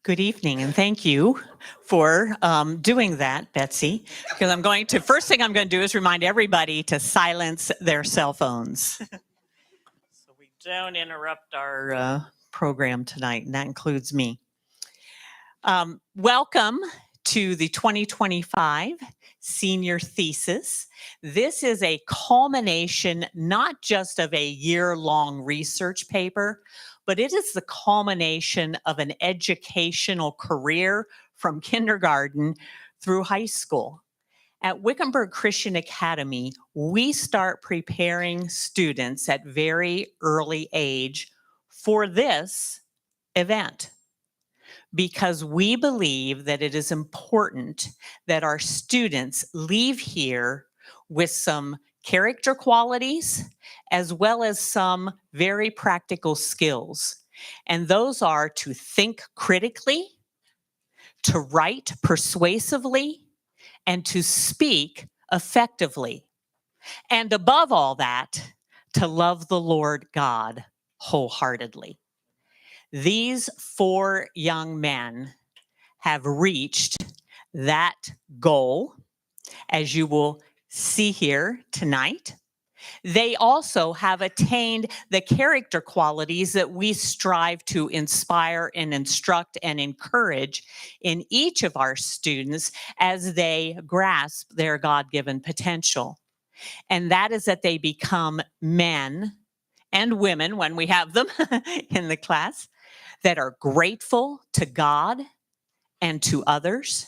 Good evening, and thank you for doing that, Betsy, because first thing I'm going to do is remind everybody to silence their cell phones. So we don't interrupt our program tonight, and that includes me. Welcome to the 2025 Senior Thesis. This is a culmination not just of a year-long research paper, but it is the culmination of an educational career from kindergarten through high school. At Wickenburg Christian Academy, we start preparing students at very early age for this event, because we believe that it is important that our students leave here with some character qualities as well as some very practical skills. And those are to think critically, to write persuasively, and to speak effectively. And above all that, to love the Lord God wholeheartedly. These four young men have reached that goal, as you will see here tonight. They also have attained the character qualities that we strive to inspire and instruct and encourage in each of our students as they grasp their God-given potential. And that is that they become men and women, when we have them in the class, that are grateful to God and to others,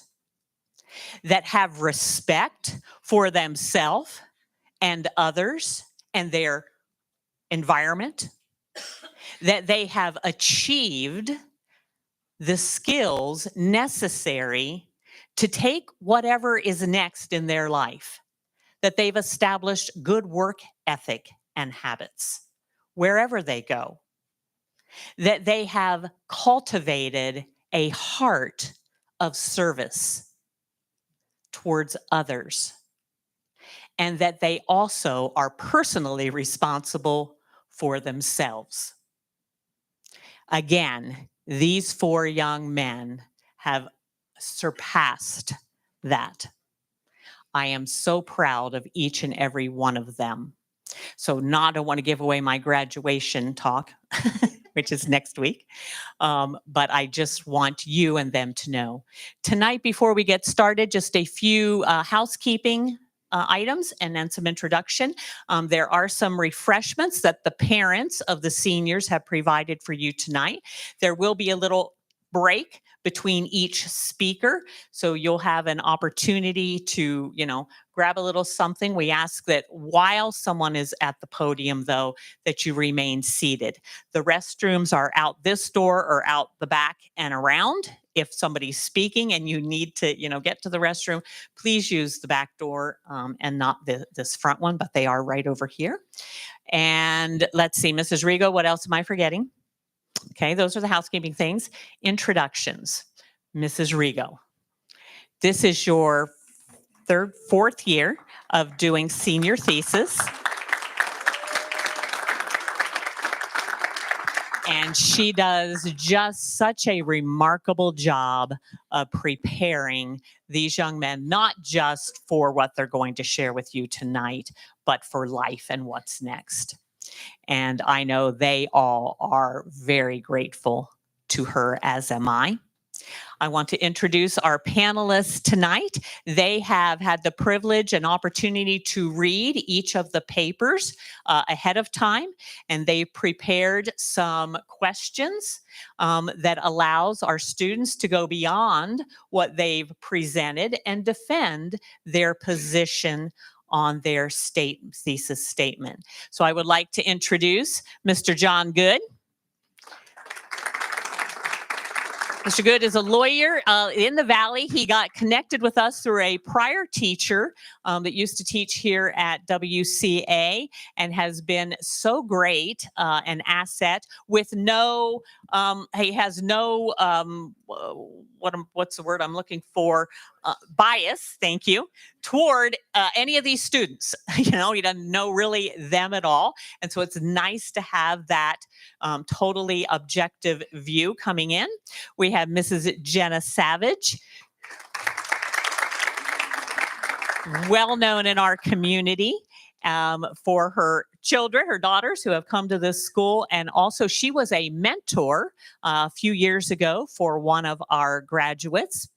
that have respect for themselves and others and their environment, that they have achieved the skills necessary to take whatever is next in their life, that they've established good work ethic and habits wherever they go, that they have cultivated a heart of service towards others, and that they also are personally responsible for themselves. Again, these four young men have surpassed that. I am so proud of each and every one of them. So I don't want to give away my graduation talk, which is next week, but I just want you and them to know. Tonight, before we get started, just a few housekeeping items and then some introduction. There are some refreshments that the parents of the seniors have provided for you tonight. There will be a little break between each speaker, so you'll have an opportunity to, grab a little something. We ask that while someone is at the podium, though, that you remain seated. The restrooms are out this door or out the back and around. If somebody's speaking and you need to, get to the restroom, please use the back door and not this front one, but they are right over here. And let's see, Mrs. Rigo, what else am I forgetting? Okay, those are the housekeeping things. Introductions. Mrs. Rigo, this is your fourth year of doing senior thesis. And she does just such a remarkable job of preparing these young men, not just for what they're going to share with you tonight, but for life and what's next. And I know they all are very grateful to her, as am I. I want to introduce our panelists tonight. They have had the privilege and opportunity to read each of the papers ahead of time, and they prepared some questions that allows our students to go beyond what they've presented and defend their position on their thesis statement. So I would like to introduce Mr. John Good. Mr. Good is a lawyer in the Valley. He got connected with us through a prior teacher that used to teach here at WCA and has been so great an asset with he has no, what's the word I'm looking for? bias, thank you, toward any of these students. He doesn't know really them at all. And so it's nice to have that totally objective view coming in. We have Mrs. Jenna Savage, well known in our community for her children, her daughters who have come to this school. And also she was a mentor a few years ago for one of our graduates.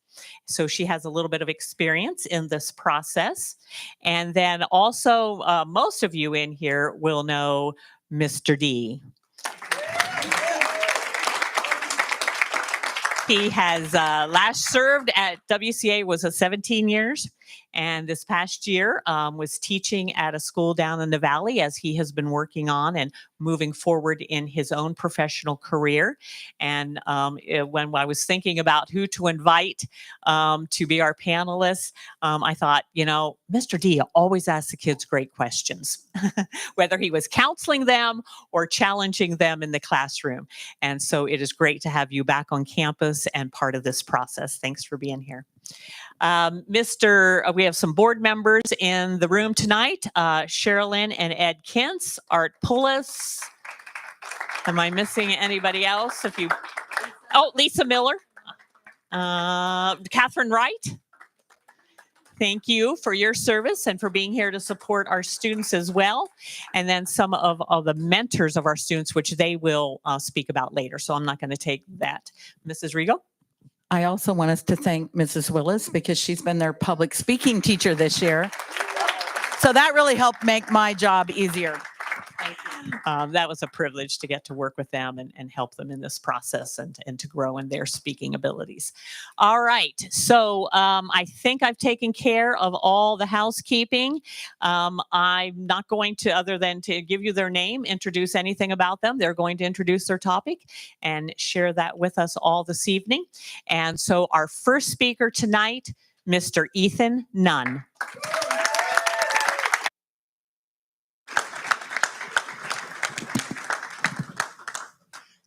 So she has a little bit of experience in this process. And then also most of you in here will know Mr. D. He has last served at WCA was 17 years. And this past year was teaching at a school down in the Valley as he has been working on and moving forward in his own professional career. And when I was thinking about who to invite to be our panelists, I thought, Mr. D always asks the kids great questions, whether he was counseling them or challenging them in the classroom. And so it is great to have you back on campus and part of this process. Thanks for being here. We have some board members in the room tonight, Sherilyn and Ed Kintz, Art Pullis. Am I missing anybody else? Lisa Miller, Catherine Wright. Thank you for your service and for being here to support our students as well. And then some of the mentors of our students, which they will speak about later. So I'm not going to take that. Mrs. Regal? I also want us to thank Mrs. Willis because she's been their public speaking teacher this year. So that really helped make my job easier. Thank you. That was a privilege to get to work with them and help them in this process and to grow in their speaking abilities. All right. So I think I've taken care of all the housekeeping. I'm not going to, other than to give you their name, introduce anything about them. They're going to introduce their topic and share that with us all this evening. And so our first speaker tonight, Mr. Ethan Nunn.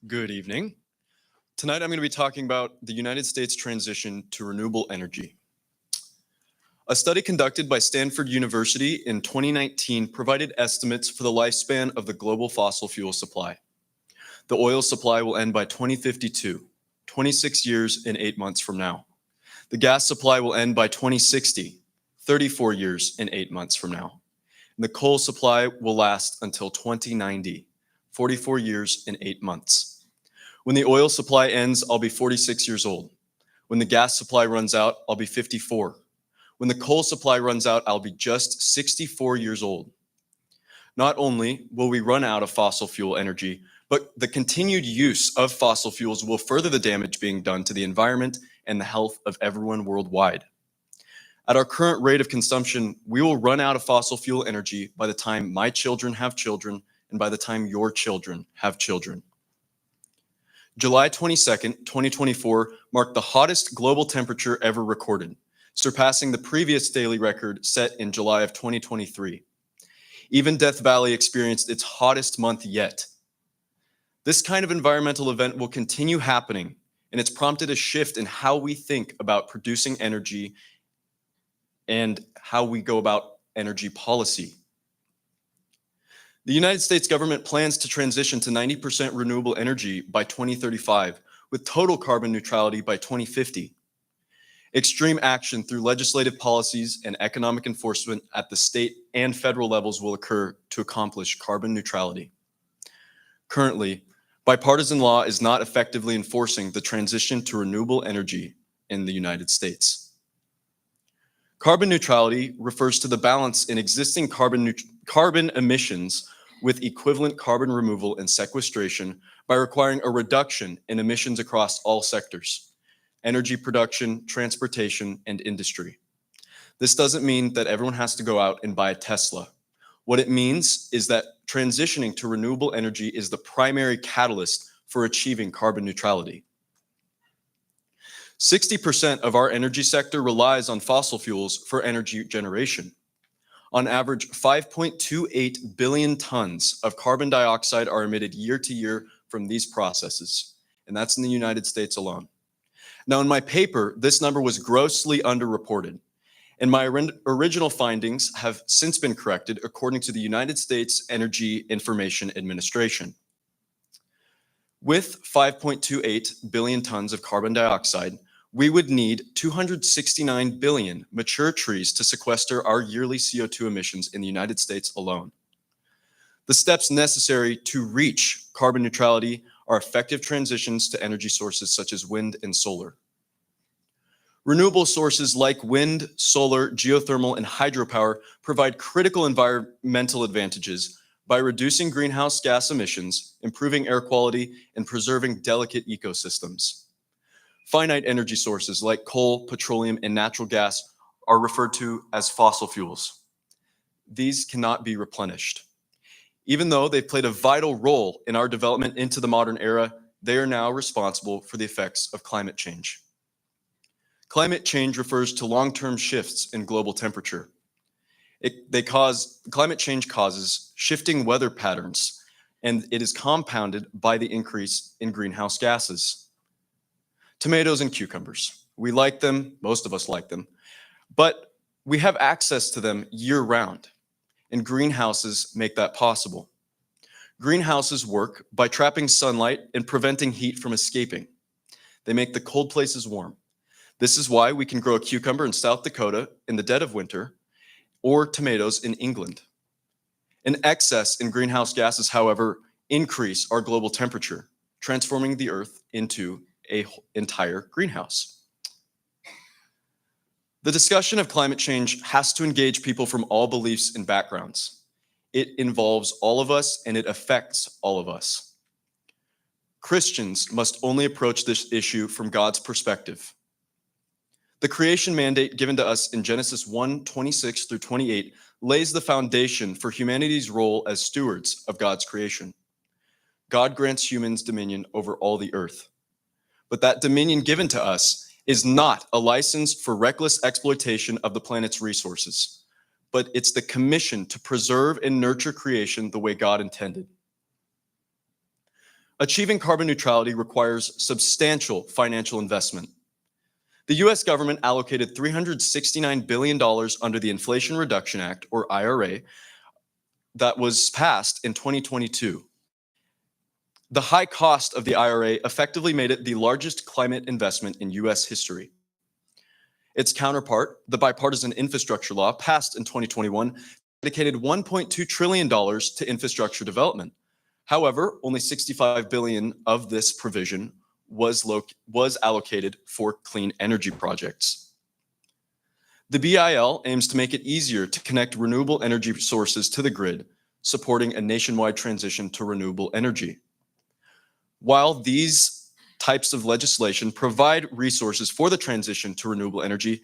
Good evening. Tonight I'm going to be talking about the United States transition to renewable energy. A study conducted by Stanford University in 2019 provided estimates for the lifespan of the global fossil fuel supply. The oil supply will end by 2052, 26 years and 8 months from now. The gas supply will end by 2060, 34 years and 8 months from now. And the coal supply will last until 2090, 44 years and 8 months. When the oil supply ends, I'll be 46 years old. When the gas supply runs out, I'll be 54. When the coal supply runs out, I'll be just 64 years old. Not only will we run out of fossil fuel energy, but the continued use of fossil fuels will further the damage being done to the environment and the health of everyone worldwide. At our current rate of consumption, we will run out of fossil fuel energy by the time my children have children and by the time your children have children. July 22nd, 2024 marked the hottest global temperature ever recorded, surpassing the previous daily record set in July of 2023. Even Death Valley experienced its hottest month yet. This kind of environmental event will continue happening, and it's prompted a shift in how we think about producing energy and how we go about energy policy. The United States government plans to transition to 90% renewable energy by 2035, with total carbon neutrality by 2050. Extreme action through legislative policies and economic enforcement at the state and federal levels will occur to accomplish carbon neutrality. Currently, bipartisan law is not effectively enforcing the transition to renewable energy in the United States. Carbon neutrality refers to the balance in existing carbon emissions with equivalent carbon removal and sequestration by requiring a reduction in emissions across all sectors: energy production, transportation, and industry. This doesn't mean that everyone has to go out and buy a Tesla. What it means is that transitioning to renewable energy is the primary catalyst for achieving carbon neutrality. 60% of our energy sector relies on fossil fuels for energy generation. On average, 5.28 billion tons of carbon dioxide are emitted year to year from these processes, and that's in the United States alone. Now, in my paper, this number was grossly underreported, and my original findings have since been corrected according to the United States Energy Information Administration. With 5.28 billion tons of carbon dioxide, we would need 269 billion mature trees to sequester our yearly CO2 emissions in the United States alone. The steps necessary to reach carbon neutrality are effective transitions to energy sources such as wind and solar. Renewable sources like wind, solar, geothermal, and hydropower provide critical environmental advantages by reducing greenhouse gas emissions, improving air quality, and preserving delicate ecosystems. Finite energy sources like coal, petroleum, and natural gas are referred to as fossil fuels. These cannot be replenished. Even though they've played a vital role in our development into the modern era, they are now responsible for the effects of climate change. Climate change refers to long-term shifts in global temperature. Climate change causes shifting weather patterns, and it is compounded by the increase in greenhouse gases. Tomatoes and cucumbers. We like them, most of us like them, but we have access to them year-round, and greenhouses make that possible. Greenhouses work by trapping sunlight and preventing heat from escaping. They make the cold places warm. This is why we can grow a cucumber in South Dakota in the dead of winter, or tomatoes in England. An excess in greenhouse gases, however, increase our global temperature, transforming the Earth into an entire greenhouse. The discussion of climate change has to engage people from all beliefs and backgrounds. It involves all of us and it affects all of us. Christians must only approach this issue from God's perspective. The creation mandate given to us in Genesis 1:26 through 28 lays the foundation for humanity's role as stewards of God's creation. God grants humans dominion over all the earth. But that dominion given to us is not a license for reckless exploitation of the planet's resources, but it's the commission to preserve and nurture creation the way God intended. Achieving carbon neutrality requires substantial financial investment. The US government allocated $369 billion under the Inflation Reduction Act, or IRA, that was passed in 2022. The high cost of the IRA effectively made it the largest climate investment in US history. Its counterpart, the Bipartisan Infrastructure Law, passed in 2021, dedicated $1.2 trillion to infrastructure development. However, only $65 billion of this provision was allocated for clean energy projects. The BIL aims to make it easier to connect renewable energy sources to the grid, supporting a nationwide transition to renewable energy. While these types of legislation provide resources for the transition to renewable energy,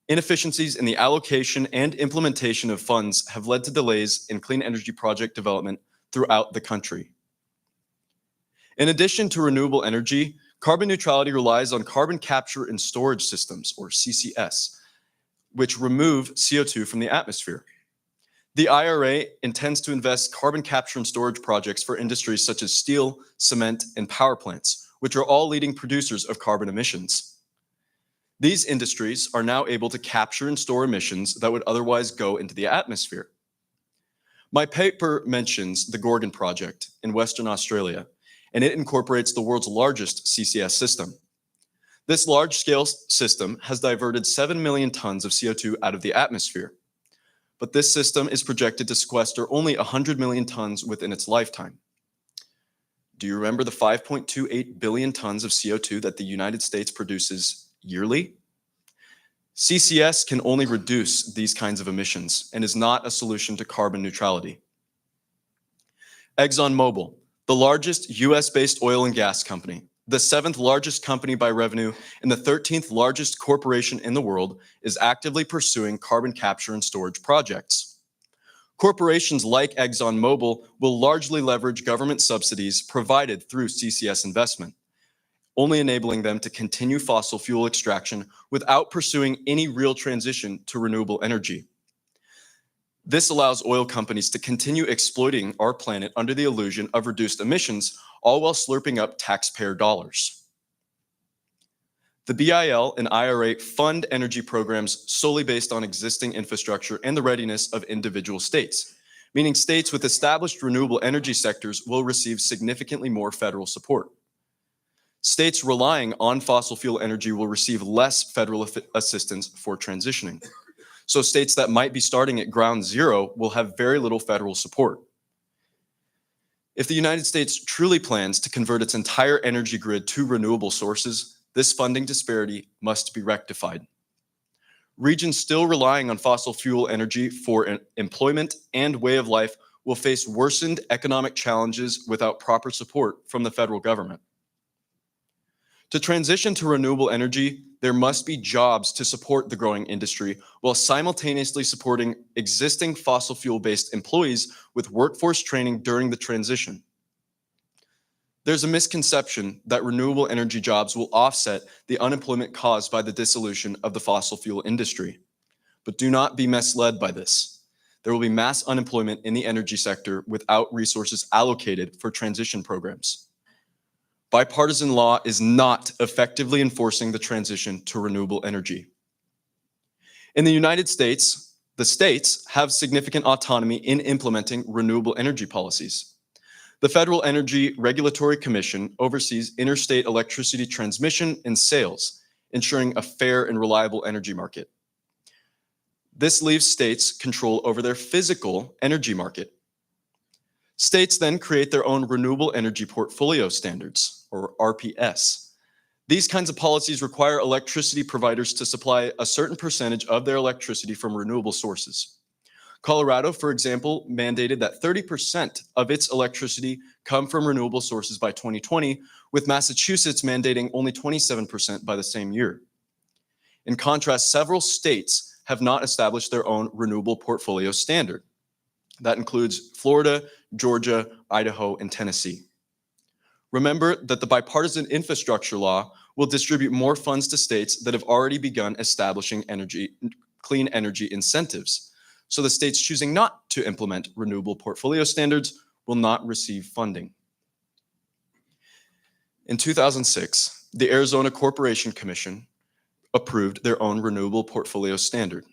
inefficiencies in the allocation and implementation of funds have led to delays in clean energy project development throughout the country. In addition to renewable energy, carbon neutrality relies on carbon capture and storage systems, or CCS, which remove CO2 from the atmosphere. The IRA intends to invest carbon capture and storage projects for industries such as steel, cement, and power plants, which are all leading producers of carbon emissions. These industries are now able to capture and store emissions that would otherwise go into the atmosphere. My paper mentions the Gorgon project in Western Australia, and it incorporates the world's largest CCS system. This large-scale system has diverted 7 million tons of CO2 out of the atmosphere, but this system is projected to sequester only 100 million tons within its lifetime. Do you remember the 5.28 billion tons of CO2 that the United States produces yearly? CCS can only reduce these kinds of emissions and is not a solution to carbon neutrality. ExxonMobil, the largest US-based oil and gas company, the 7th largest company by revenue, and the 13th largest corporation in the world, is actively pursuing carbon capture and storage projects. Corporations like ExxonMobil will largely leverage government subsidies provided through CCS investment, only enabling them to continue fossil fuel extraction without pursuing any real transition to renewable energy. This allows oil companies to continue exploiting our planet under the illusion of reduced emissions, all while slurping up taxpayer dollars. The BIL and IRA fund energy programs solely based on existing infrastructure and the readiness of individual states, meaning states with established renewable energy sectors will receive significantly more federal support. States relying on fossil fuel energy will receive less federal assistance for transitioning. So states that might be starting at ground zero will have very little federal support. If the United States truly plans to convert its entire energy grid to renewable sources, this funding disparity must be rectified. Regions still relying on fossil fuel energy for employment and way of life will face worsened economic challenges without proper support from the federal government. To transition to renewable energy, there must be jobs to support the growing industry while simultaneously supporting existing fossil fuel-based employees with workforce training during the transition. There's a misconception that renewable energy jobs will offset the unemployment caused by the dissolution of the fossil fuel industry. But do not be misled by this. There will be mass unemployment in the energy sector without resources allocated for transition programs. Bipartisan law is not effectively enforcing the transition to renewable energy. In the United States, the states have significant autonomy in implementing renewable energy policies. The Federal Energy Regulatory Commission oversees interstate electricity transmission and sales, ensuring a fair and reliable energy market. This leaves states control over their physical energy market. States then create their own renewable energy portfolio standards, or RPS. These kinds of policies require electricity providers to supply a certain percentage of their electricity from renewable sources. Colorado, for example, mandated that 30% of its electricity come from renewable sources by 2020, with Massachusetts mandating only 27% by the same year. In contrast, several states have not established their own renewable portfolio standard. That includes Florida, Georgia, Idaho, and Tennessee. Remember that the bipartisan infrastructure law will distribute more funds to states that have already begun establishing clean energy incentives. So the states choosing not to implement renewable portfolio standards will not receive funding. In 2006, the Arizona Corporation Commission approved their own renewable portfolio standard,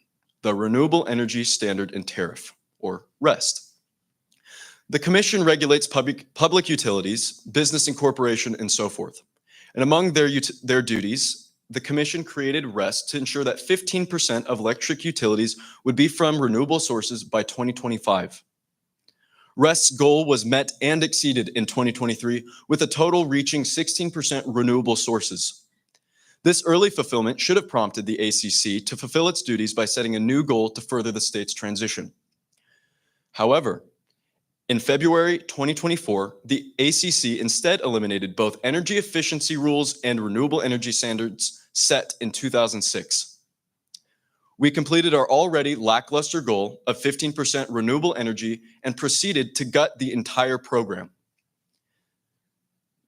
the Renewable Energy Standard and Tariff, or REST. The commission regulates public utilities, business incorporation, and so forth. And among their duties, the commission created REST to ensure that 15% of electric utilities would be from renewable sources by 2025. REST's goal was met and exceeded in 2023, with a total reaching 16% renewable sources. This early fulfillment should have prompted the ACC to fulfill its duties by setting a new goal to further the state's transition. However, in February 2024, the ACC instead eliminated both energy efficiency rules and renewable energy standards set in 2006. We completed our already lackluster goal of 15% renewable energy and proceeded to gut the entire program.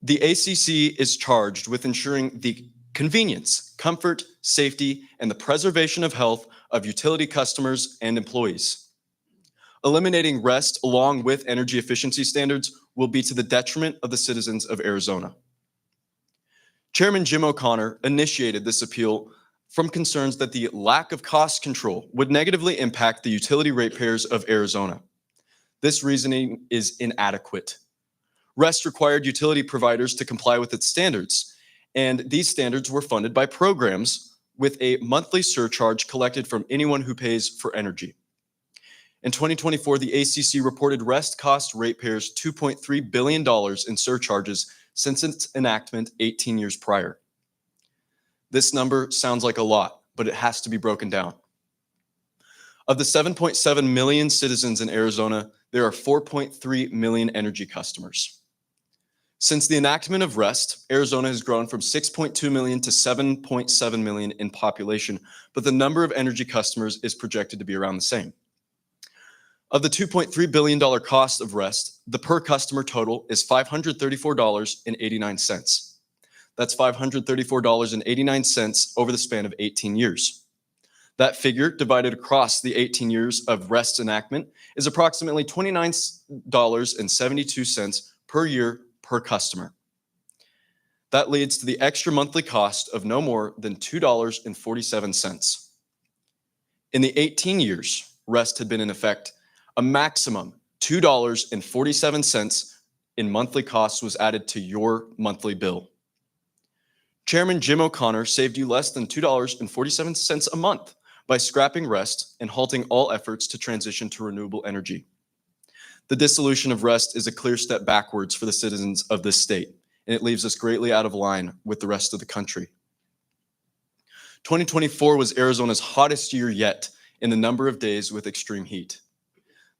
The ACC is charged with ensuring the convenience, comfort, safety, and the preservation of health of utility customers and employees. Eliminating REST along with energy efficiency standards will be to the detriment of the citizens of Arizona. Chairman Jim O'Connor initiated this appeal from concerns that the lack of cost control would negatively impact the utility ratepayers of Arizona. This reasoning is inadequate. REST required utility providers to comply with its standards, and these standards were funded by programs with a monthly surcharge collected from anyone who pays for energy. In 2024, the ACC reported REST cost ratepayers $2.3 billion in surcharges since its enactment 18 years prior. This number sounds like a lot, but it has to be broken down. Of the 7.7 million citizens in Arizona, there are 4.3 million energy customers. Since the enactment of REST, Arizona has grown from 6.2 million to 7.7 million in population, but the number of energy customers is projected to be around the same. Of the $2.3 billion cost of REST, the per customer total is $534.89. That's $534.89 over the span of 18 years. That figure divided across the 18 years of REST's enactment is approximately $29.72 per year per customer. That leads to the extra monthly cost of no more than $2.47. In the 18 years REST had been in effect, a maximum $2.47 in monthly costs was added to your monthly bill. Chairman Jim O'Connor saved you less than $2.47 a month by scrapping REST and halting all efforts to transition to renewable energy. The dissolution of REST is a clear step backwards for the citizens of this state, and it leaves us greatly out of line with the rest of the country. 2024 was Arizona's hottest year yet in the number of days with extreme heat.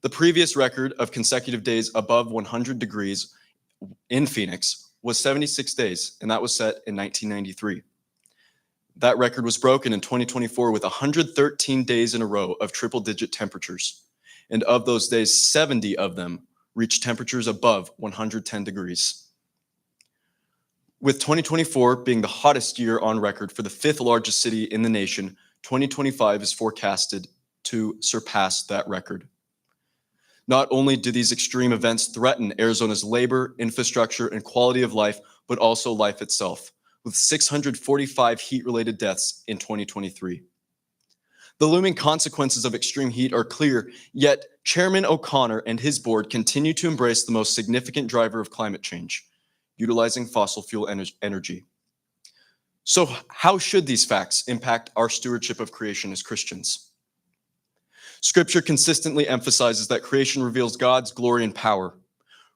The previous record of consecutive days above 100 degrees in Phoenix was 76 days, and that was set in 1993. That record was broken in 2024 with 113 days in a row of triple-digit temperatures. And of those days, 70 of them reached temperatures above 110 degrees. With 2024 being the hottest year on record for the fifth largest city in the nation, 2025 is forecasted to surpass that record. Not only do these extreme events threaten Arizona's labor, infrastructure, and quality of life, but also life itself, with 645 heat-related deaths in 2023. The looming consequences of extreme heat are clear, yet Chairman O'Connor and his board continue to embrace the most significant driver of climate change, utilizing fossil fuel energy. So how should these facts impact our stewardship of creation as Christians? Scripture consistently emphasizes that creation reveals God's glory and power.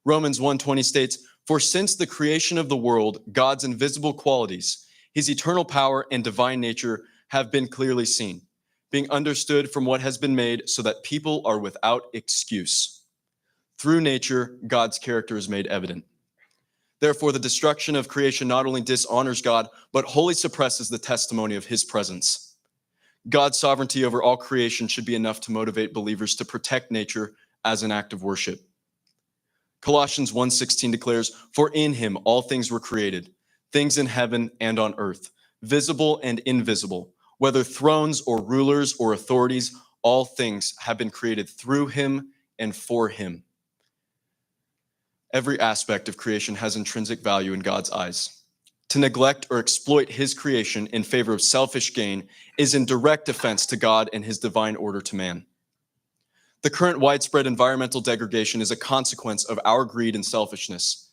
Romans 1:20 states, "For since the creation of the world, God's invisible qualities, his eternal power and divine nature have been clearly seen, being understood from what has been made, so that people are without excuse." Through nature, God's character is made evident. Therefore, the destruction of creation not only dishonors God, but wholly suppresses the testimony of his presence. God's sovereignty over all creation should be enough to motivate believers to protect nature as an act of worship. Colossians 1:16 declares, "For in him all things were created, things in heaven and on earth, visible and invisible, whether thrones or rulers or authorities, all things have been created through him and for him." Every aspect of creation has intrinsic value in God's eyes. To neglect or exploit his creation in favor of selfish gain is in direct offense to God and his divine order to man. The current widespread environmental degradation is a consequence of our greed and selfishness.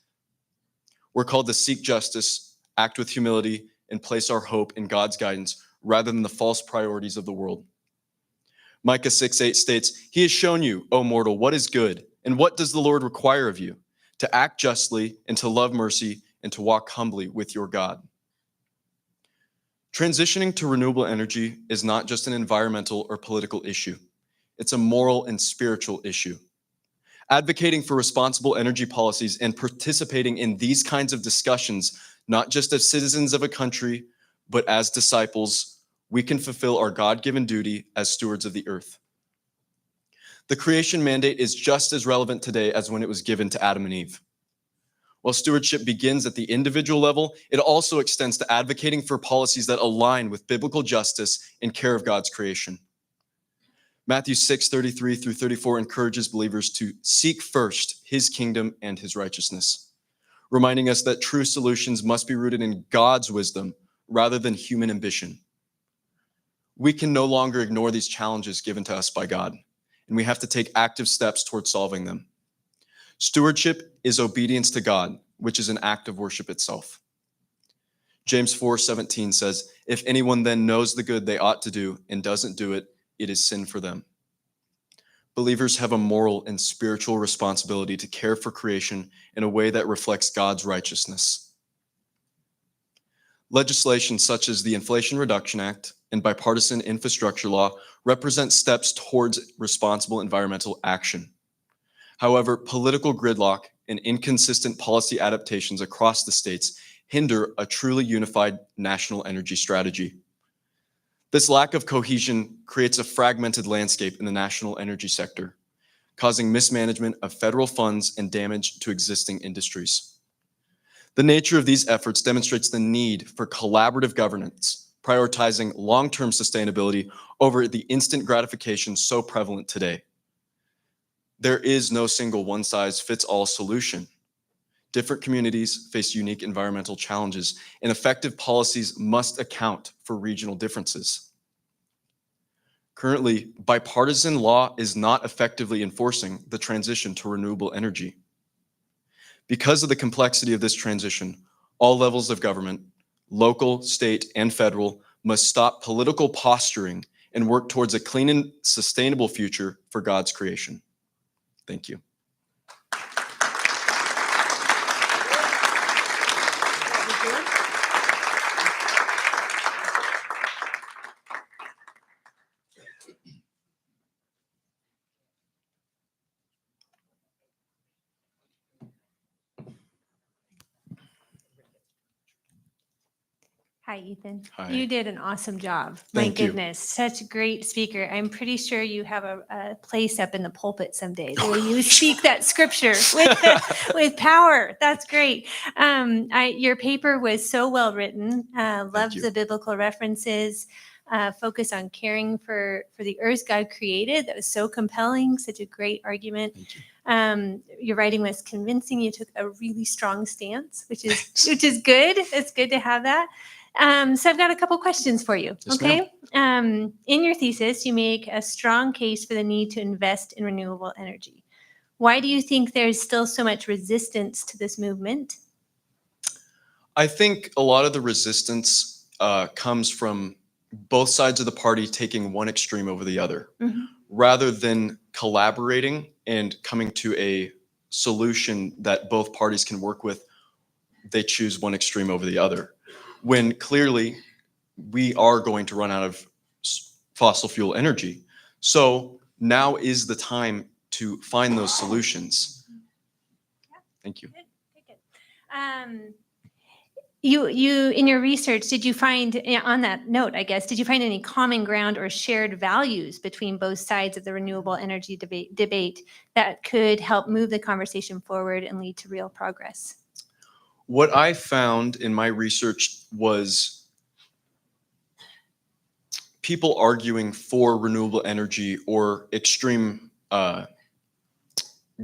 We're called to seek justice, act with humility, and place our hope in God's guidance rather than the false priorities of the world. Micah 6:8 states, "He has shown you, O mortal, what is good, and what does the Lord require of you? To act justly and to love mercy and to walk humbly with your God." Transitioning to renewable energy is not just an environmental or political issue. It's a moral and spiritual issue. Advocating for responsible energy policies and participating in these kinds of discussions, not just as citizens of a country, but as disciples, we can fulfill our God-given duty as stewards of the earth. The creation mandate is just as relevant today as when it was given to Adam and Eve. While stewardship begins at the individual level, it also extends to advocating for policies that align with biblical justice and care of God's creation. Matthew 6:33 through 34 encourages believers to seek first his kingdom and his righteousness, reminding us that true solutions must be rooted in God's wisdom rather than human ambition. We can no longer ignore these challenges given to us by God, and we have to take active steps towards solving them. Stewardship is obedience to God, which is an act of worship itself. James 4:17 says, "If anyone then knows the good they ought to do and doesn't do it, it is sin for them." Believers have a moral and spiritual responsibility to care for creation in a way that reflects God's righteousness. Legislation such as the Inflation Reduction Act and bipartisan infrastructure law represent steps towards responsible environmental action. However, political gridlock and inconsistent policy adaptations across the states hinder a truly unified national energy strategy. This lack of cohesion creates a fragmented landscape in the national energy sector, causing mismanagement of federal funds and damage to existing industries. The nature of these efforts demonstrates the need for collaborative governance, prioritizing long-term sustainability over the instant gratification so prevalent today. There is no single one-size-fits-all solution. Different communities face unique environmental challenges, and effective policies must account for regional differences. Currently, bipartisan law is not effectively enforcing the transition to renewable energy. Because of the complexity of this transition, all levels of government, local, state, and federal, must stop political posturing and work towards a clean and sustainable future for God's creation. Thank you. Hi, Ethan. Hi. You did an awesome job. My Thank you. goodness, such a great speaker. I'm pretty sure you have a place up in the pulpit someday where you speak that scripture with power. That's great. Your paper was so well written. Loved you. the biblical references. Focus on caring for the earth God created. That was so compelling. Such a great argument. Thank you. Your writing was convincing. You took a really strong stance, which is good. It's good to have that. So I've got a couple questions for you. Yes, Okay. In your thesis, you make a strong case for the need to invest in renewable energy. Why do you think there's still so much resistance to this movement? I think a lot of the resistance comes from both sides of the party taking one extreme over the other, Mhm. rather than collaborating and coming to a solution that both parties can work with. They choose one extreme over the other, when clearly we are going to run out of fossil fuel energy. So now is the time to find those solutions. Thank you. Good, good. You in your research, did you find, on that note, I guess, did you find any common ground or shared values between both sides of the renewable energy debate that could help move the conversation forward and lead to real progress? What I found in my research was people arguing for renewable energy or extreme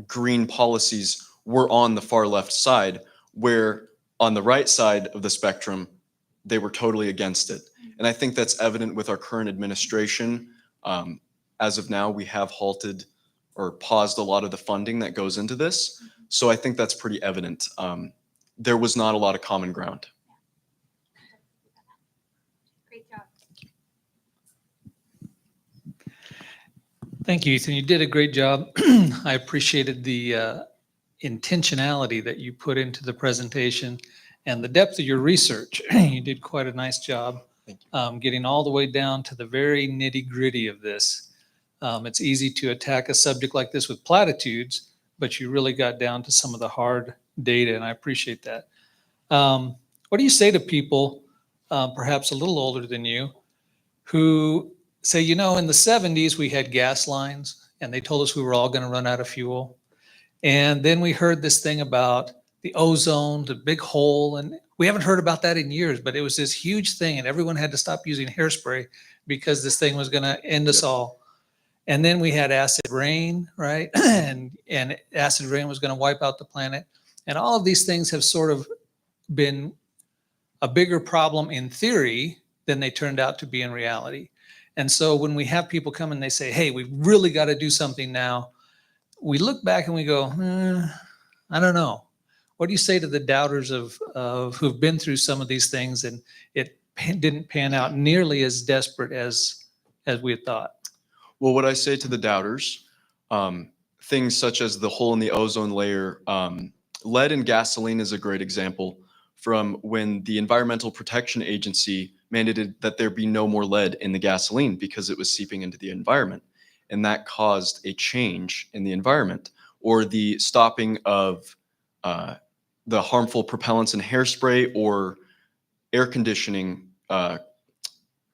green policies were on the far left side, where on the right side of the spectrum, they were totally against it. And I think that's evident with our current administration. As of now, we have halted or paused a lot of the funding that goes into this. So I think that's pretty evident. There was not a lot of common ground. Great job. Thank you, Ethan. You did a great job. I appreciated the intentionality that you put into the presentation and the depth of your research. You did quite a nice job getting all the way down to the very nitty gritty of this. It's easy to attack a subject like this with platitudes, but you really got down to some of the hard data, and I appreciate that. What do you say to people, perhaps a little older than you, who say, you know, in the 70s, we had gas lines and they told us we were all going to run out of fuel. And then we heard this thing about the ozone, the big hole. And we haven't heard about that in years, but it was this huge thing. And everyone had to stop using hairspray because this thing was going to end us all. And then we had acid rain, right? and acid rain was going to wipe out the planet. And all of these things have sort of been a bigger problem in theory than they turned out to be in reality. And so when we have people come and they say, hey, we've really got to do something now, we look back and we go, I don't know. What do you say to the doubters of who've been through some of these things and it didn't pan out nearly as desperate as we had thought? Well, what I say to the doubters, things such as the hole in the ozone layer, lead in gasoline is a great example from when the Environmental Protection Agency mandated that there be no more lead in the gasoline because it was seeping into the environment. And that caused a change in the environment. Or the stopping of the harmful propellants in hairspray or air conditioning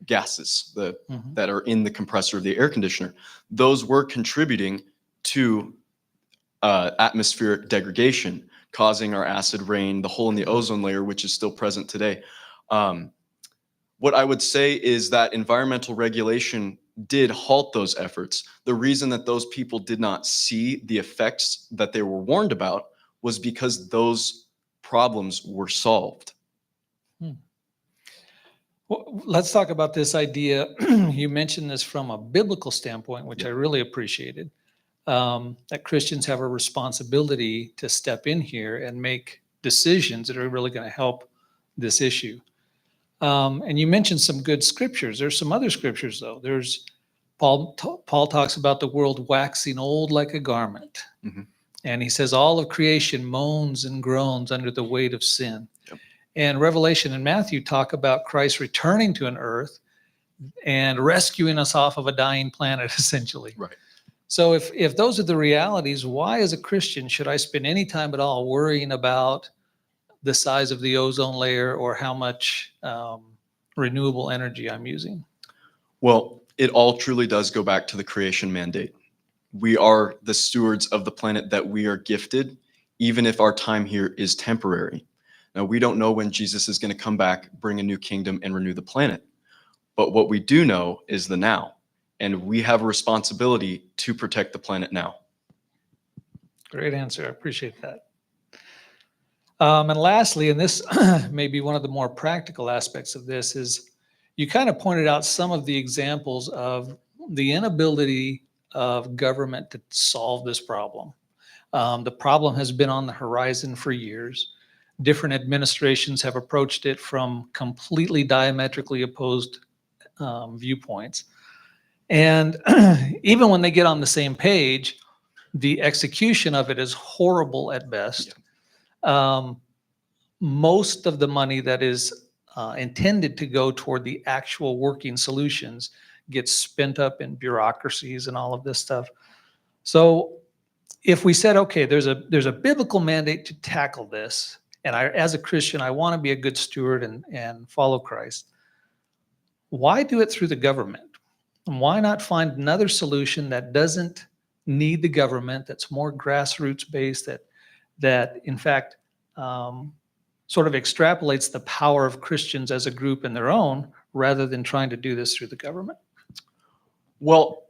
gases that are in the compressor of the air conditioner. Those were contributing to atmospheric degradation, causing our acid rain, the hole in the ozone layer, which is still present today. What I would say is that environmental regulation did halt those efforts. The reason that those people did not see the effects that they were warned about was because those problems were solved. Well, let's talk about this idea. You mentioned this from a biblical standpoint, which I really appreciated, that Christians have a responsibility to step in here and make decisions that are really going to help this issue. And you mentioned some good scriptures. There's some other scriptures, though. There's Paul talks about the world waxing old like a garment. Mhm. And he says all of creation moans and groans under the weight of sin. Yep. And Revelation and Matthew talk about Christ returning to an earth and rescuing us off of a dying planet, essentially. Right. So if those are the realities, why as a Christian should I spend any time at all worrying about the size of the ozone layer or how much renewable energy I'm using? Well, it all truly does go back to the creation mandate. We are the stewards of the planet that we are gifted, even if our time here is temporary. Now, we don't know when Jesus is going to come back, bring a new kingdom, and renew the planet. But what we do know is the now, and we have a responsibility to protect the planet now. Great answer. I appreciate that. And lastly, and this may be one of the more practical aspects of this, is you kind of pointed out some of the examples of the inability of government to solve this problem. The problem has been on the horizon for years. Different administrations have approached it from completely diametrically opposed viewpoints. And even when they get on the same page, the execution of it is horrible at best. Most of the money that is intended to go toward the actual working solutions gets spent up in bureaucracies and all of this stuff. So if we said, okay, there's a biblical mandate to tackle this, and as a Christian, I want to be a good steward and follow Christ, why do it through the government? And why not find another solution that doesn't need the government, that's more grassroots based, that in fact sort of extrapolates the power of Christians as a group in their own, rather than trying to do this through the government? Well,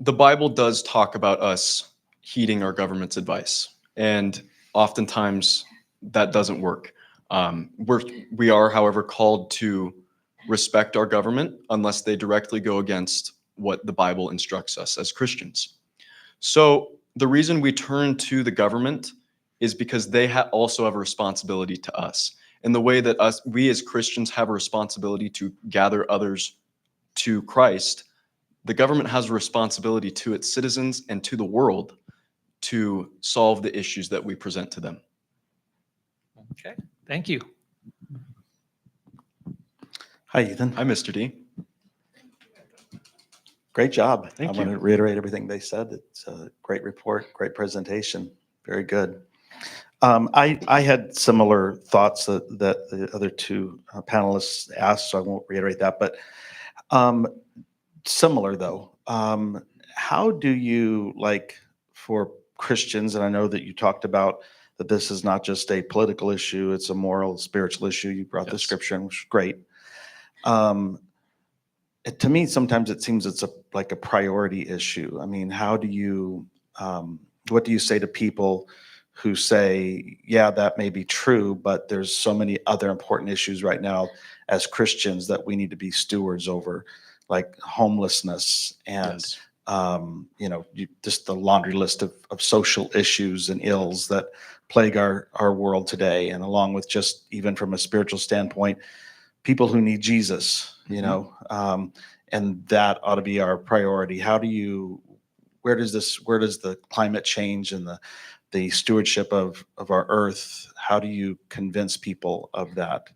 The Bible does talk about us heeding our government's advice, and oftentimes that doesn't work. We are, however, called to respect our government unless they directly go against what the Bible instructs us as Christians. So the reason we turn to the government is because they also have a responsibility to us. In the way that we as Christians have a responsibility to gather others to Christ, the government has a responsibility to its citizens and to the world to solve the issues that we present to them. Okay, thank you. Hi, Ethan. Hi, Mr. D. Great job. Thank I want you. to reiterate everything they said. It's a great report, great presentation. Very good. I had similar thoughts that the other two panelists asked, so I won't reiterate that. But similar though, how do you, like, for Christians, and I know that you talked about that this is not just a political issue, it's a moral, spiritual issue. You brought the Yes. scripture in, which is great. To me, sometimes it seems it's like a priority issue. I mean, how do you, what do you say to people who say, yeah, that may be true, but there's so many other important issues right now as Christians that we need to be stewards over, like homelessness and, Yes. just the laundry list of social issues and ills that plague our world today. And along with just even from a spiritual standpoint, people who need Jesus, and that ought to be our priority. Where does the climate change and the stewardship of our earth, how do you convince people of that?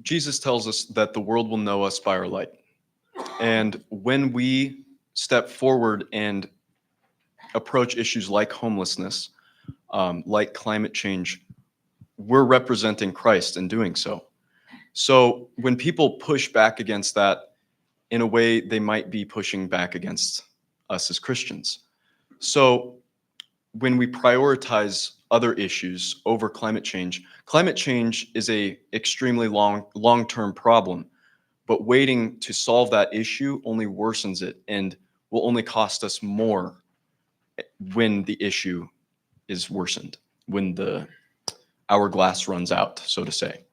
Jesus tells us that the world will know us by our light. And when we step forward and approach issues like homelessness, like climate change, we're representing Christ in doing so. So when people push back against that, in a way, they might be pushing back against us as Christians. So when we prioritize other issues over climate change is a extremely long-term problem, but waiting to solve that issue only worsens it and will only cost us more when the issue is worsened, when the hourglass runs out, so to say.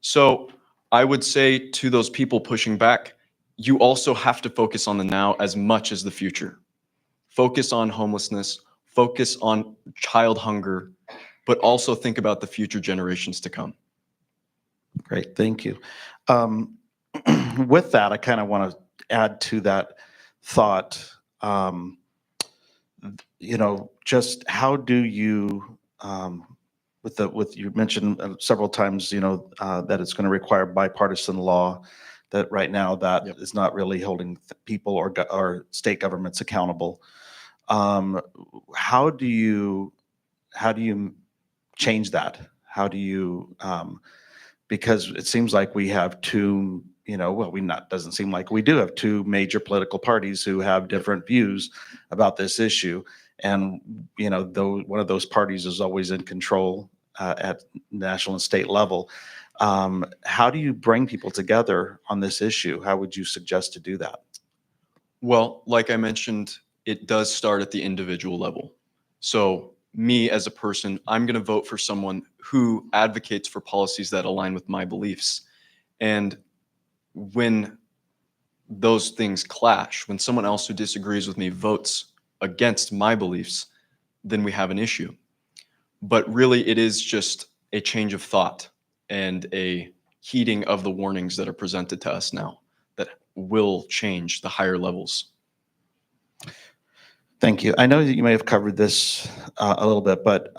So I would say to those people pushing back, you also have to focus on the now as much as the future. Focus on homelessness, focus on child hunger, but also think about the future generations to come. Great, thank you. With that, I kind of want to add to that thought. Just how do you, with you mentioned several times, that it's going to require bipartisan law. That right now that Yep. is not really holding people or state governments accountable. How do you change that? How do you, because it seems like we have two, doesn't seem like we do have two major political parties who have different views about this issue. And, though one of those parties is always in control at national and state level. How do you bring people together on this issue? How would you suggest to do that? Well, like I mentioned, it does start at the individual level. So me as a person, I'm going to vote for someone who advocates for policies that align with my beliefs. And when those things clash, when someone else who disagrees with me votes against my beliefs, then we have an issue. But really, it is just a change of thought and a heeding of the warnings that are presented to us now that will change the higher levels. Thank you. I know that you may have covered this a little bit, but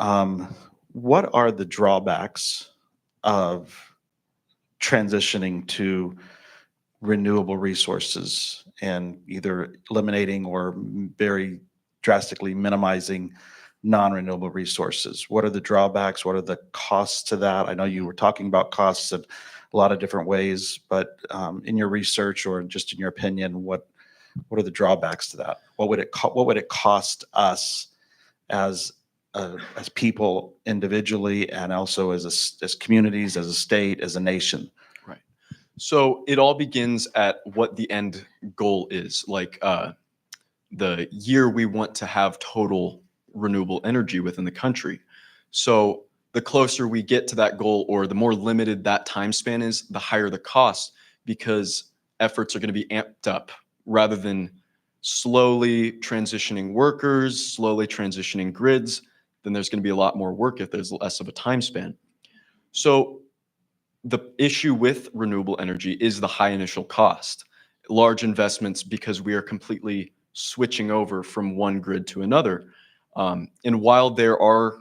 what are the drawbacks of transitioning to renewable resources and either eliminating or very drastically minimizing non-renewable resources? What are the drawbacks? What are the costs to that? I know you were talking about costs in a lot of different ways, but in your research or just in your opinion, what are the drawbacks to that? What would it cost us as people individually, and also as communities, as a state, as a nation? Right. So it all begins at what the end goal is, like the year we want to have total renewable energy within the country. So the closer we get to that goal, or the more limited that time span is, the higher the cost, because efforts are going to be amped up rather than slowly transitioning workers, slowly transitioning grids. Then there's going to be a lot more work if there's less of a time span. So the issue with renewable energy is the high initial cost, large investments, because we are completely switching over from one grid to another. And while there are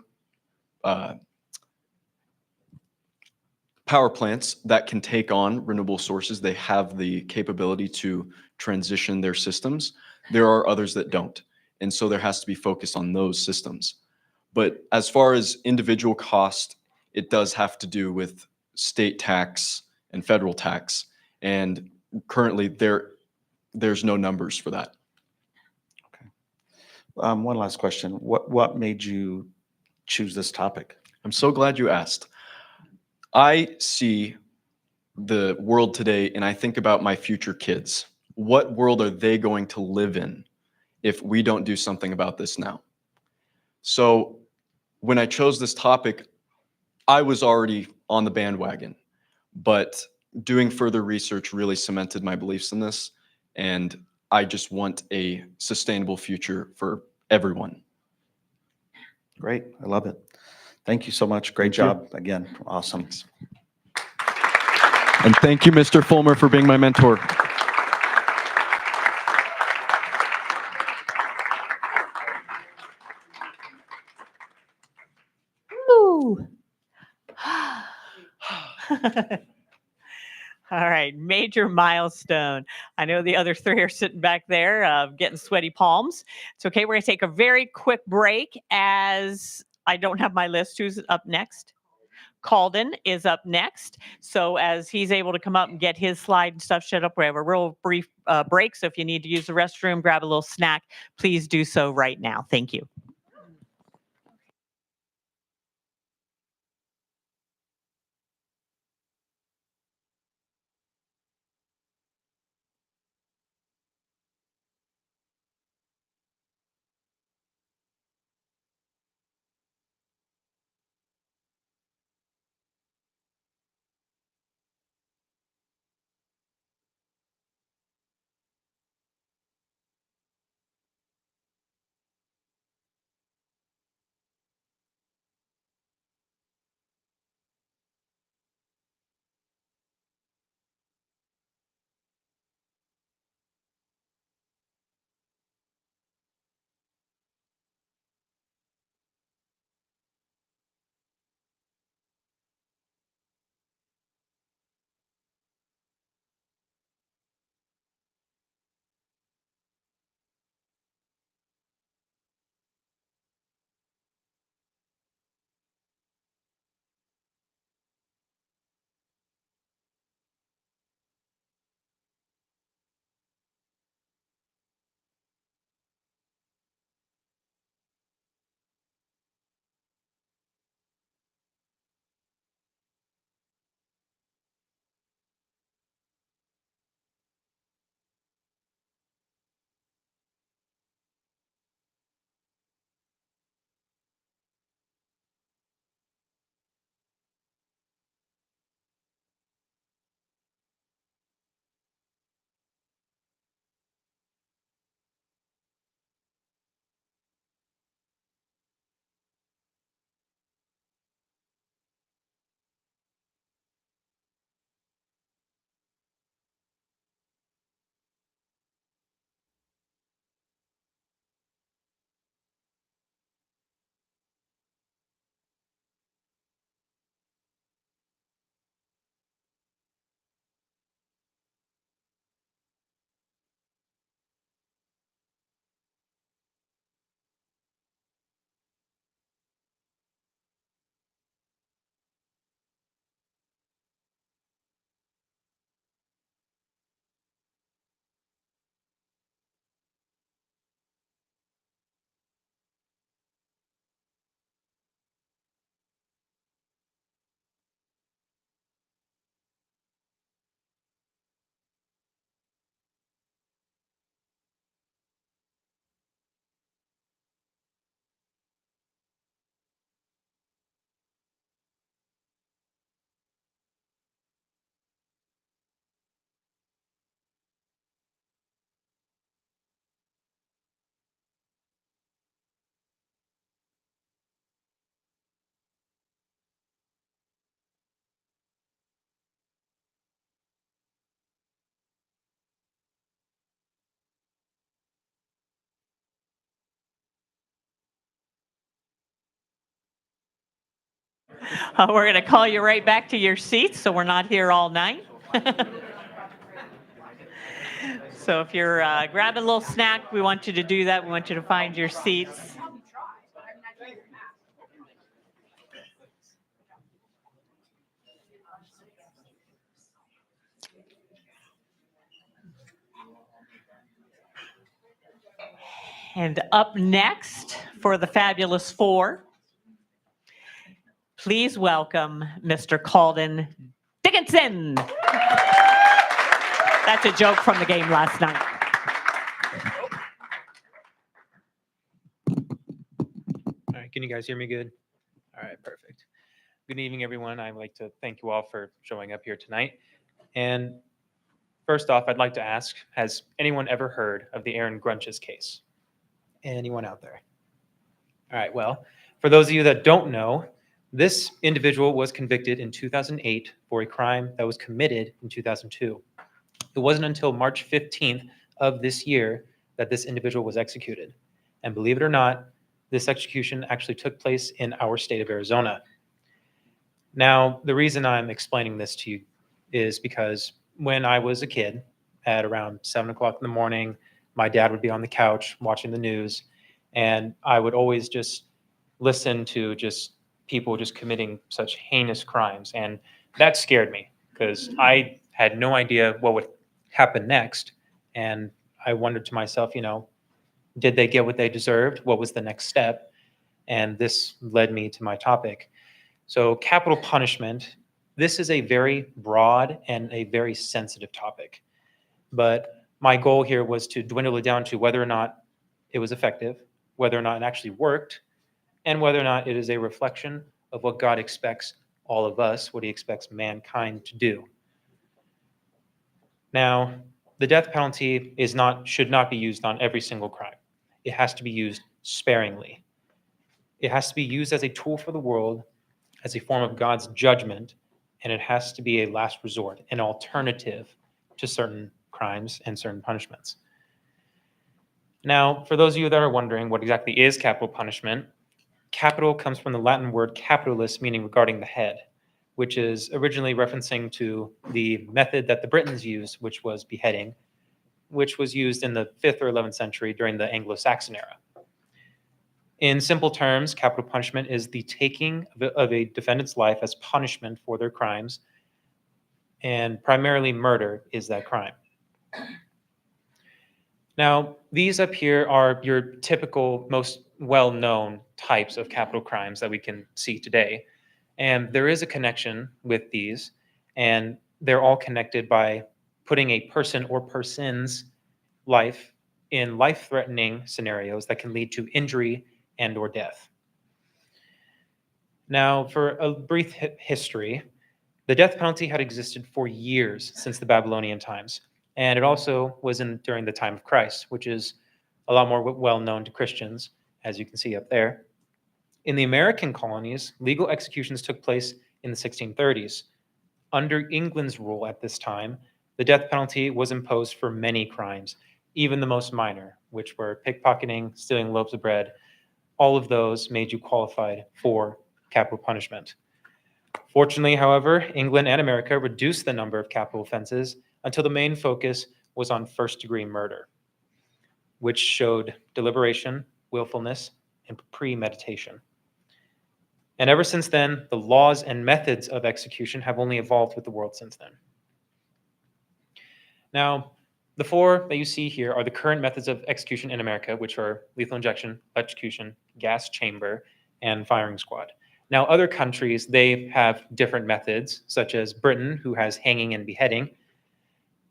power plants that can take on renewable sources, they have the capability to transition their systems. There are others that don't. And so there has to be focus on those systems. But as far as individual cost, it does have to do with state tax and federal tax. And currently there's no numbers for that. Okay. One last question. What made you choose this topic? I'm so glad you asked. I see the world today and I think about my future kids. What world are they going to live in if we don't do something about this now? So when I chose this topic, I was already on the bandwagon, but doing further research really cemented my beliefs in this. And I just want a sustainable future for everyone. Great. I love it. Thank you so much. Great job. Again, awesome. And thank you, Mr. Fulmer, for being my mentor. Woo. All right, major milestone. I know the other three are sitting back there getting sweaty palms. It's okay. We're going to take a very quick break as I don't have my list. Who's up next? Calden is up next. So as he's able to come up and get his slide and stuff set up, we have a real brief break. So if you need to use the restroom, grab a little snack, please do so right now. Thank you. We're going to call you right back to your seats so we're not here all night. So if you're grabbing a little snack, we want you to do that. We want you to find your seats. And up next for the Fabulous Four, please welcome Mr. Calden Dickinson. That's a joke from the game last night. All right, can you guys hear me good? All right, perfect. Good evening, everyone. I'd like to thank you all for showing up here tonight. And first off, I'd like to ask, has anyone ever heard of the Aaron Grunches case? Anyone out there? All right, well, for those of you that don't know, this individual was convicted in 2008 for a crime that was committed in 2002. It wasn't until March 15th of this year that this individual was executed. And believe it or not, this execution actually took place in our state of Arizona. Now, the reason I'm explaining this to you is because when I was a kid, at around 7 o'clock in the morning, my dad would be on the couch watching the news, and I would always just listen to just people just committing such heinous crimes. And that scared me because I had no idea what would happen next. And I wondered to myself, did they get what they deserved? What was the next step? And this led me to my topic. So capital punishment, this is a very broad and a very sensitive topic. But my goal here was to dwindle it down to whether or not it was effective, whether or not it actually worked, and whether or not it is a reflection of what God expects all of us, what he expects mankind to do. Now, the death penalty should not be used on every single crime. It has to be used sparingly. It has to be used as a tool for the world, as a form of God's judgment, and it has to be a last resort, an alternative to certain crimes and certain punishments. Now, for those of you that are wondering what exactly is capital punishment, capital comes from the Latin word capitalis, meaning regarding the head, which is originally referencing to the method that the Britons used, which was beheading, which was used in the 5th or 11th century during the Anglo-Saxon era. In simple terms, capital punishment is the taking of a defendant's life as punishment for their crimes, and primarily murder is that crime. Now, these up here are your typical, most well-known types of capital crimes that we can see today. And there is a connection with these, and they're all connected by putting a person or persons' life in life-threatening scenarios that can lead to injury and or death. Now, for a brief history, the death penalty had existed for years since the Babylonian times, and it also was during the time of Christ, which is a lot more well-known to Christians, as you can see up there. In the American colonies, legal executions took place in the 1630s. Under England's rule at this time, the death penalty was imposed for many crimes, even the most minor, which were pickpocketing, stealing loaves of bread. All of those made you qualified for capital punishment. Fortunately, however, England and America reduced the number of capital offenses until the main focus was on first-degree murder, which showed deliberation, willfulness, and premeditation. And ever since then, the laws and methods of execution have only evolved with the world since then. Now, the 4 that you see here are the current methods of execution in America, which are lethal injection, electrocution, gas chamber, and firing squad. Now, other countries, they have different methods, such as Britain, who has hanging and beheading.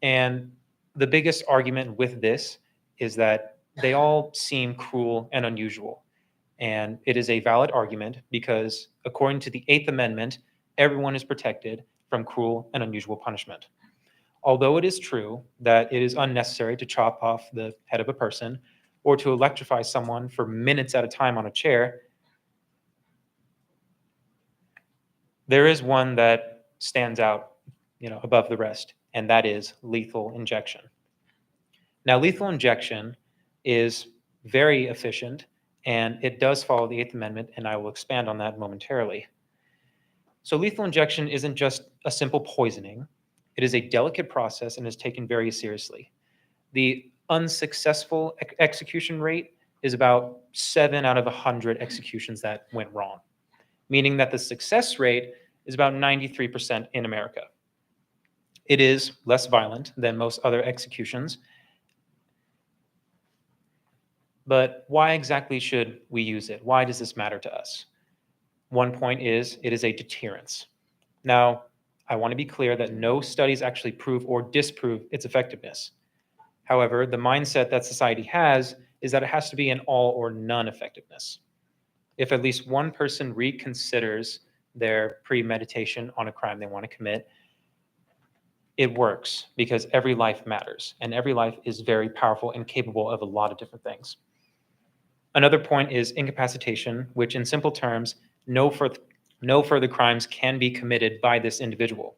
And the biggest argument with this is that they all seem cruel and unusual. And it is a valid argument because, according to the 8th Amendment, everyone is protected from cruel and unusual punishment. Although it is true that it is unnecessary to chop off the head of a person or to electrify someone for minutes at a time on a chair, there is one that stands out, above the rest, and that is lethal injection. Now, lethal injection is very efficient, and it does follow the 8th Amendment, and I will expand on that momentarily. So lethal injection isn't just a simple poisoning. It is a delicate process and is taken very seriously. The unsuccessful execution rate is about 7 out of 100 executions that went wrong, meaning that the success rate is about 93% in America. It is less violent than most other executions. But why exactly should we use it? Why does this matter to us? One point is it is a deterrence. Now, I want to be clear that no studies actually prove or disprove its effectiveness. However, the mindset that society has is that it has to be an all or none effectiveness. If at least one person reconsiders their premeditation on a crime they want to commit, it works because every life matters and every life is very powerful and capable of a lot of different things. Another point is incapacitation, which in simple terms, no further crimes can be committed by this individual.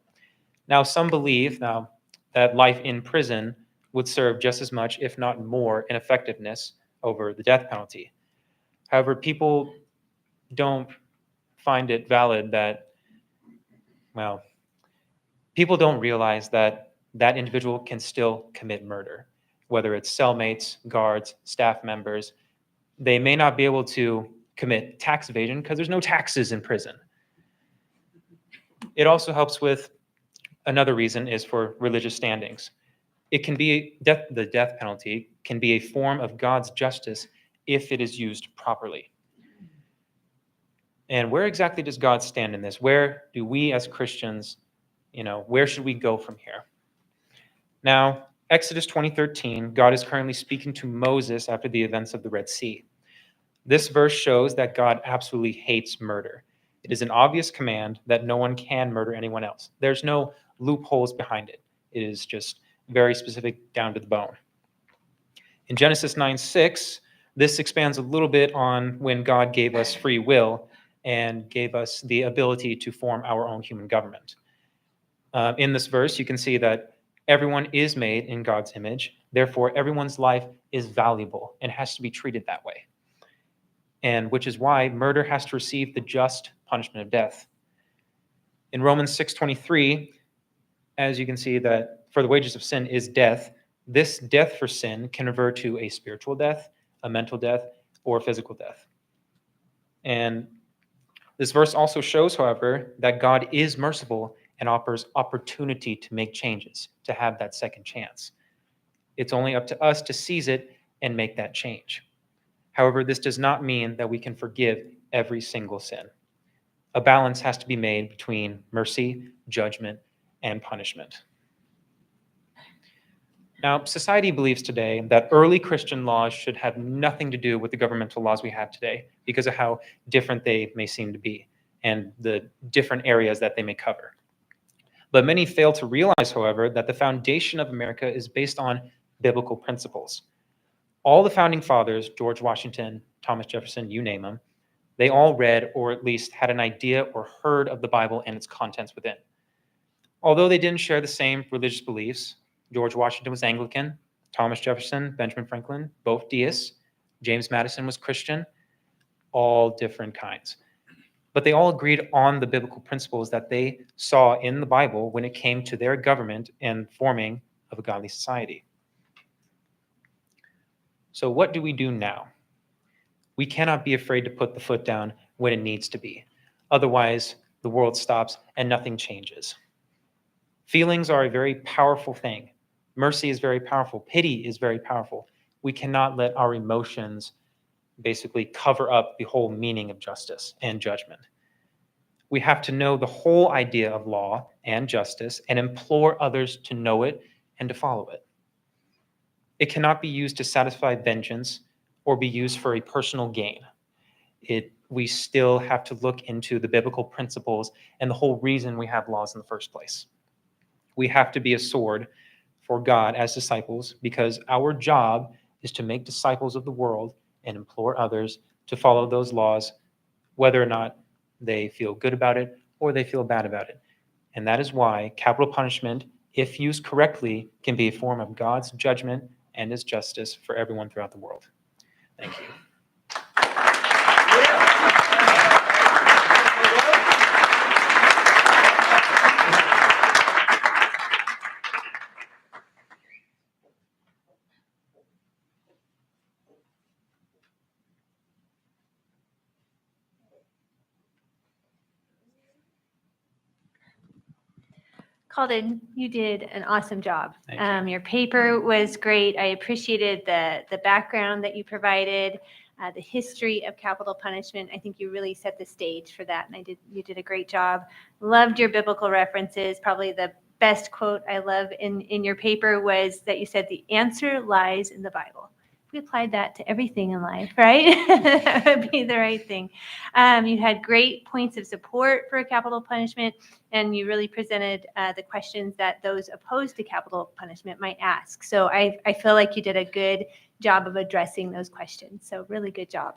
Now, some believe now that life in prison would serve just as much, if not more, in effectiveness over the death penalty. However, people don't find it valid that, well, people don't realize that that individual can still commit murder, whether it's cellmates, guards, staff members. They may not be able to commit tax evasion because there's no taxes in prison. It also helps with another reason is for religious standings. It can be the death penalty can be a form of God's justice if it is used properly. And where exactly does God stand in this? Where do we as Christians, where should we go from here? Now, Exodus 20:13, God is currently speaking to Moses after the events of the Red Sea. This verse shows that God absolutely hates murder. It is an obvious command that no one can murder anyone else. There's no loopholes behind it. It is just very specific down to the bone. In Genesis 9:6, this expands a little bit on when God gave us free will and gave us the ability to form our own human government. In this verse, you can see that everyone is made in God's image. Therefore, everyone's life is valuable and has to be treated that way. And which is why murder has to receive the just punishment of death. In Romans 6:23, as you can see that for the wages of sin is death, this death for sin can revert to a spiritual death, a mental death, or physical death. And this verse also shows, however, that God is merciful and offers opportunity to make changes, to have that second chance. It's only up to us to seize it and make that change. However, this does not mean that we can forgive every single sin. A balance has to be made between mercy, judgment, and punishment. Now, society believes today that early Christian laws should have nothing to do with the governmental laws we have today because of how different they may seem to be and the different areas that they may cover. But many fail to realize, however, that the foundation of America is based on biblical principles. All the founding fathers, George Washington, Thomas Jefferson, you name them, they all read or at least had an idea or heard of the Bible and its contents within. Although they didn't share the same religious beliefs, George Washington was Anglican, Thomas Jefferson, Benjamin Franklin, both deists, James Madison was Christian, all different kinds. But they all agreed on the biblical principles that they saw in the Bible when it came to their government and forming of a godly society. So what do we do now? We cannot be afraid to put the foot down when it needs to be. Otherwise, the world stops and nothing changes. Feelings are a very powerful thing. Mercy is very powerful. Pity is very powerful. We cannot let our emotions basically cover up the whole meaning of justice and judgment. We have to know the whole idea of law and justice and implore others to know it and to follow it. It cannot be used to satisfy vengeance or be used for a personal gain. We still have to look into the biblical principles and the whole reason we have laws in the first place. We have to be a sword for God as disciples because our job is to make disciples of the world and implore others to follow those laws, whether or not they feel good about it or they feel bad about it. And that is why capital punishment, if used correctly, can be a form of God's judgment and his justice for everyone throughout the world. Thank you. Calden, you did an awesome job. Thank you. Your paper was great. I appreciated the background that you provided, the history of capital punishment. I think you really set the stage for that, and you did a great job. Loved your biblical references. Probably the best quote I love in your paper was that you said the answer lies in the Bible. If we applied that to everything in life, right? That would be the right thing. You had great points of support for capital punishment, and you really presented the questions that those opposed to capital punishment might ask. So I feel like you did a good job of addressing those questions. So really good job.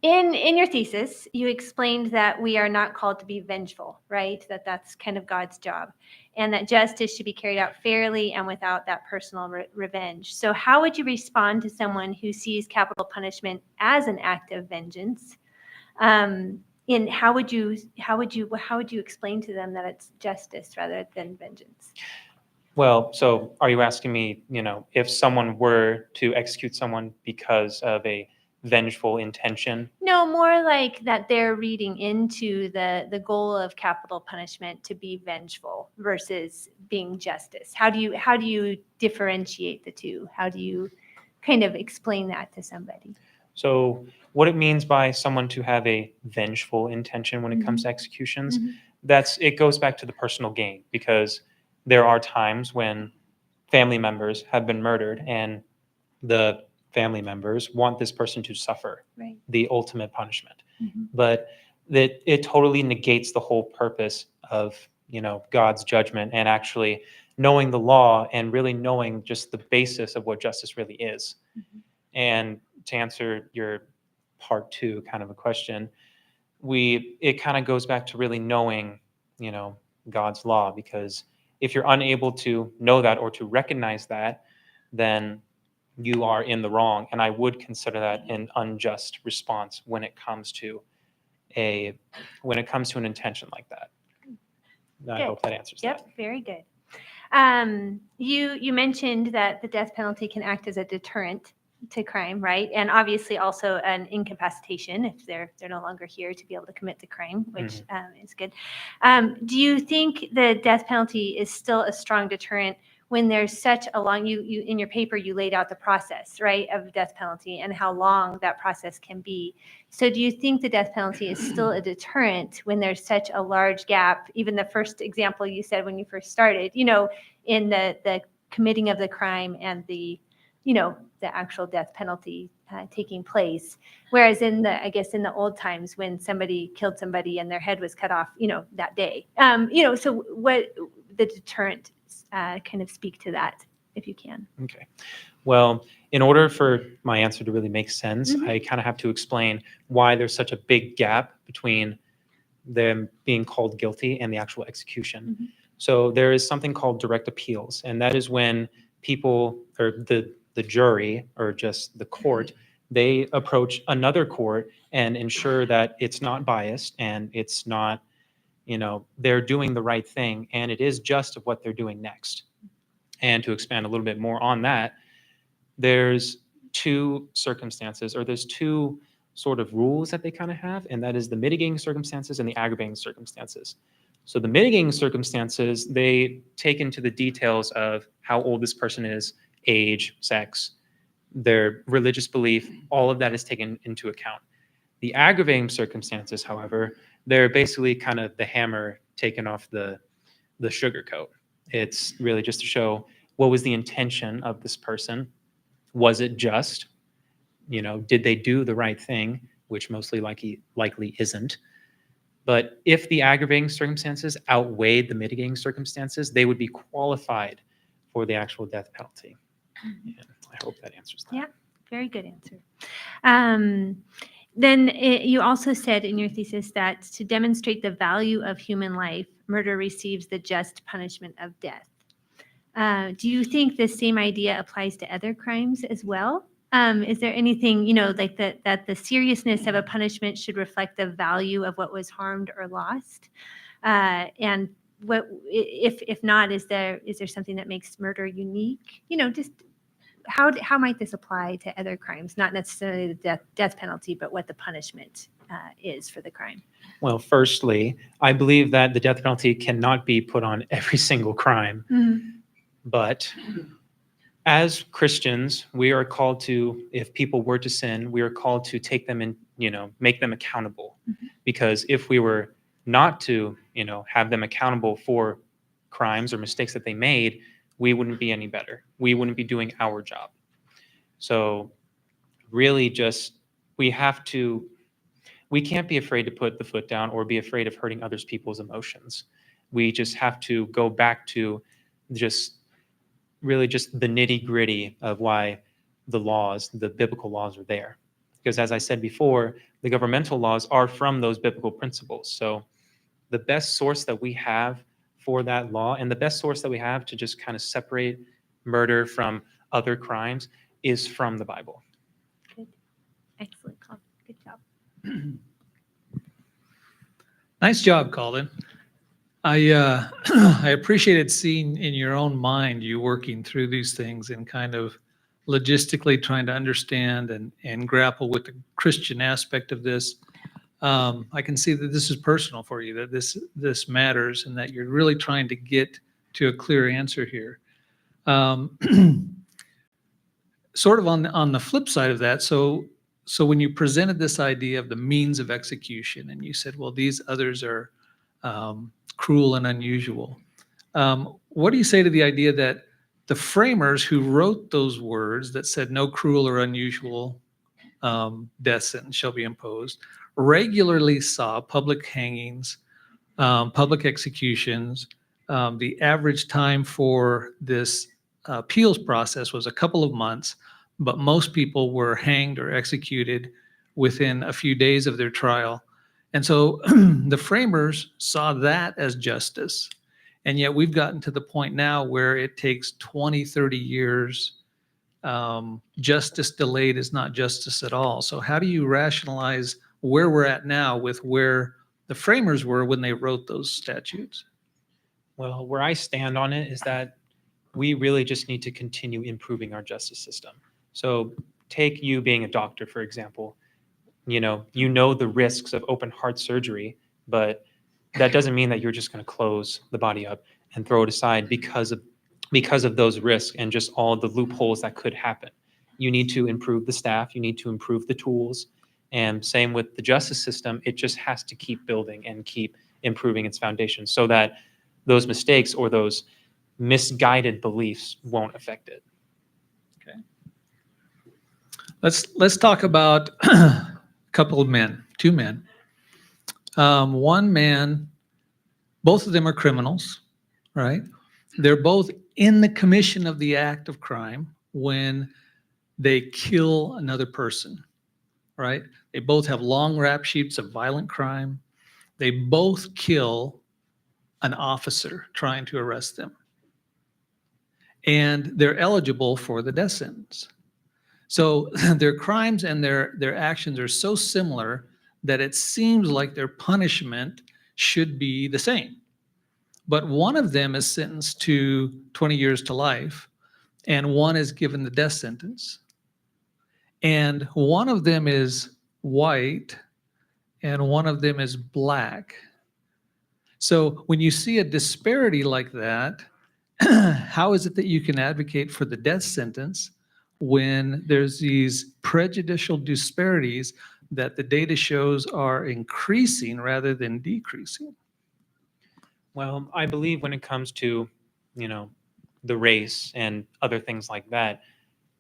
In your thesis, you explained that we are not called to be vengeful, right? That's kind of God's job, and that justice should be carried out fairly and without that personal revenge. So how would you respond to someone who sees capital punishment as an act of vengeance? And how would you explain to them that it's justice rather than vengeance? Well, so are you asking me, if someone were to execute someone because of a vengeful intention? No, more like that they're reading into the goal of capital punishment to be vengeful versus being justice. How do you differentiate the two? How do you kind of explain that to somebody? So what it means by someone to have a vengeful intention when it comes to executions, it goes back to the personal gain, because there are times when family members have been murdered and the family members want this person to suffer Right. the ultimate punishment. But that it totally negates the whole purpose of, God's judgment and actually knowing the law and really knowing just the basis of what justice really is. And to answer your part two kind of a question, it kind of goes back to really knowing, God's law, because if you're unable to know that or to recognize that, then you are in the wrong. And I would consider that an unjust response when it comes to an intention like that. I Good. hope that answers that. Yep, very good. You mentioned that the death penalty can act as a deterrent to crime, right? And obviously also an incapacitation if they're no longer here to be able to commit the crime, which is good. Do you think the death penalty is still a strong deterrent when there's such a long, you in your paper, you laid out the process, right, of death penalty and how long that process can be. So do you think the death penalty is still a deterrent when there's such a large gap? Even the first example you said when you first started, in the committing of the crime and the actual death penalty taking place. Whereas in the old times when somebody killed somebody and their head was cut off, that day, so what the deterrent kind of speak to that, if you can. Okay. Well, in order for my answer to really make sense, I kind of have to explain why there's such a big gap between them being called guilty and the actual execution. So there is something called direct appeals, and that is when people or the jury or just the court, they approach another court and ensure that it's not biased and it's not, they're doing the right thing and it is just of what they're doing next. And to expand a little bit more on that, there's two circumstances, or there's two sort of rules that they kind of have, and that is the mitigating circumstances and the aggravating circumstances. So the mitigating circumstances, they take into the details of how old this person is, age, sex, their religious belief, all of that is taken into account. The aggravating circumstances, however, they're basically kind of the hammer taken off the sugar coat. It's really just to show what was the intention of this person. Was it just? Did they do the right thing, which mostly likely isn't. But if the aggravating circumstances outweighed the mitigating circumstances, they would be qualified for the actual death penalty. And I hope that answers that. Yeah, very good answer. You also said in your thesis that to demonstrate the value of human life, murder receives the just punishment of death. Do you think the same idea applies to other crimes as well? Is there anything, like that the seriousness of a punishment should reflect the value of what was harmed or lost? And what if not, is there something that makes murder unique? Just how might this apply to other crimes? Not necessarily the death penalty, but what the punishment is for the crime? Well, firstly, I believe that the death penalty cannot be put on every single crime, but as Christians, we are called to, if people were to sin, we are called to take them and, make them accountable. Because if we were not to, have them accountable for crimes or mistakes that they made, we wouldn't be any better. We wouldn't be doing our job. So really just, we can't be afraid to put the foot down or be afraid of hurting others people's emotions. We just have to go back to just really just the nitty gritty of why the biblical laws are there. Because as I said before, the governmental laws are from those biblical principles. So the best source that we have for that law and the best source that we have to just kind of separate murder from other crimes is from the Bible. Good. Excellent. Good job. Nice job, Colin. I I appreciated seeing in your own mind you working through these things and kind of logistically trying to understand and grapple with the Christian aspect of this. I can see that this is personal for you, that this matters, and that you're really trying to get to a clear answer here. Sort of on the flip side of that, so when you presented this idea of the means of execution, and you said, well, these others are cruel and unusual. What do you say to the idea that the framers who wrote those words that said no cruel or unusual death sentence shall be imposed regularly saw public hangings, public executions? The average time for this appeals process was a couple of months, but most people were hanged or executed within a few days of their trial. And so the framers saw that as justice. And yet we've gotten to the point now where it takes 20, 30 years. Justice delayed is not justice at all. So how do you rationalize where we're at now with where the framers were when they wrote those statutes? Well, where I stand on it is that we really just need to continue improving our justice system. So take you being a doctor, for example. You know the risks of open heart surgery, but that doesn't mean that you're just going to close the body up and throw it aside because of those risks and just all the loopholes that could happen. You need to improve the staff, you need to improve the tools, and same with the justice system. It just has to keep building and keep improving its foundation so that those mistakes or those misguided beliefs won't affect it. Okay. Let's talk about couple of men, two men. One man, both of them are criminals, right? They're both in the commission of the act of crime when they kill another person, right? They both have long rap sheets of violent crime. They both kill an officer trying to arrest them. And they're eligible for the death sentence. So their crimes and their actions are so similar that it seems like their punishment should be the same. But one of them is sentenced to 20 years to life, and one is given the death sentence. And one of them is white, and one of them is black. So when you see a disparity like that, how is it that you can advocate for the death sentence when there's these prejudicial disparities that the data shows are increasing rather than decreasing? Well, I believe when it comes to, the race and other things like that,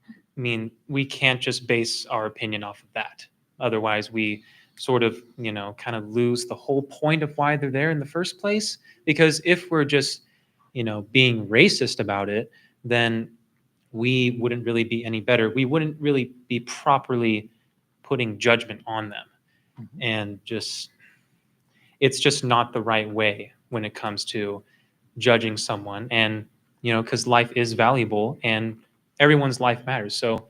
I mean, we can't just base our opinion off of that. Otherwise, we sort of, kind of lose the whole point of why they're there in the first place. Because if we're just, being racist about it, then we wouldn't really be any better. We wouldn't really be properly putting judgment on them. Mm-hmm. And it's just not the right way when it comes to judging someone. And, because life is valuable and everyone's life matters. So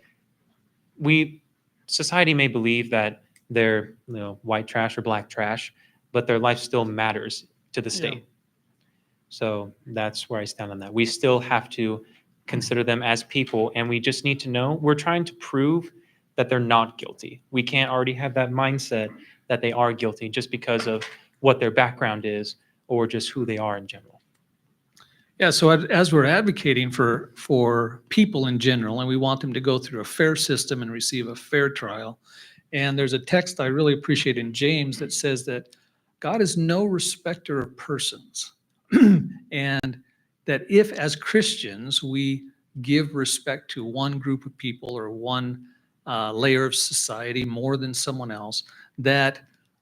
society may believe that they're, white trash or black trash, but their life still matters to the state. Yeah. So that's where I stand on that. We still have to consider them as people, and we just need to know we're trying to prove that they're not guilty. We can't already have that mindset that they are guilty just because of what their background is or just who they are in general. Yeah, so as we're advocating for people in general, and we want them to go through a fair system and receive a fair trial, and there's a text I really appreciate in James that says that God is no respecter of persons, and that if as Christians we give respect to one group of people or one layer of society more than someone else, that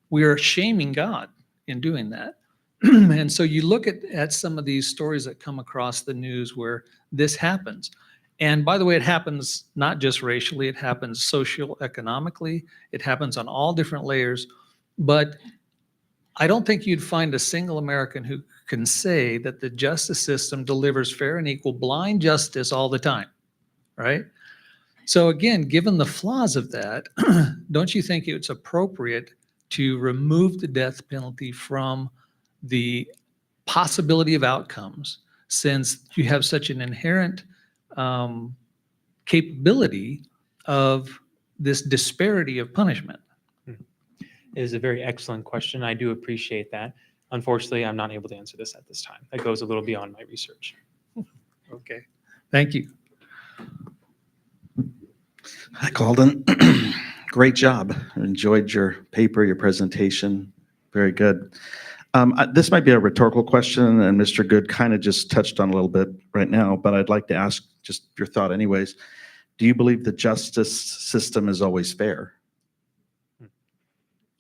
we are shaming God in doing that. And so you look at some of these stories that come across the news where this happens. And by the way, it happens not just racially, it happens socioeconomically, it happens on all different layers. But I don't think you'd find a single American who can say that the justice system delivers fair and equal blind justice all the time, right? So again, given the flaws of that, don't you think it's appropriate to remove the death penalty from the possibility of outcomes, since you have such an inherent capability of this disparity of punishment? It is a very excellent question. I do appreciate that. Unfortunately, I'm not able to answer this at this time. That goes a little beyond my research. Okay, thank you. Hi, Calden. Great job. I enjoyed your paper, your presentation. Very good. This might be a rhetorical question, and Mr. Good kind of just touched on a little bit right now, but I'd like to ask just your thought anyways. Do you believe the justice system is always fair?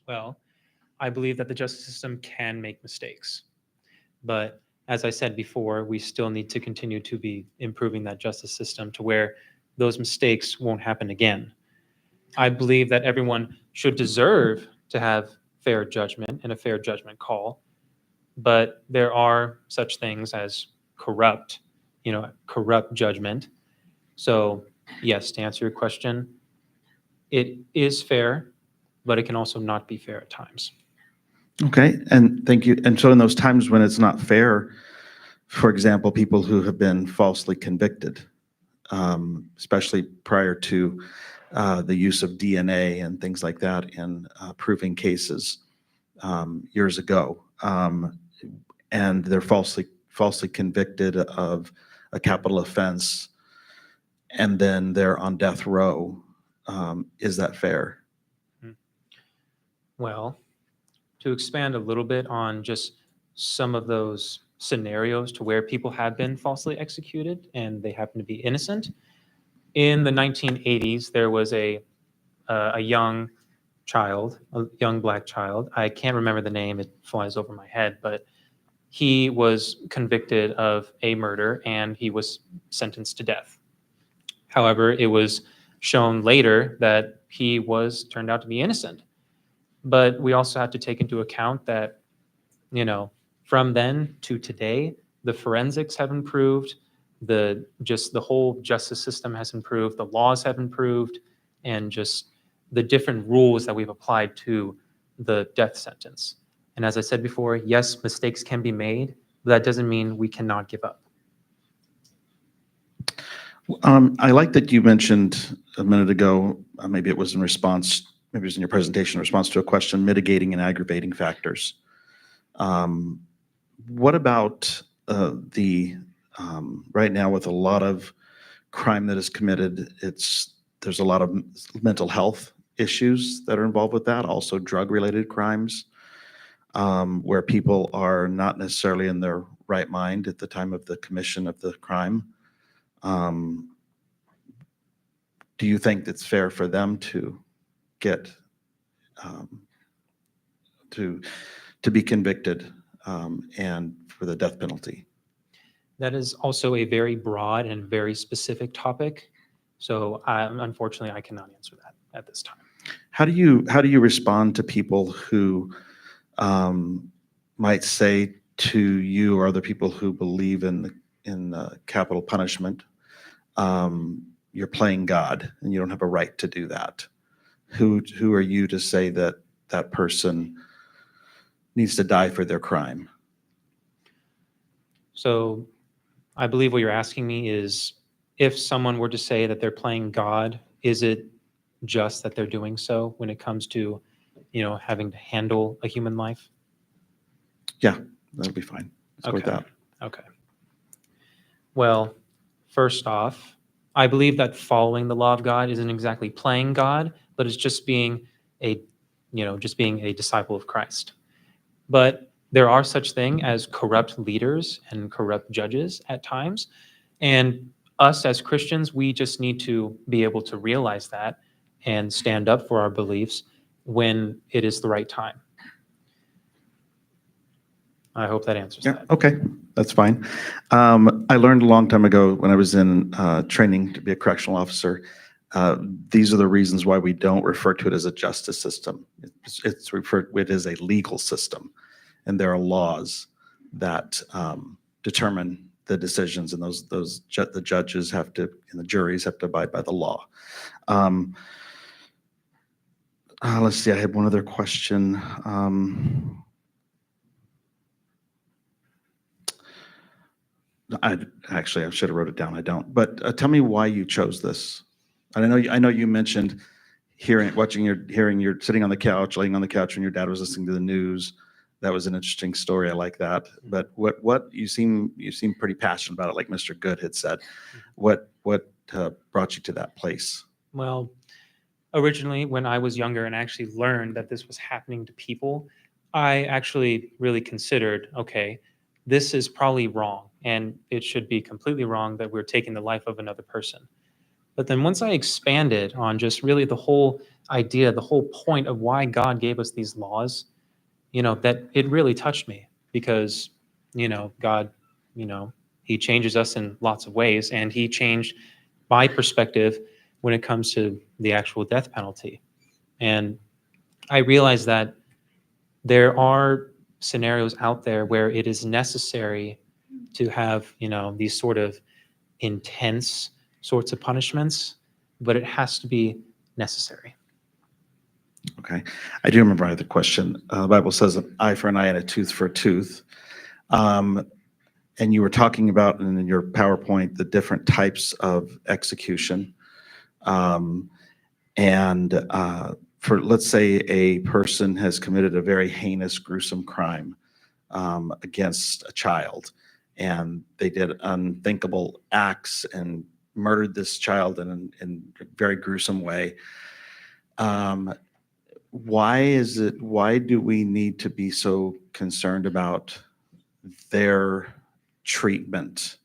Well, I believe that the justice system can make mistakes. But as I said before, we still need to continue to be improving that justice system to where those mistakes won't happen again. I believe that everyone should deserve to have fair judgment and a fair judgment call. But there are such things as corrupt judgment. So yes, to answer your question, it is fair, but it can also not be fair at times. Okay, and thank you. And so in those times when it's not fair, for example, people who have been falsely convicted, especially prior to the use of DNA and things like that in proving cases years ago, and they're falsely convicted of a capital offense, and then they're on death row. Is that fair? Well, to expand a little bit on just some of those scenarios to where people have been falsely executed and they happen to be innocent. In the 1980s, there was a young child, a young black child. I can't remember the name, it flies over my head, but he was convicted of a murder and he was sentenced to death. However, it was shown later that he was turned out to be innocent. But we also have to take into account that, from then to today, the forensics have improved, the whole justice system has improved, the laws have improved, and just the different rules that we've applied to the death sentence. And as I said before, yes, mistakes can be made, but that doesn't mean we cannot give up. I like that you mentioned a minute ago, maybe it was in your presentation, in response to a question, mitigating and aggravating factors. What about right now with a lot of crime that is committed, there's a lot of mental health issues that are involved with that, also drug-related crimes, where people are not necessarily in their right mind at the time of the commission of the crime. Do you think it's fair for them to get to be convicted and for the death penalty? That is also a very broad and very specific topic. So unfortunately, I cannot answer that at this time. How do you respond to people who might say to you or other people who believe in capital punishment, you're playing God and you don't have a right to do that? Who are you to say that that person needs to die for their crime? So I believe what you're asking me is, if someone were to say that they're playing God, is it just that they're doing so when it comes to having to handle a human life? That'll be fine. Let's go with Okay. that. Okay. Well, first off, I believe that following the law of God isn't exactly playing God, but it's just being just being a disciple of Christ. But there are such thing as corrupt leaders and corrupt judges at times. And us as Christians, we just need to be able to realize that and stand up for our beliefs when it is the right time. I hope that answers Yeah, that. okay, that's fine. I learned a long time ago when I was in training to be a correctional officer, these are the reasons why we don't refer to it as a justice system. It's referred to it as a legal system, and there are laws that determine the decisions, and the judges have to, and the juries have to abide by the law. Let's see, I had one other question. I should have wrote it down. I don't. But tell me why you chose this. I know you mentioned hearing you're sitting on the couch, laying on the couch, and your dad was listening to the news. That was an interesting story. I like that. But what you seem pretty passionate about it, like Mr. Good had said. What brought you to that place? Well, originally, when I was younger and actually learned that this was happening to people, I actually really considered, okay, this is probably wrong, and it should be completely wrong that we're taking the life of another person. But then once I expanded on just really the whole idea, the whole point of why God gave us these laws, that it really touched me because, God, he changes us in lots of ways, and he changed my perspective when it comes to the actual death penalty. And I realized that there are scenarios out there where it is necessary to have, these sort of intense sorts of punishments, but it has to be necessary. Okay, I do remember I had the question. The Bible says an eye for an eye and a tooth for a tooth. And you were talking about in your PowerPoint the different types of execution. And for, let's say, a person has committed a very heinous, gruesome crime against a child, and they did unthinkable acts and murdered this child in a very gruesome way. Why do we need to be so concerned about their treatment?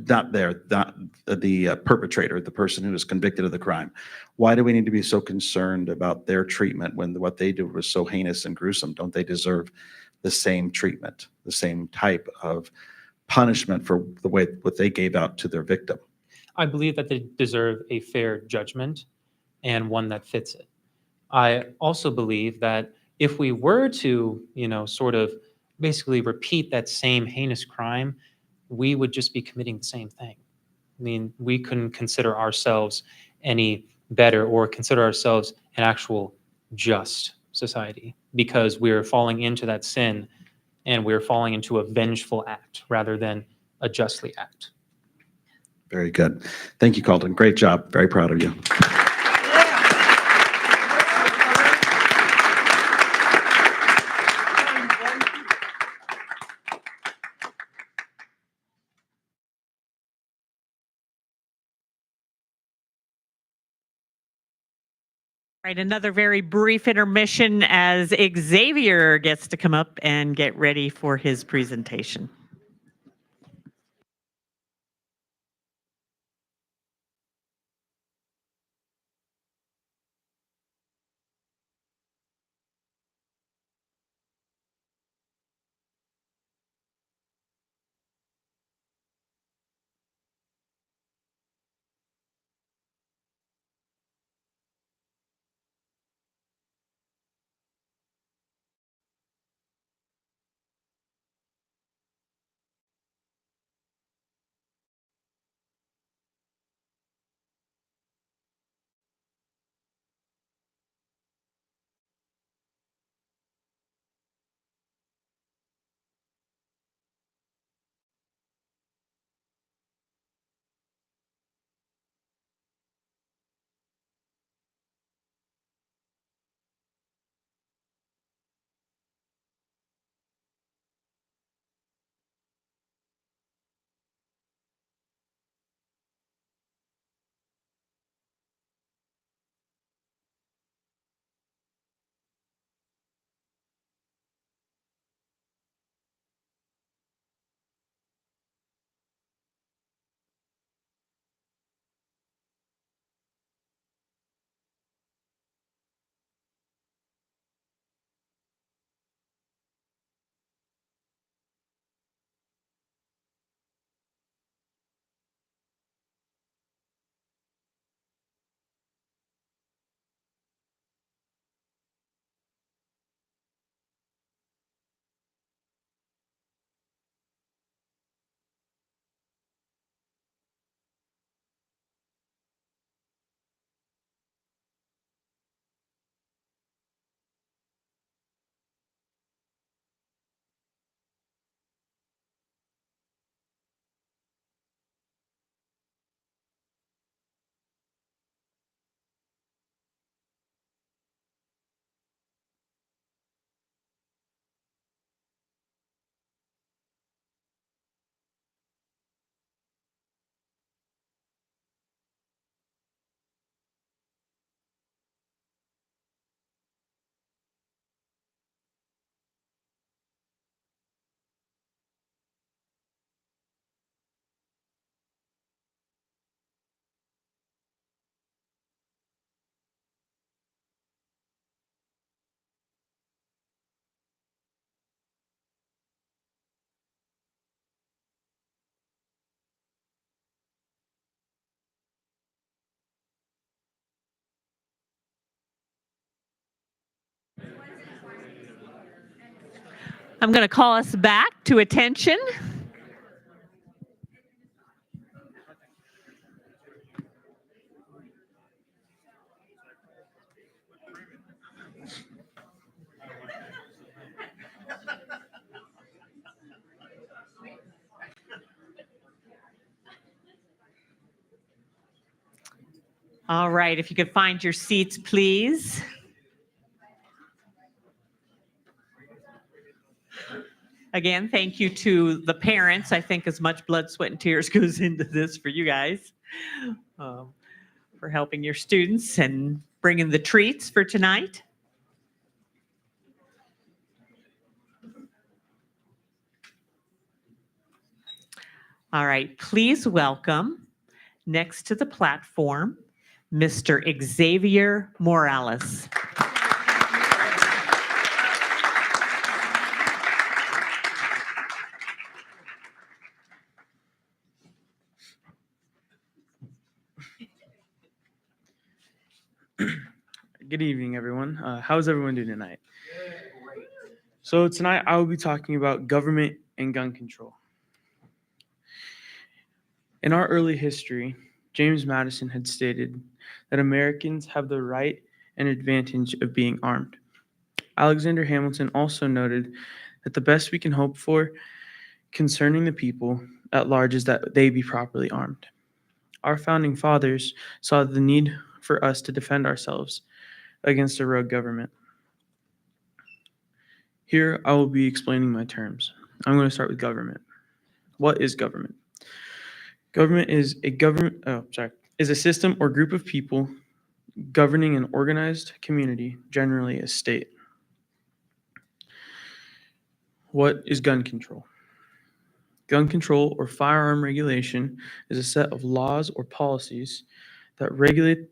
Not the perpetrator, the person who was convicted of the crime. Why do we need to be so concerned about their treatment when what they did was so heinous and gruesome? Don't they deserve the same treatment, the same type of punishment for the way what they gave out to their victim? I believe that they deserve a fair judgment and one that fits it. I also believe that if we were to, sort of basically repeat that same heinous crime, we would just be committing the same thing. I mean, we couldn't consider ourselves any better or consider ourselves an actual just society because we're falling into that sin and we're falling into a vengeful act rather than a justly act. Very good. Thank you, Colton. Great job. Very proud of you. Right, another very brief intermission as Xavier gets to come up and get ready for his presentation. I'm going to call us back to attention. All right, if you could find your seats, please. Again, thank you to the parents. I think as much blood, sweat, and tears goes into this for you guys, for helping your students and bringing the treats for tonight. All right, please welcome next to the platform, Mr. Xavier Morales. Good evening, everyone. How's everyone doing tonight? So tonight I will be talking about government and gun control. In our early history, James Madison had stated that Americans have the right and advantage of being armed. Alexander Hamilton also noted that the best we can hope for concerning the people at large is that they be properly armed. Our founding fathers saw the need for us to defend ourselves against a rogue government. Here I will be explaining my terms. I'm going to start with government. What is government? Government is a system or group of people governing an organized community, generally a state. What is gun control? Gun control or firearm regulation is a set of laws or policies that regulate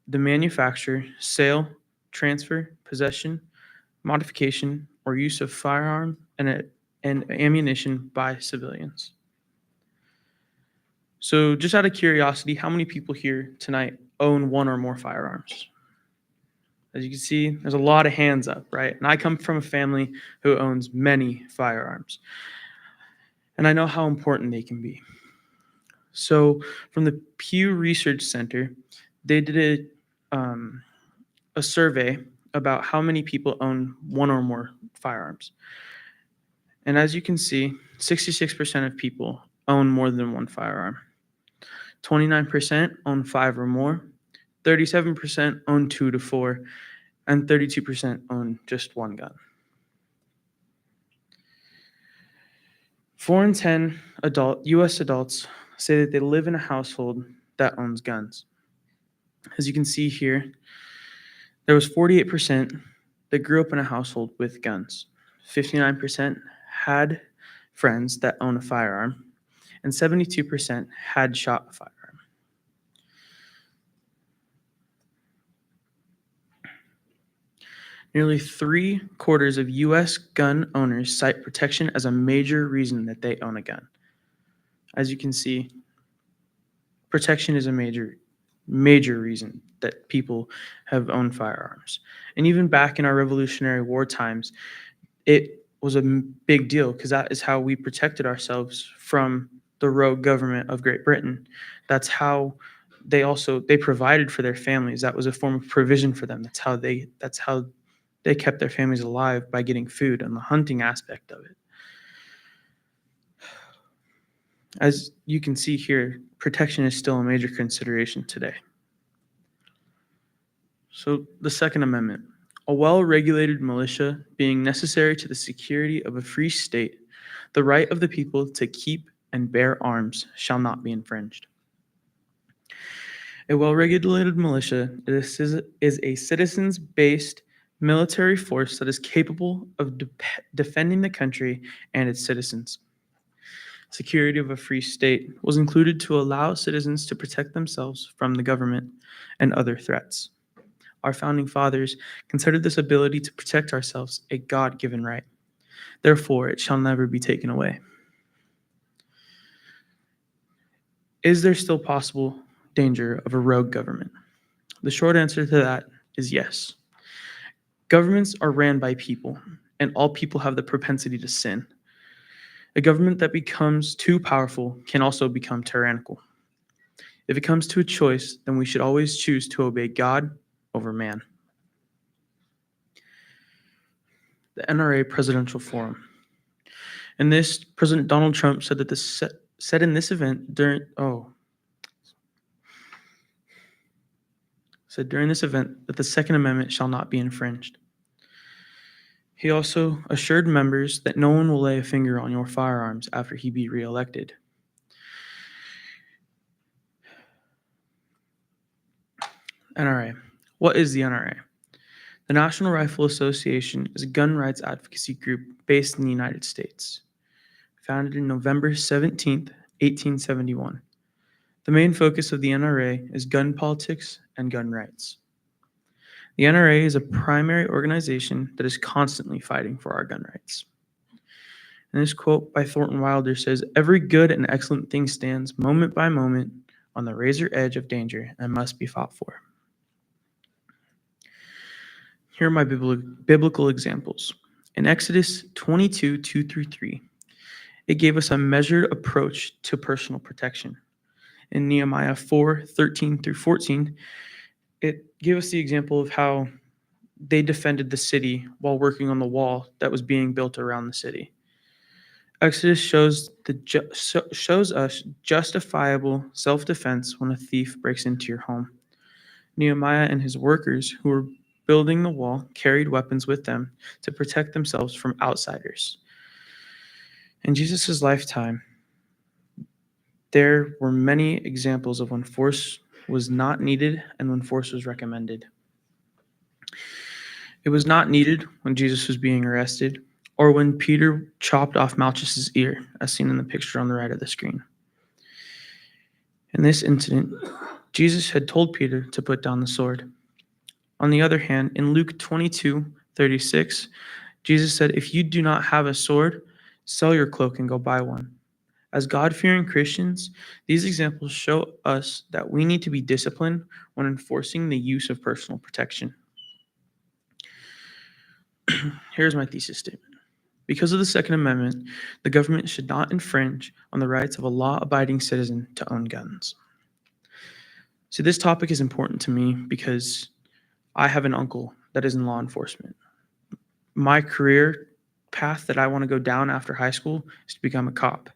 the manufacture, sale, transfer, possession, modification, or use of firearm and ammunition by civilians. So just out of curiosity, how many people here tonight own one or more firearms? As you can see, there's a lot of hands up, right? And I come from a family who owns many firearms. And I know how important they can be. So from the Pew Research Center, they did a survey about how many people own one or more firearms. And as you can see, 66% of people own more than one firearm. 29% own 5 or more, 37% own 2 to 4, and 32% own just one gun. 4 in 10 U.S. adults say that they live in a household that owns guns. As you can see here, there was 48% that grew up in a household with guns. 59% had friends that own a firearm, and 72% had shot a firearm. Nearly 3/4 of U.S. gun owners cite protection as a major reason that they own a gun. As you can see, protection is a major reason that people have owned firearms. And even back in our Revolutionary War times, it was a big deal because that is how we protected ourselves from the rogue government of Great Britain. That's how they provided for their families. That was a form of provision for them. That's how they kept their families alive, by getting food and the hunting aspect of it. As you can see here, protection is still a major consideration today. So the Second Amendment, a well-regulated militia being necessary to the security of a free state, the right of the people to keep and bear arms shall not be infringed. A well-regulated militia is a citizens-based military force that is capable of defending the country and its citizens. Security of a free state was included to allow citizens to protect themselves from the government and other threats. Our founding fathers considered this ability to protect ourselves a God-given right. Therefore, it shall never be taken away. Is there still possible danger of a rogue government? The short answer to that is yes. Governments are ran by people, and all people have the propensity to sin. A government that becomes too powerful can also become tyrannical. If it comes to a choice, then we should always choose to obey God over man. The NRA Presidential Forum. In this, President Donald Trump said that said in this event during this event that the Second Amendment shall not be infringed. He also assured members that no one will lay a finger on your firearms after he be reelected. NRA. What is the NRA? The National Rifle Association is a gun rights advocacy group based in the United States, founded in November 17th, 1871. The main focus of the NRA is gun politics and gun rights. The NRA is a primary organization that is constantly fighting for our gun rights. And this quote by Thornton Wilder says, "Every good and excellent thing stands moment by moment on the razor edge of danger and must be fought for." Here are my biblical examples. In Exodus 22, 2 through 3, it gave us a measured approach to personal protection. In Nehemiah 4, 13 through 14, it gave us the example of how they defended the city while working on the wall that was being built around the city. Exodus shows us justifiable self-defense when a thief breaks into your home. Nehemiah and his workers who were building the wall carried weapons with them to protect themselves from outsiders. In Jesus' lifetime, there were many examples of when force was not needed and when force was recommended. It was not needed when Jesus was being arrested or when Peter chopped off Malchus's ear, as seen in the picture on the right of the screen. In this incident, Jesus had told Peter to put down the sword. On the other hand, in Luke 22:36, Jesus said, "If you do not have a sword, sell your cloak and go buy one." As God-fearing Christians, these examples show us that we need to be disciplined when enforcing the use of personal protection. Here's my thesis statement. Because of the Second Amendment, the government should not infringe on the rights of a law-abiding citizen to own guns. So this topic is important to me because I have an uncle that is in law enforcement. My career path that I want to go down after high school is to become a cop.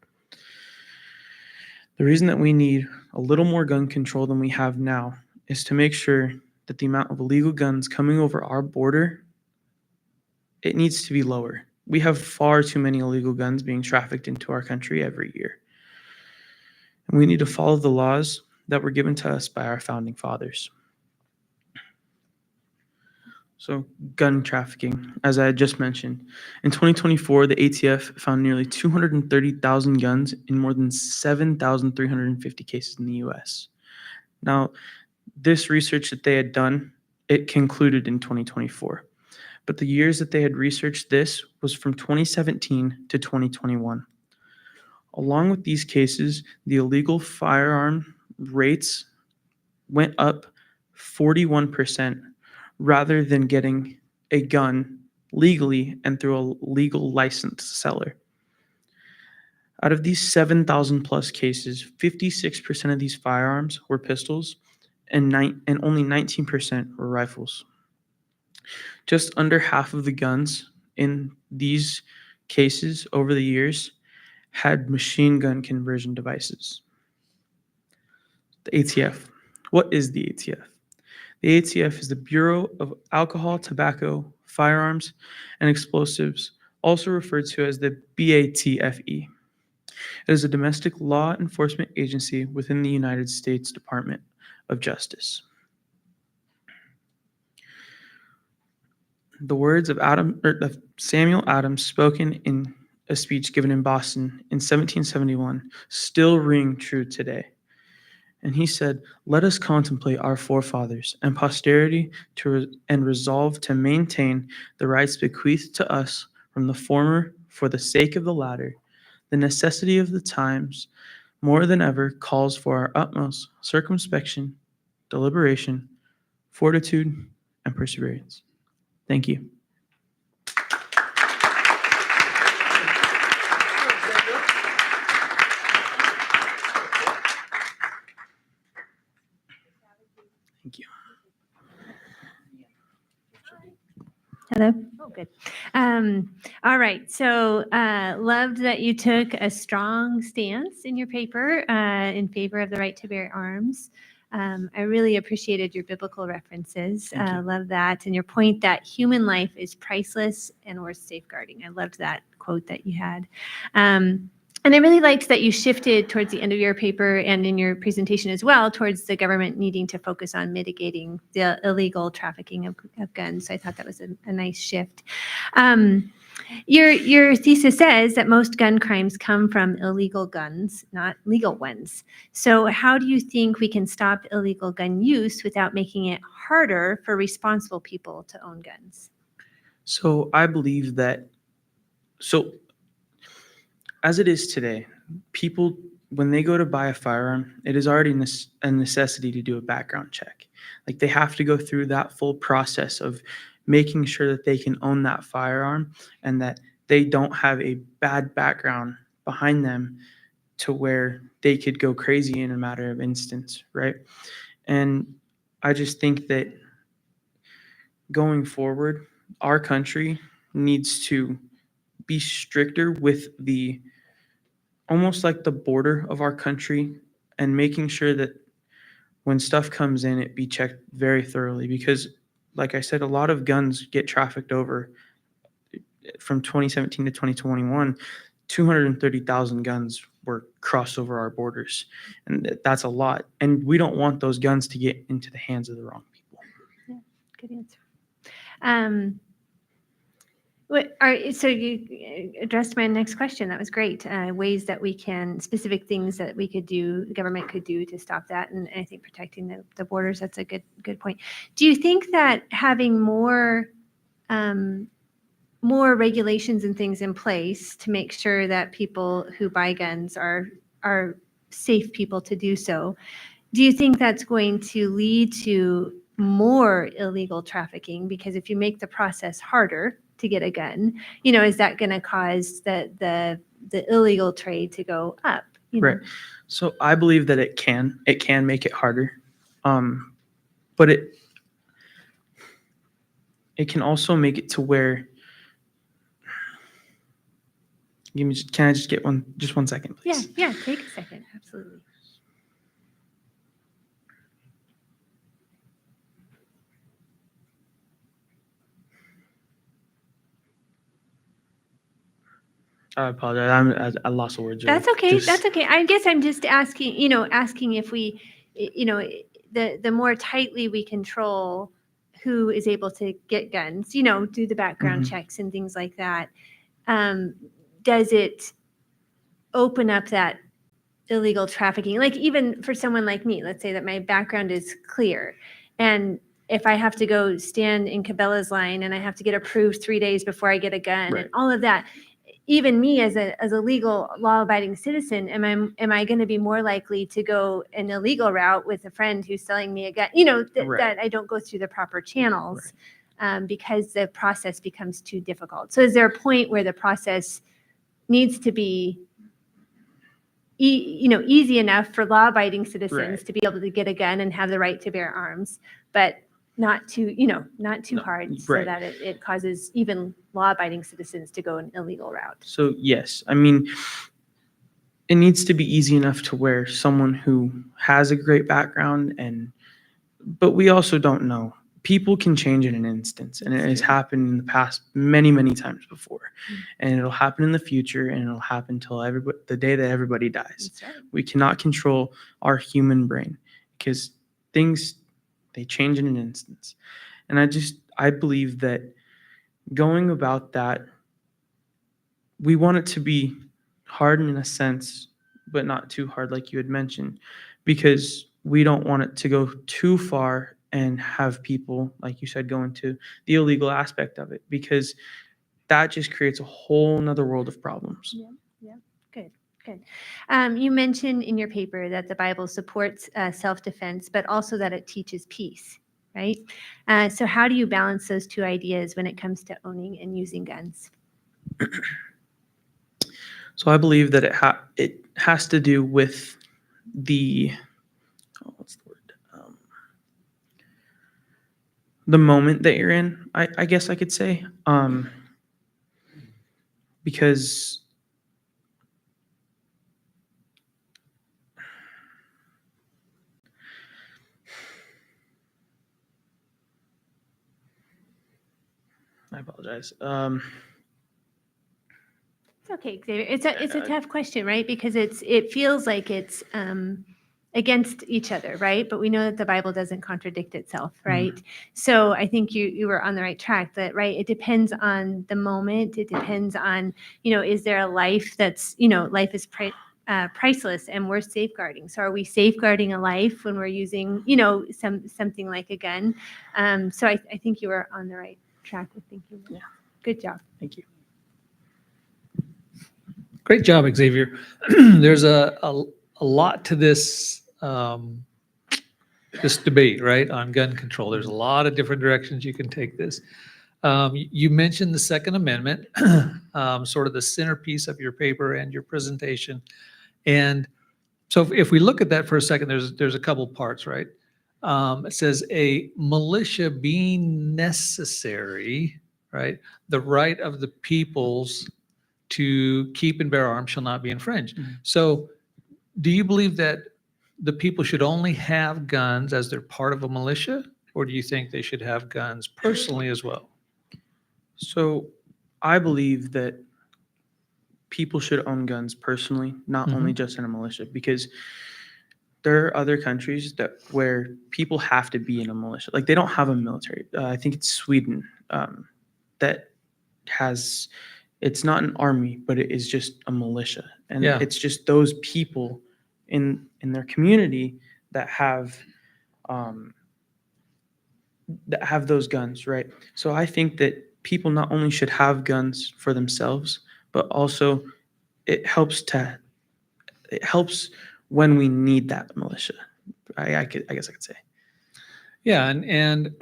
The reason that we need a little more gun control than we have now is to make sure that the amount of illegal guns coming over our border, it needs to be lower. We have far too many illegal guns being trafficked into our country every year. And we need to follow the laws that were given to us by our founding fathers. So gun trafficking, as I had just mentioned. In 2024, the ATF found nearly 230,000 guns in more than 7,350 cases in the US. Now, this research that they had done, it concluded in 2024. But the years that they had researched this was from 2017 to 2021. Along with these cases, the illegal firearm rates went up 41%. Rather than getting a gun legally and through a legal licensed seller. Out of these 7,000 plus cases, 56% of these firearms were pistols and only 19% were rifles. Just under half of the guns in these cases over the years had machine gun conversion devices. The ATF. What is the ATF? The ATF is the Bureau of Alcohol, Tobacco, Firearms, and Explosives, also referred to as the BATFE. It is a domestic law enforcement agency within the United States Department of Justice. The words of Samuel Adams spoken in a speech given in Boston in 1771 still ring true today. And he said, "Let us contemplate our forefathers and posterity and resolve to maintain the rights bequeathed to us from the former for the sake of the latter. The necessity of the times more than ever calls for our utmost circumspection, deliberation, fortitude, and perseverance." Thank you. Thank you. Hello? Oh, good. All right. So loved that you took a strong stance in your paper in favor of the right to bear arms. I really appreciated your biblical references. Thank you. Love that. And your point that human life is priceless and worth safeguarding. I loved that quote that you had. And I really liked that you shifted towards the end of your paper and in your presentation as well towards the government needing to focus on mitigating the illegal trafficking of guns. So I thought that was a nice shift. Your thesis says that most gun crimes come from illegal guns, not legal ones. So how do you think we can stop illegal gun use without making it harder for responsible people to own guns? So I believe that, as it is today, people, when they go to buy a firearm, it is already a necessity to do a background check. Like they have to go through that full process of making sure that they can own that firearm and that they don't have a bad background behind them to where they could go crazy in a matter of instance, right? And I just think that going forward, our country needs to be stricter with the almost like the border of our country and making sure that when stuff comes in, it be checked very thoroughly because, like I said, a lot of guns get trafficked over from 2017 to 2021. 230,000 guns were crossed over our borders, and that's a lot. And we don't want those guns to get into the hands of the wrong people. Yeah, good answer. So you addressed my next question. That was great. Ways that we can, specific things that we could do, the government could do to stop that. And I think protecting the borders, that's a good point. Do you think that having more regulations and things in place to make sure that people who buy guns are safe people to do so, do you think that's going to lead to more illegal trafficking? Because if you make the process harder to get a gun, is that going to cause the illegal trade to go up? Right. So I believe that it can make it harder, but it can also make it to where. Can I just get one second, please? Yeah. Take a second. Absolutely. I apologize. I lost the words. That's okay. That's okay. I guess I'm just asking, asking if we, the more tightly we control who is able to get guns, do the background Mhm. checks and things like that. Does it open up that illegal trafficking? Like even for someone like me, let's say that my background is clear, and if I have to go stand in Cabela's line and I have to get approved 3 days before I get a gun Right. and all of that, even me as a legal law-abiding citizen, am I going to be more likely to go an illegal route with a friend who's selling me a gun? Right. That I don't go through the proper channels because the process becomes too difficult. So is there a point where the process needs to be easy enough for law-abiding citizens Right. to be able to get a gun and have the right to bear arms, but not too hard so right. that it causes even law-abiding citizens to go an illegal route? So yes, I mean, it needs to be easy enough to where someone who has a great background but we also don't know. People can change in an instance, and it has happened in the past many, many times before, and it'll happen in the future, and it'll happen till the day that everybody dies. That's right. We cannot control our human brain because things, they change in an instance. And I believe that going about that, we want it to be hard in a sense, but not too hard, like you had mentioned, because we don't want it to go too far and have people, like you said, go into the illegal aspect of it, because that just creates a whole nother world of problems. Yeah. Good. You mentioned in your paper that the Bible supports self-defense, but also that it teaches peace, right? So how do you balance those two ideas when it comes to owning and using guns? So I believe that it has to do with the, what's the word? the moment that you're in, I guess I could say. Because I apologize. It's okay, Xavier. It's a Uh, tough question, right? Because it feels like it's against each other, right? But we know that the Bible doesn't contradict itself, right? So I think you were on the right track. That right. It depends on the moment. It depends on is there a life that's life is priceless and we're safeguarding. So are we safeguarding a life when we're using something like a gun? So I think you were on the right track with thinking. Yeah. Good job. Thank you. Great job, Xavier. There's a lot to this this debate, right, on gun control. There's a lot of different directions you can take this. You mentioned the Second Amendment, sort of the centerpiece of your paper and your presentation. And so if we look at that for a second, there's a couple parts, right? It says a militia being necessary, right? The right of the peoples to keep and bear arms shall not be infringed. So do you believe that the people should only have guns as they're part of a militia? Or do you think they should have guns personally as well? So I believe that people should own guns personally, not only just in a militia, because there are other countries where people have to be in a militia. Like they don't have a military. I think it's Sweden that has. It's not an army, but it is just a militia, and Yeah. it's just those people in their community that have those guns, right? So I think that people not only should have guns for themselves, but also it helps when we need that militia. I guess I could say. Yeah, and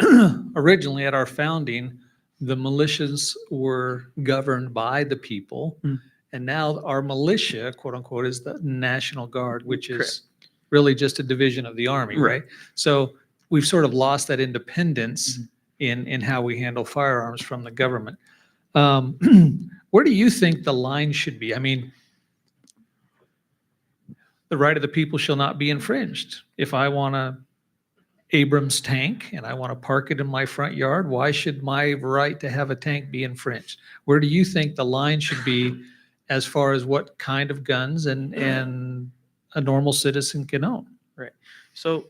originally at our founding, the militias were governed by the people. And now our militia, quote unquote, is the National Guard, which is really just a division of the Army, right? So we've sort of lost that independence in how we handle firearms from the government. Where do you think the line should be? I mean, the right of the people shall not be infringed. If I want a Abrams tank and I want to park it in my front yard, why should my right to have a tank be infringed? Where do you think the line should be as far as what kind of guns and a normal citizen can own? Right. So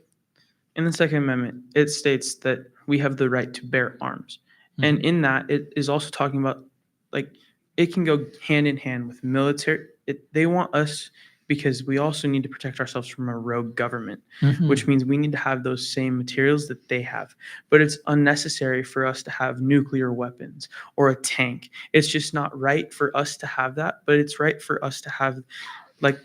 in the Second Amendment, it states that we have the right to bear arms. And in that, it is also talking about, like, it can go hand in hand with military. They want us because we also need to protect ourselves from a rogue government, which means we need to have those same materials that they have. But it's unnecessary for us to have nuclear weapons or a tank. It's just not right for us to have that, but it's right for us to have, like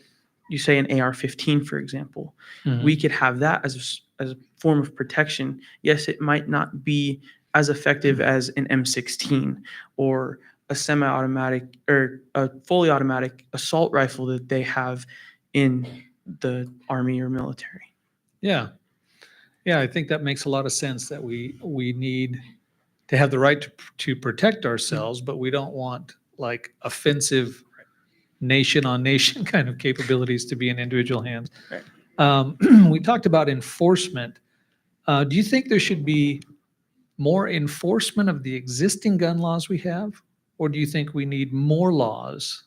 you say, an AR-15, for example. We could have that as a form of protection. Yes, it might not be as effective as an M16 or a semi-automatic or a fully automatic assault rifle that they have in the Army or military. Yeah. Yeah, I think that makes a lot of sense that we need to have the right to protect ourselves, but we don't want like offensive nation on nation kind of capabilities to be in individual hands. Right. We talked about enforcement. Do you think there should be more enforcement of the existing gun laws we have? Or do you think we need more laws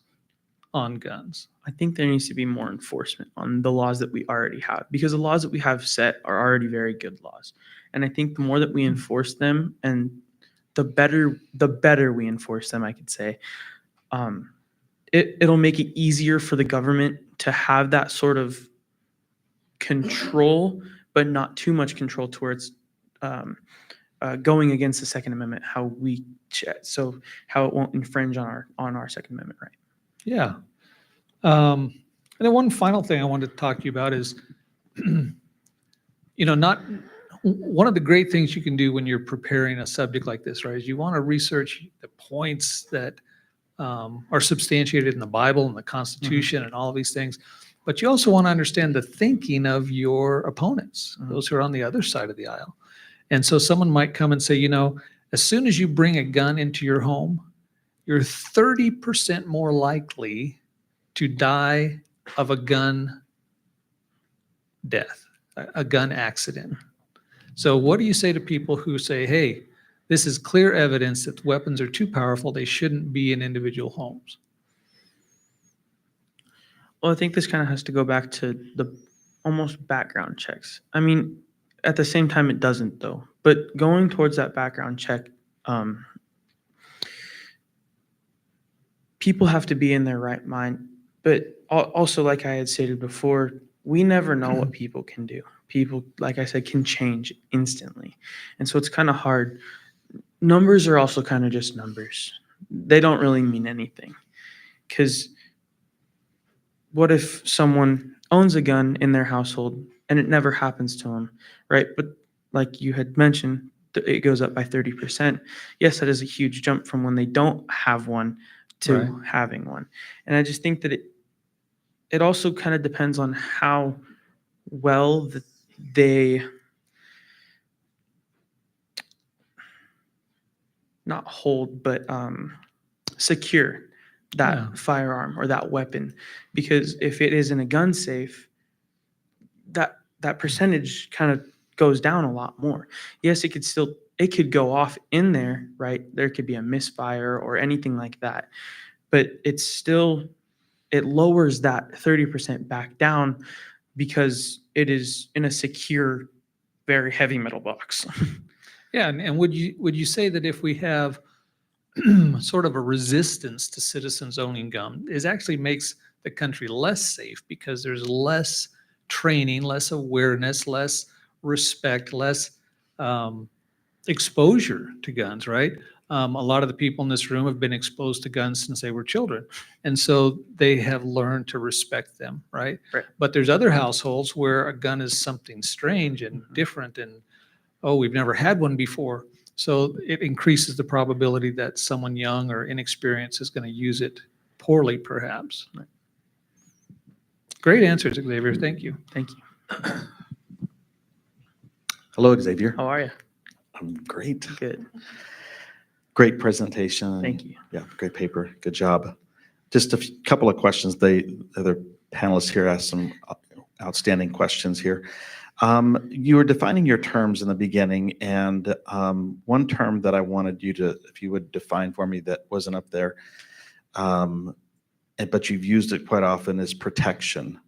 on guns? I think there needs to be more enforcement on the laws that we already have, because the laws that we have set are already very good laws. And I think the more that we enforce them and the better we enforce them, I could say, it'll make it easier for the government to have that sort of control, but not too much control towards going against the Second Amendment, how it won't infringe on our Second Amendment right. Yeah. And then one final thing I wanted to talk to you about is, not one of the great things you can do when you're preparing a subject like this, right, is you want to research the points that are substantiated in the Bible and the Constitution and all of these things. But you also want to understand the thinking of your opponents, those who are on the other side of the aisle. And so someone might come and say, as soon as you bring a gun into your home, you're 30% more likely to die of a gun death, a gun accident. So what do you say to people who say, hey, this is clear evidence that weapons are too powerful, they shouldn't be in individual homes? Well, I think this kind of has to go back to the almost background checks. I mean, at the same time, it doesn't though. But going towards that background check, people have to be in their right mind. But also, like I had stated before, we never know what people can do. People, like I said, can change instantly. And so it's kind of hard. Numbers are also kind of just numbers. They don't really mean anything. Because what if someone owns a gun in their household and it never happens to them, right? But like you had mentioned, it goes up by 30%. Yes, that is a huge jump from when they don't have one to Right. having one. And I just think that it also kind of depends on how well they not hold, but secure that Yeah. firearm or that weapon. Because if it is in a gun safe, that percentage kind of goes down a lot more. Yes, it could go off in there, right? There could be a misfire or anything like that. But it lowers that 30% back down because it is in a secure, very heavy metal box. Yeah, and would you say that if we have sort of a resistance to citizens owning gun, it actually makes the country less safe because there's less training, less awareness, less respect, less exposure to guns, right? A lot of the people in this room have been exposed to guns since they were children. And so they have learned to respect them, right? Right. But there's other households where a gun is something strange and different and, oh, we've never had one before. So it increases the probability that someone young or inexperienced is going to use it poorly, perhaps. Great answers, Xavier. Thank you. Thank you. Hello, Xavier. How are you? I'm great. Good. Great presentation. Thank you. Yeah, great paper. Good job. Just a couple of questions. The other panelists here asked some outstanding questions here. You were defining your terms in the beginning, and one term that I wanted you to, if you would define for me that wasn't up there, but you've used it quite often, is protection.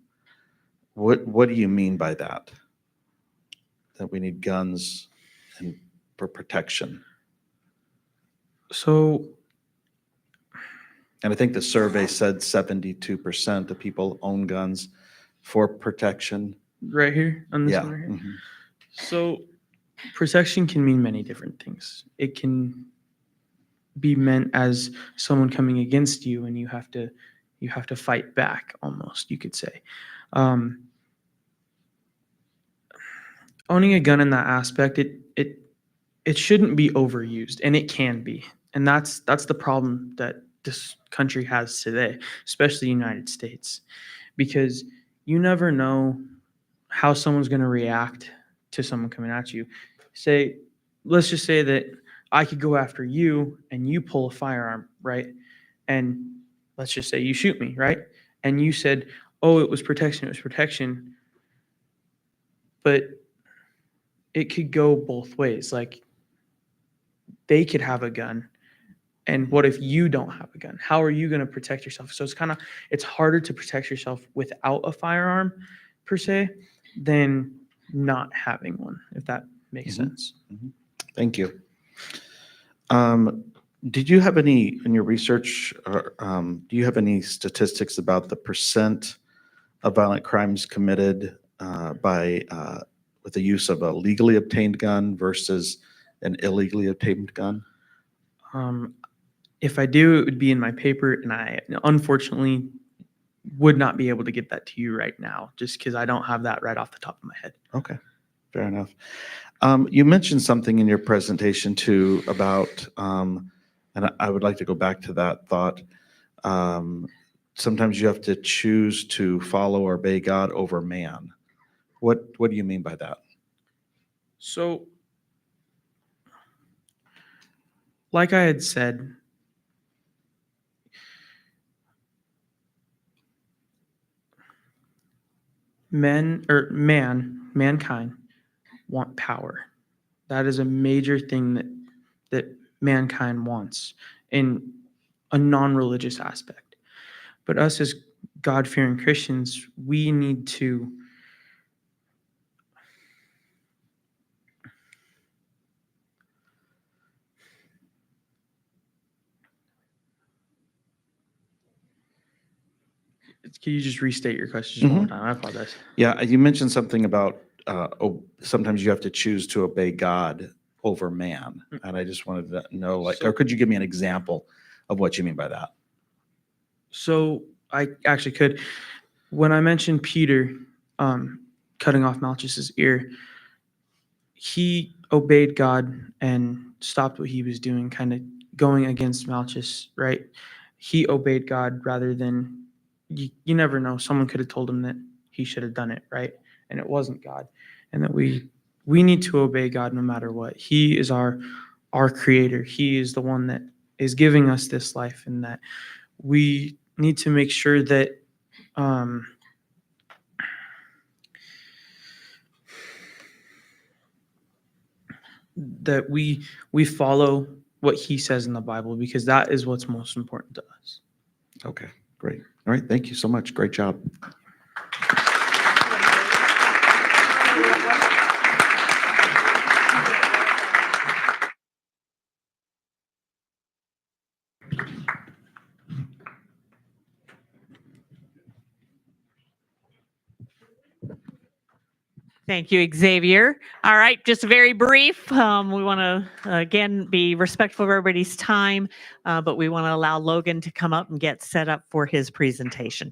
What do you mean by that? That we need guns and for protection? So, And I think the survey said 72% of people own guns for protection. right here on this Yeah. one right here. Mhm. So, protection can mean many different things. It can be meant as someone coming against you, and you have to fight back. Almost, you could say. Owning a gun in that aspect, it shouldn't be overused, and it can be, and that's the problem that this country has today, especially the United States, because you never know how someone's going to react to someone coming at you. Let's just say that I could go after you and you pull a firearm, right? And let's just say you shoot me, right? And you said, oh, it was protection. But it could go both ways. Like, they could have a gun. And what if you don't have a gun? How are you going to protect yourself? So it's harder to protect yourself without a firearm per se than not having one, if that makes sense. Thank you. Did you have any, in your research, do you have any statistics about the percent of violent crimes committed with the use of a legally obtained gun versus an illegally obtained gun? If I do, it would be in my paper, and I unfortunately would not be able to get that to you right now, just because I don't have that right off the top of my head. Okay, fair enough. You mentioned something in your presentation too about, and I would like to go back to that thought. Sometimes you have to choose to follow or obey God over man. What do you mean by that? So like I had said, mankind want power. That is a major thing that mankind wants in a non-religious aspect. But us as God-fearing Christians, we need to can you just restate your question just one more time? I apologize. Yeah, you mentioned something about sometimes you have to choose to obey God over man. And I just wanted to know, like, or could you give me an example of what you mean by that? So I actually could. When I mentioned Peter cutting off Malchus's ear, he obeyed God and stopped what he was doing, kind of going against Malchus, right? He obeyed God rather than, you never know. Someone could have told him that he should have done it, right? And it wasn't God. And that we need to obey God no matter what. He is our creator. He is the one that is giving us this life, and that we need to make sure that that we follow what he says in the Bible, because that is what's most important to us. Okay, great. All right, thank you so much. Great job. Thank you, Xavier. All right, just very brief. We want to, again, be respectful of everybody's time, but we want to allow Logan to come up and get set up for his presentation.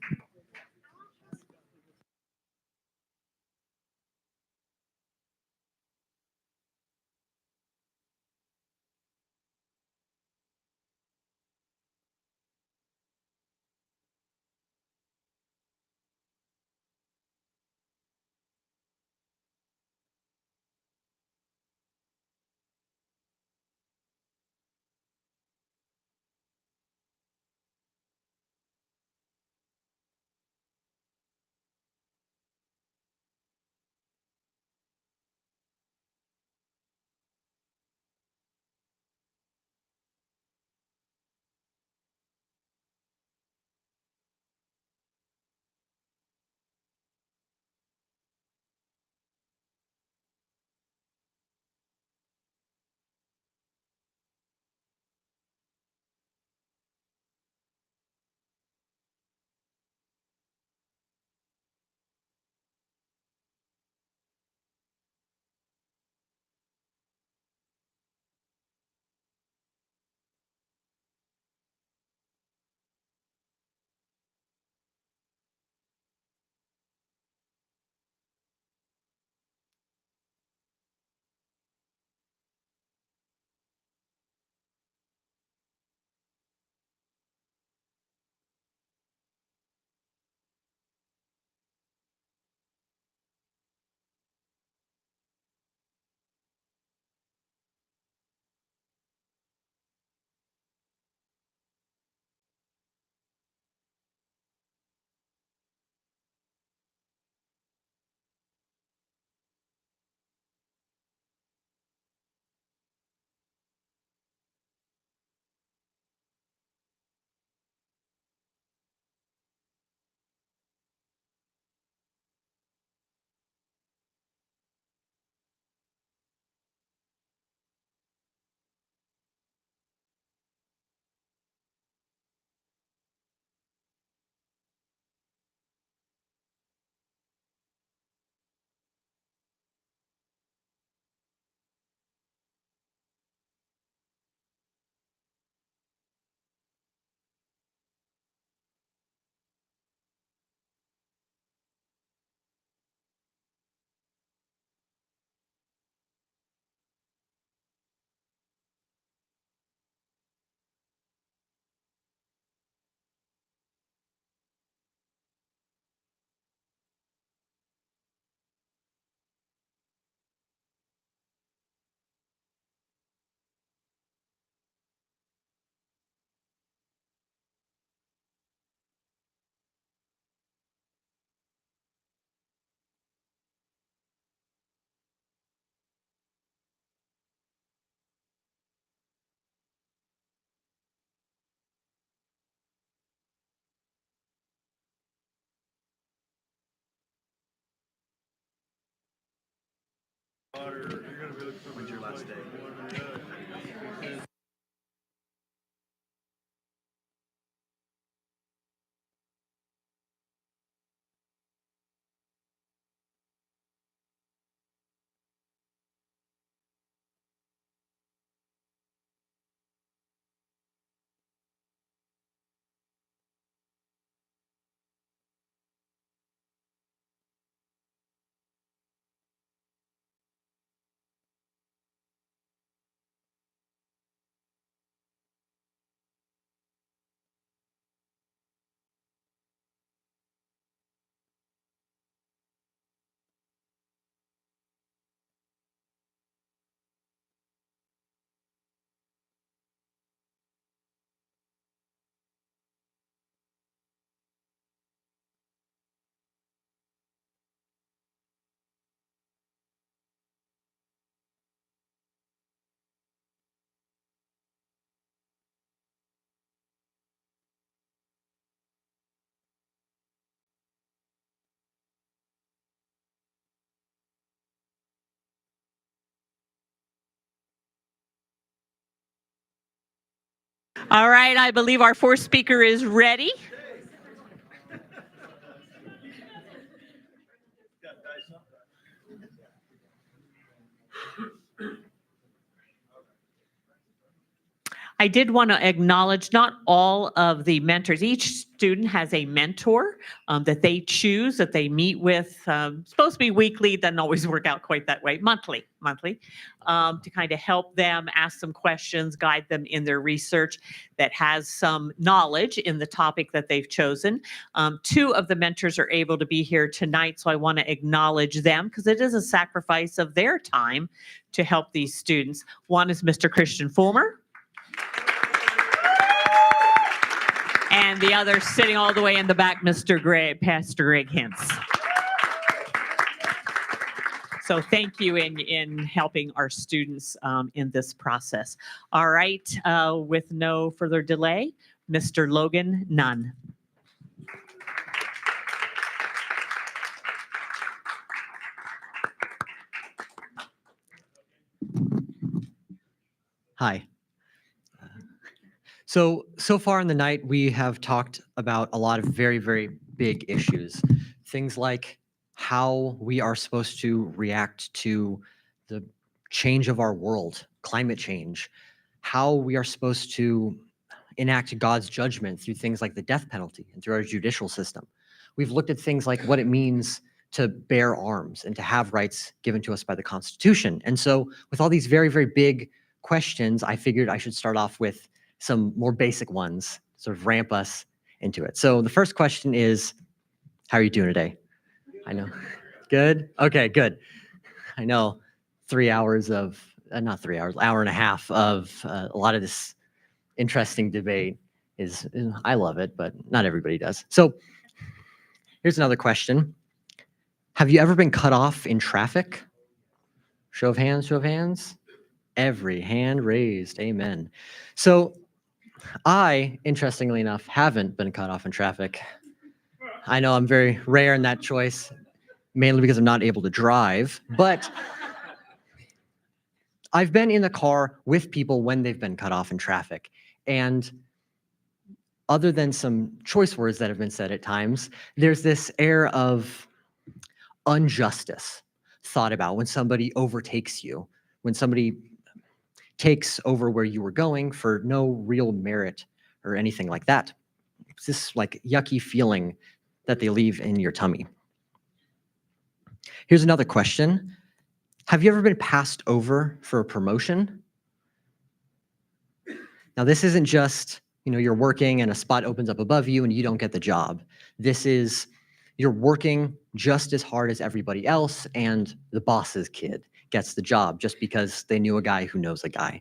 When's your last day? All right, I believe our fourth speaker is ready. I did want to acknowledge not all of the mentors. Each student has a mentor that they choose, that they meet with. Supposed to be weekly, doesn't always work out quite that way. Monthly, to kind of help them, ask some questions, guide them in their research that has some knowledge in the topic that they've chosen. Two of the mentors are able to be here tonight, so I want to acknowledge them because it is a sacrifice of their time to help these students. One is Mr. Christian Fulmer. And the other sitting all the way in the back, Pastor Greg Hintz. So thank you in helping our students in this process. All right, with no further delay, Mr. Logan Nunn. Hi. So far in the night, we have talked about a lot of very, very big issues. Things like how we are supposed to react to the change of our world, climate change, how we are supposed to enact God's judgment through things like the death penalty and through our judicial system. We've looked at things like what it means to bear arms and to have rights given to us by the Constitution. And so with all these very, very big questions, I figured I should start off with some more basic ones, sort of ramp us into it. So the first question is, how are you doing today? I know. Good? Okay, good. I know 3 hours of, not 3 hours, hour and a half of a lot of this interesting debate is, I love it, but not everybody does. So here's another question. Have you ever been cut off in traffic? Show of hands, show of hands. Every hand raised, amen. So I, interestingly enough, haven't been cut off in traffic. I know I'm very rare in that choice, mainly because I'm not able to drive, but I've been in the car with people when they've been cut off in traffic. And other than some choice words that have been said at times, there's this air of injustice thought about when somebody overtakes you, when somebody takes over where you were going for no real merit or anything like that. It's this like yucky feeling that they leave in your tummy. Here's another question. Have you ever been passed over for a promotion? Now, this isn't just, you're working and a spot opens up above you and you don't get the job. This is, you're working just as hard as everybody else and the boss's kid gets the job just because they knew a guy who knows a guy.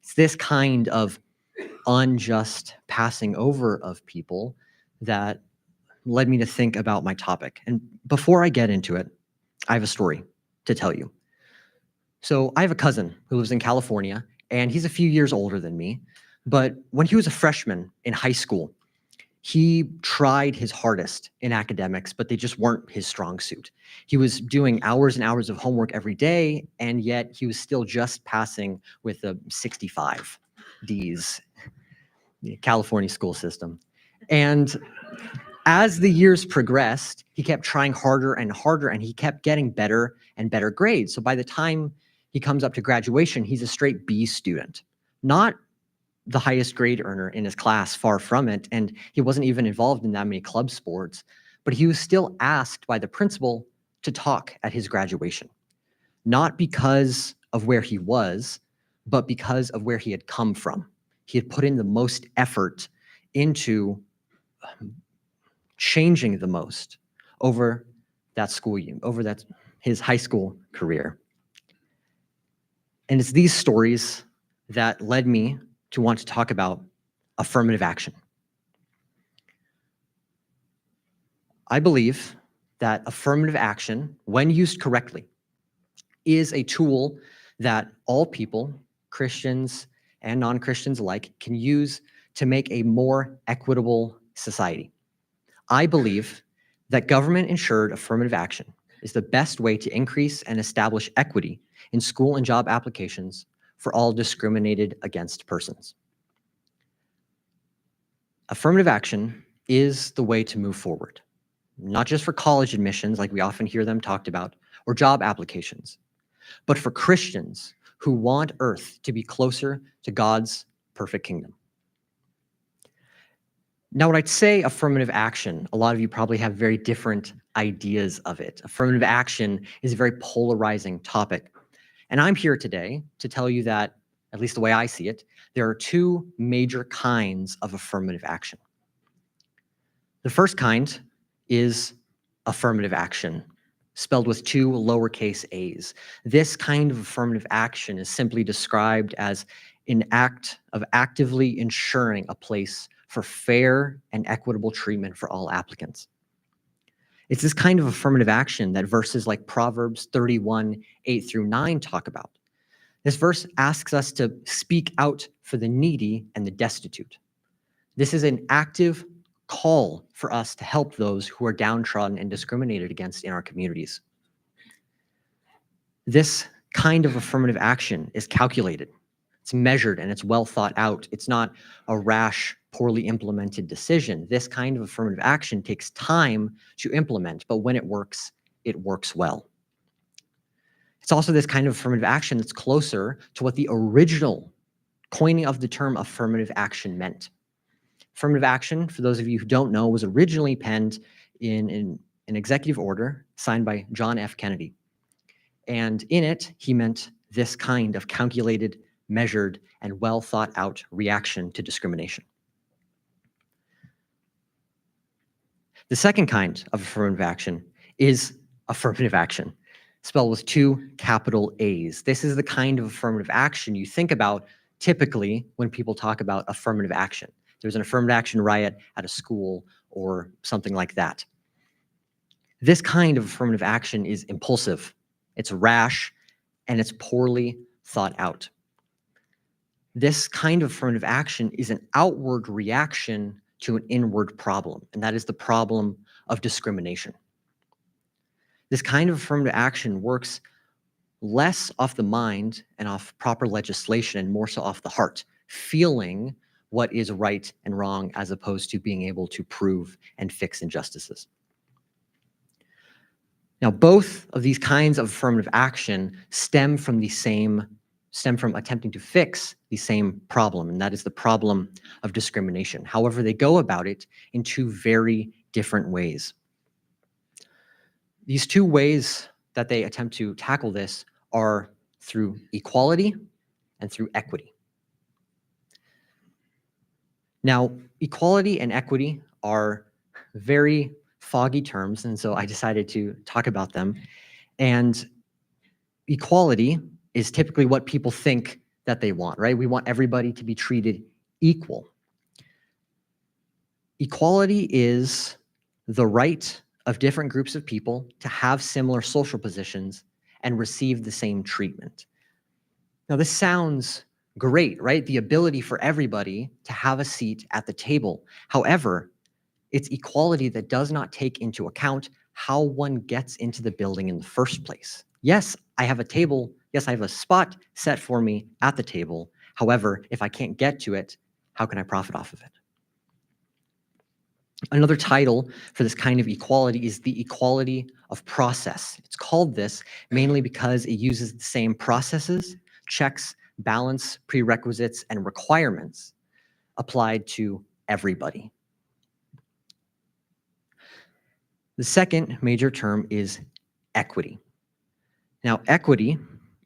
It's this kind of unjust passing over of people that led me to think about my topic. And before I get into it, I have a story to tell you. So I have a cousin who lives in California, and he's a few years older than me. But when he was a freshman in high school, He tried his hardest in academics, but they just weren't his strong suit. He was doing hours and hours of homework every day, and yet he was still just passing with a 65 Ds, the California school system. And as the years progressed, he kept trying harder and harder, and he kept getting better and better grades. So by the time he comes up to graduation, he's a straight B student, not the highest grade earner in his class, far from it. And he wasn't even involved in that many club sports, but he was still asked by the principal to talk at his graduation, not because of where he was, but because of where he had come from. He had put in the most effort into changing the most over that school year, over that his high school career. And it's these stories that led me to want to talk about affirmative action. I believe that affirmative action, when used correctly, is a tool that all people, Christians and non-Christians alike, can use to make a more equitable society. I believe that government-insured affirmative action is the best way to increase and establish equity in school and job applications for all discriminated against persons. Affirmative action is the way to move forward, not just for college admissions, like we often hear them talked about, or job applications, but for Christians who want earth to be closer to God's perfect kingdom. Now, when I'd say affirmative action, a lot of you probably have very different ideas of it. Affirmative action is a very polarizing topic. And I'm here today to tell you that, at least the way I see it, there are two major kinds of affirmative action. The first kind is affirmative action, spelled with two lowercase a's. This kind of affirmative action is simply described as an act of actively ensuring a place for fair and equitable treatment for all applicants. It's this kind of affirmative action that verses like Proverbs 31, 8-9 talk about. This verse asks us to speak out for the needy and the destitute. This is an active call for us to help those who are downtrodden and discriminated against in our communities. This kind of affirmative action is calculated, it's measured, and it's well thought out. It's not a rash, poorly implemented decision. This kind of affirmative action takes time to implement, but when it works well. It's also this kind of affirmative action that's closer to what the original coining of the term affirmative action meant. Affirmative action, for those of you who don't know, was originally penned in an executive order signed by John F. Kennedy. And in it, he meant this kind of calculated, measured, and well thought out reaction to discrimination. The second kind of affirmative action is affirmative action, spelled with two capital A's. This is the kind of affirmative action you think about typically when people talk about affirmative action. There's an affirmative action riot at a school or something like that. This kind of affirmative action is impulsive, it's rash, and it's poorly thought out. This kind of affirmative action is an outward reaction to an inward problem, and that is the problem of discrimination. This kind of affirmative action works less off the mind and off proper legislation and more so off the heart, feeling what is right and wrong as opposed to being able to prove and fix injustices. Now, both of these kinds of affirmative action stem from attempting to fix the same problem, and that is the problem of discrimination. However, they go about it in two very different ways. These two ways that they attempt to tackle this are through equality and through equity. Now, equality and equity are very foggy terms, and so I decided to talk about them. And equality is typically what people think that they want, right? We want everybody to be treated equal. Equality is the right of different groups of people to have similar social positions and receive the same treatment. Now, this sounds great, right? The ability for everybody to have a seat at the table. However, It's equality that does not take into account how one gets into the building in the first place. Yes, I have a table. Yes, I have a spot set for me at the table. However, if I can't get to it, how can I profit off of it? Another title for this kind of equality is the equality of process. It's called this mainly because it uses the same processes, checks, balance, prerequisites, and requirements applied to everybody. The second major term is equity. Now, equity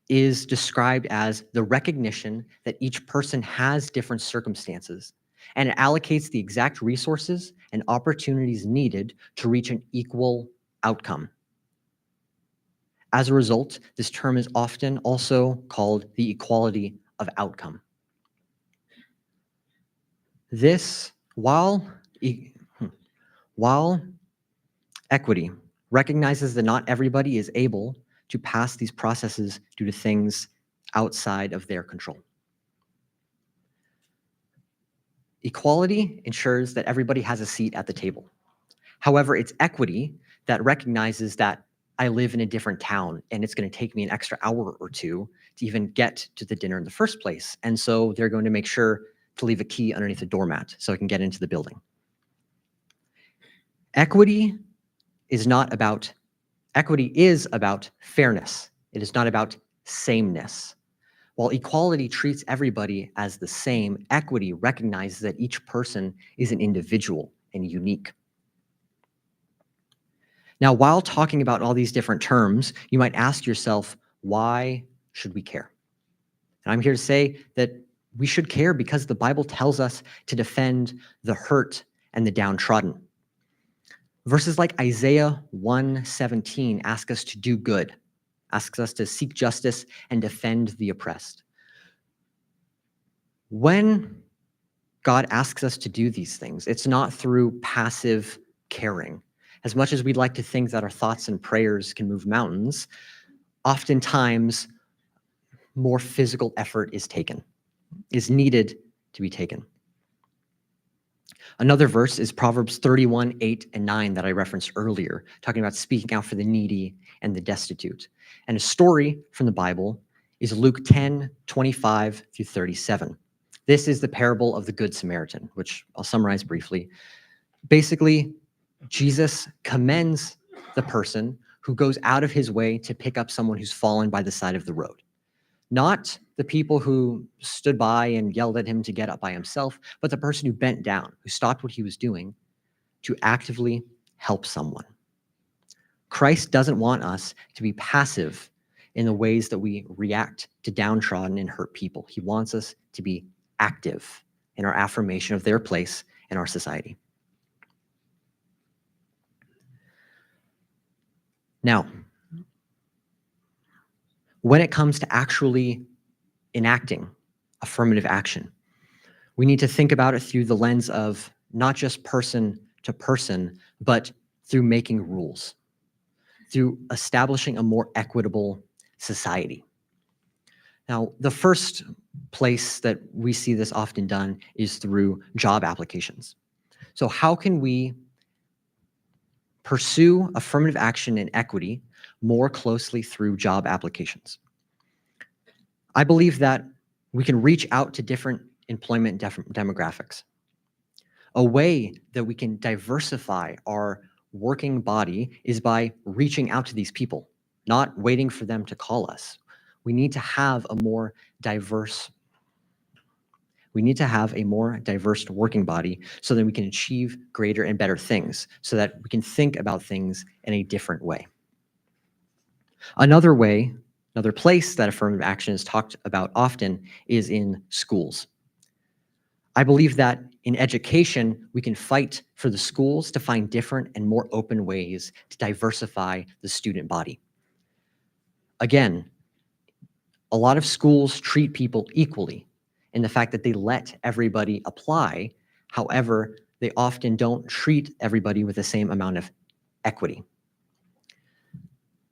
is described as the recognition that each person has different circumstances, and it allocates the exact resources and opportunities needed to reach an equal outcome. As a result, this term is often also called the equality of outcome. This, while equity recognizes that not everybody is able to pass these processes due to things outside of their control. Equality ensures that everybody has a seat at the table. However, it's equity that recognizes that I live in a different town and it's going to take me an extra hour or two to even get to the dinner in the first place. And so they're going to make sure to leave a key underneath a doormat so I can get into the building. Equity is about fairness. It is not about sameness. While equality treats everybody as the same, equity recognizes that each person is an individual and unique. Now, while talking about all these different terms, you might ask yourself, why should we care? And I'm here to say that we should care because the Bible tells us to defend the hurt and the downtrodden. Verses like Isaiah 1:17 ask us to do good, asks us to seek justice and defend the oppressed. When God asks us to do these things, it's not through passive caring. As much as we'd like to think that our thoughts and prayers can move mountains, oftentimes more physical effort is needed to be taken. Another verse is Proverbs 31:8-9 that I referenced earlier, talking about speaking out for the needy and the destitute. And a story from the Bible is Luke 10:25-37. This is the parable of the Good Samaritan, which I'll summarize briefly. Basically, Jesus commends the person who goes out of his way to pick up someone who's fallen by the side of the road. Not the people who stood by and yelled at him to get up by himself, but the person who bent down, who stopped what he was doing to actively help someone. Christ doesn't want us to be passive in the ways that we react to downtrodden and hurt people. He wants us to be active in our affirmation of their place in our society. Now, when it comes to actually enacting affirmative action, we need to think about it through the lens of not just person to person, but through making rules, through establishing a more equitable society. Now, the first place that we see this often done is through job applications. So how can we pursue affirmative action and equity more closely through job applications? I believe that we can reach out to different employment demographics. A way that we can diversify our working body is by reaching out to these people, not waiting for them to call us. We need to have a more diverse working body so that we can achieve greater and better things, so that we can think about things in a different way. Another place that affirmative action is talked about often is in schools. I believe that in education, we can fight for the schools to find different and more open ways to diversify the student body. Again, a lot of schools treat people equally in the fact that they let everybody apply. However, they often don't treat everybody with the same amount of equity.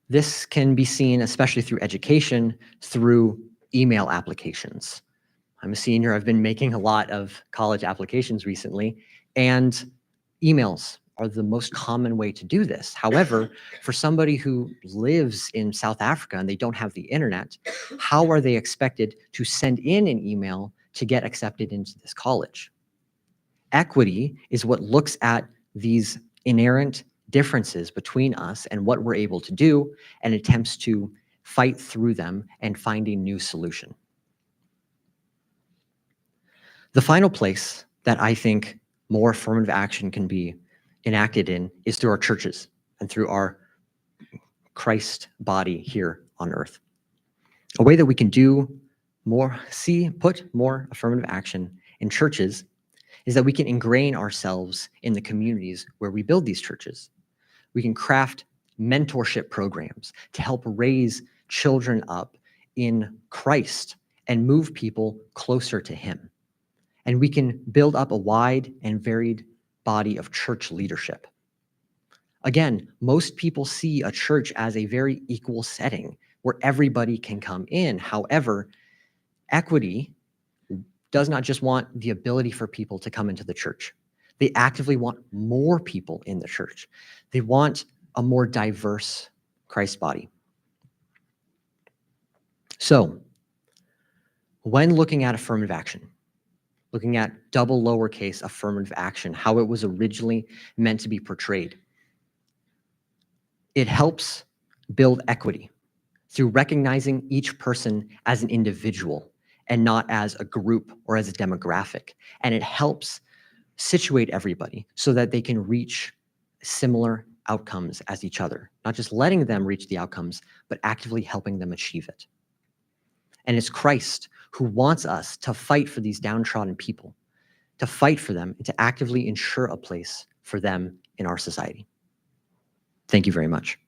This can be seen, especially through education, through email applications. I'm a senior. I've been making a lot of college applications recently, and emails are the most common way to do this. However, for somebody who lives in South Africa and they don't have the internet, how are they expected to send in an email to get accepted into this college? Equity is what looks at these inherent differences between us and what we're able to do and attempts to fight through them and find a new solution. The final place that I think more affirmative action can be enacted in is through our churches and through our Christ body here on earth. A way that we can do more, put more affirmative action in churches is that we can ingrain ourselves in the communities where we build these churches. We can craft mentorship programs to help raise children up in Christ and move people closer to Him. And we can build up a wide and varied body of church leadership. Again, most people see a church as a very equal setting where everybody can come in. However, equity does not just want the ability for people to come into the church. They actively want more people in the church. They want a more diverse Christ body. So, when looking at affirmative action, looking at double lowercase affirmative action, how it was originally meant to be portrayed, it helps build equity through recognizing each person as an individual and not as a group or as a demographic. And it helps situate everybody so that they can reach similar outcomes as each other, not just letting them reach the outcomes, but actively helping them achieve it. And it's Christ who wants us to fight for these downtrodden people, to fight for them, and to actively ensure a place for them in our society. Thank you very much.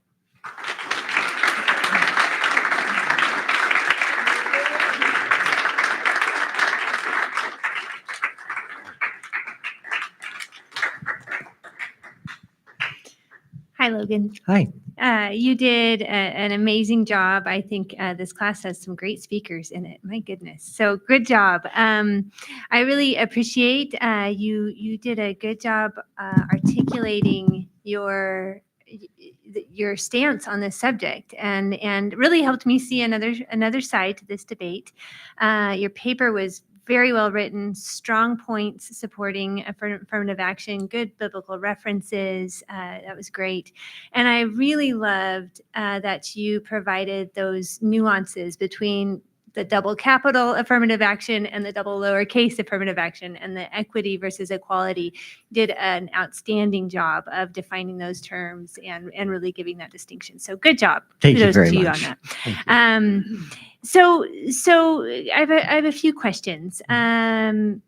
Hi, Logan. Hi. You did an amazing job. I think this class has some great speakers in it. My goodness. So good job. I really appreciate you did a good job articulating your stance on this subject and really helped me see another side to this debate. Your paper was very well written, strong points supporting affirmative action, good biblical references. That was great. And I really loved that you provided those nuances between the double capital affirmative action and the double lowercase affirmative action, and the equity versus equality. Did an outstanding job of defining those terms and really giving that distinction. So good job. Thank you Kudos very to you much. on that. So I have a few questions. In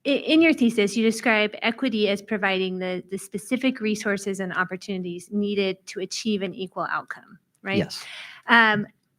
your thesis, you describe equity as providing the specific resources and opportunities needed to achieve an equal outcome, right? Yes.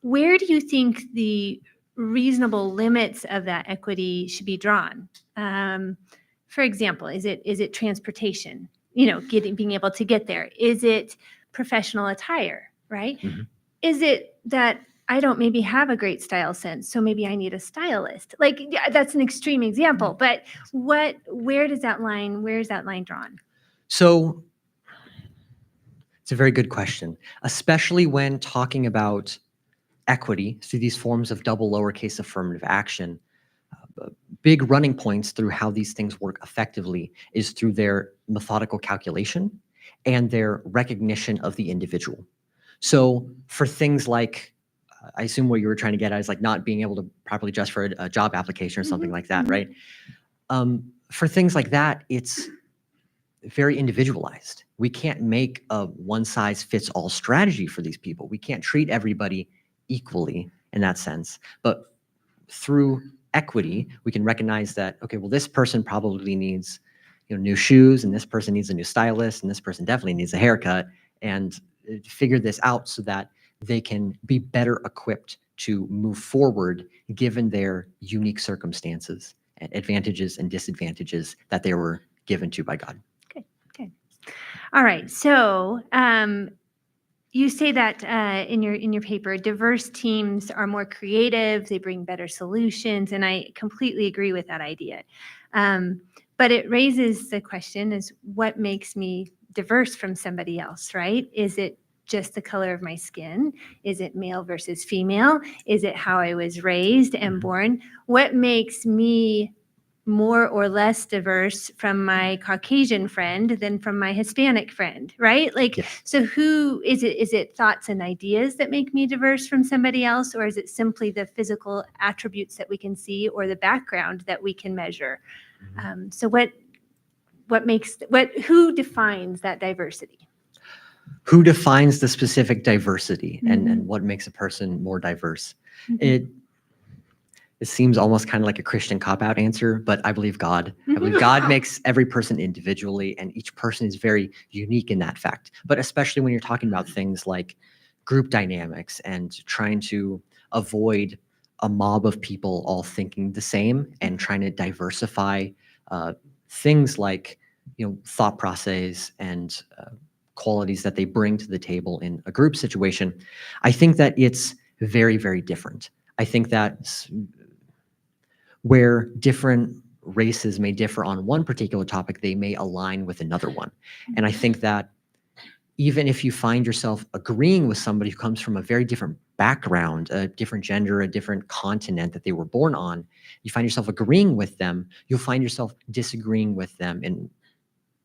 Where do you think the reasonable limits of that equity should be drawn? For example, is it transportation? Being able to get there. Is it professional attire, right? Mhm. Is it that I don't maybe have a great style sense, so maybe I need a stylist? Yeah, that's an extreme example, but where is that line drawn? So it's a very good question, especially when talking about equity through these forms of double lowercase affirmative action. Big running points through how these things work effectively is through their methodical calculation and their recognition of the individual. So for things like, I assume what you were trying to get at is like not being able to properly dress for a job application or something like that, right? For things like that, it's very individualized. We can't make a one-size-fits-all strategy for these people. We can't treat everybody equally in that sense. But through equity, we can recognize that, okay, well, this person probably needs new shoes, and this person needs a new stylist, and this person definitely needs a haircut, and figure this out so that they can be better equipped to move forward given their unique circumstances and advantages and disadvantages that they were given to by God. Okay. All right. So you say that in your paper, diverse teams are more creative, they bring better solutions, and I completely agree with that idea. But it raises the question is what makes me diverse from somebody else, right? Is it just the color of my skin? Is it male versus female? Is it how I was raised and born? What makes me more or less diverse from my Caucasian friend than from my Hispanic friend, right? Like, Yes. so who is it? Is it thoughts and ideas that make me diverse from somebody else, or is it simply the physical attributes that we can see or the background that we can measure? So who defines that diversity? Who defines the specific diversity and Mhm. what makes a person more diverse? Mhm. It seems almost kind of like a Christian cop-out answer, but I believe God. I believe God makes every person individually, and each person is very unique in that fact. But especially when you're talking about things like group dynamics and trying to avoid a mob of people all thinking the same and trying to diversify things like, thought process and qualities that they bring to the table in a group situation, I think that it's very, very different. I think that where different races may differ on one particular topic, they may align with another one. And I think that even if you find yourself agreeing with somebody who comes from a very different background, a different gender, a different continent that they were born on, you find yourself agreeing with them, you'll find yourself disagreeing with them in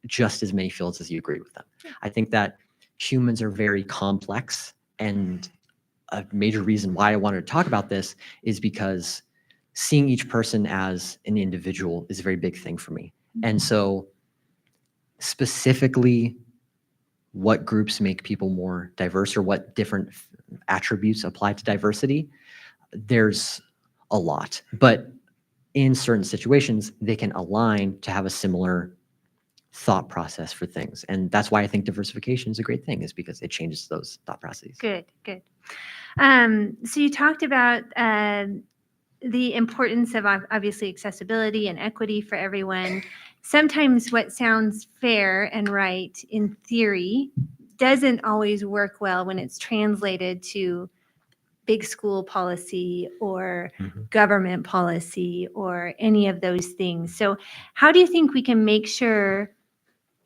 just as many fields as you agree with them. I think that humans are very complex, and a major reason why I wanted to talk about this is because seeing each person as an individual is a very big thing for me. And so specifically what groups make people more diverse or what different attributes apply to diversity, there's a lot. But in certain situations, they can align to have a similar thought process for things. And that's why I think diversification is a great thing, is because it changes those thought processes. Good. So you talked about the importance of obviously accessibility and equity for everyone. Sometimes what sounds fair and right in theory doesn't always work well when it's translated to big school policy or government policy or any of those things. So how do you think we can make sure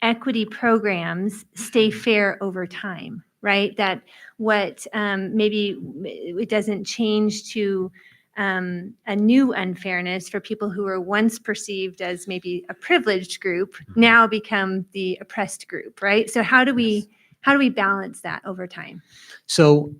equity programs stay fair over time, right? That what maybe it doesn't change to a new unfairness for people who were once perceived as maybe a privileged group now become the oppressed group, right? So how do we balance that over time? So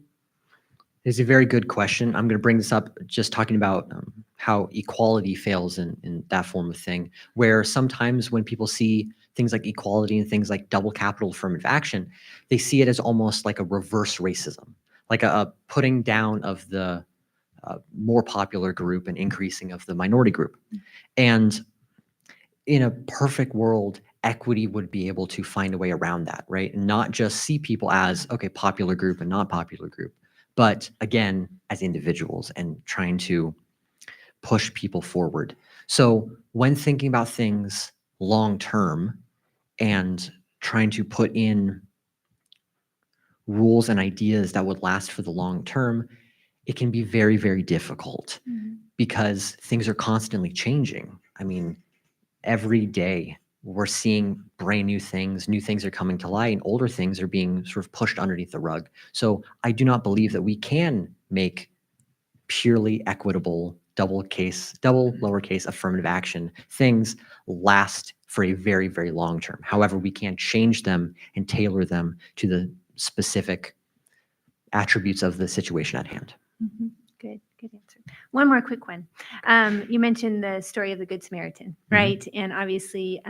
it's a very good question. I'm going to bring this up just talking about how equality fails in that form of thing, where sometimes when people see things like equality and things like double capital affirmative action, they see it as almost like a reverse racism, like a putting down of the more popular group and increasing of the minority group. And in a perfect world, equity would be able to find a way around that, right? And not just see people as, okay, popular group and not popular group, but again, as individuals and trying to push people forward. So when thinking about things long term and trying to put in rules and ideas that would last for the long term, it can be very, very difficult because things are constantly changing. I mean, every day we're seeing brand new things are coming to light, and older things are being sort of pushed underneath the rug. So I do not believe that we can make purely equitable double lowercase affirmative action things last for a very, very long term. However, we can change them and tailor them to the specific attributes of the situation at hand. Good answer. One more quick one. You mentioned the story of the Good Samaritan, right? And obviously,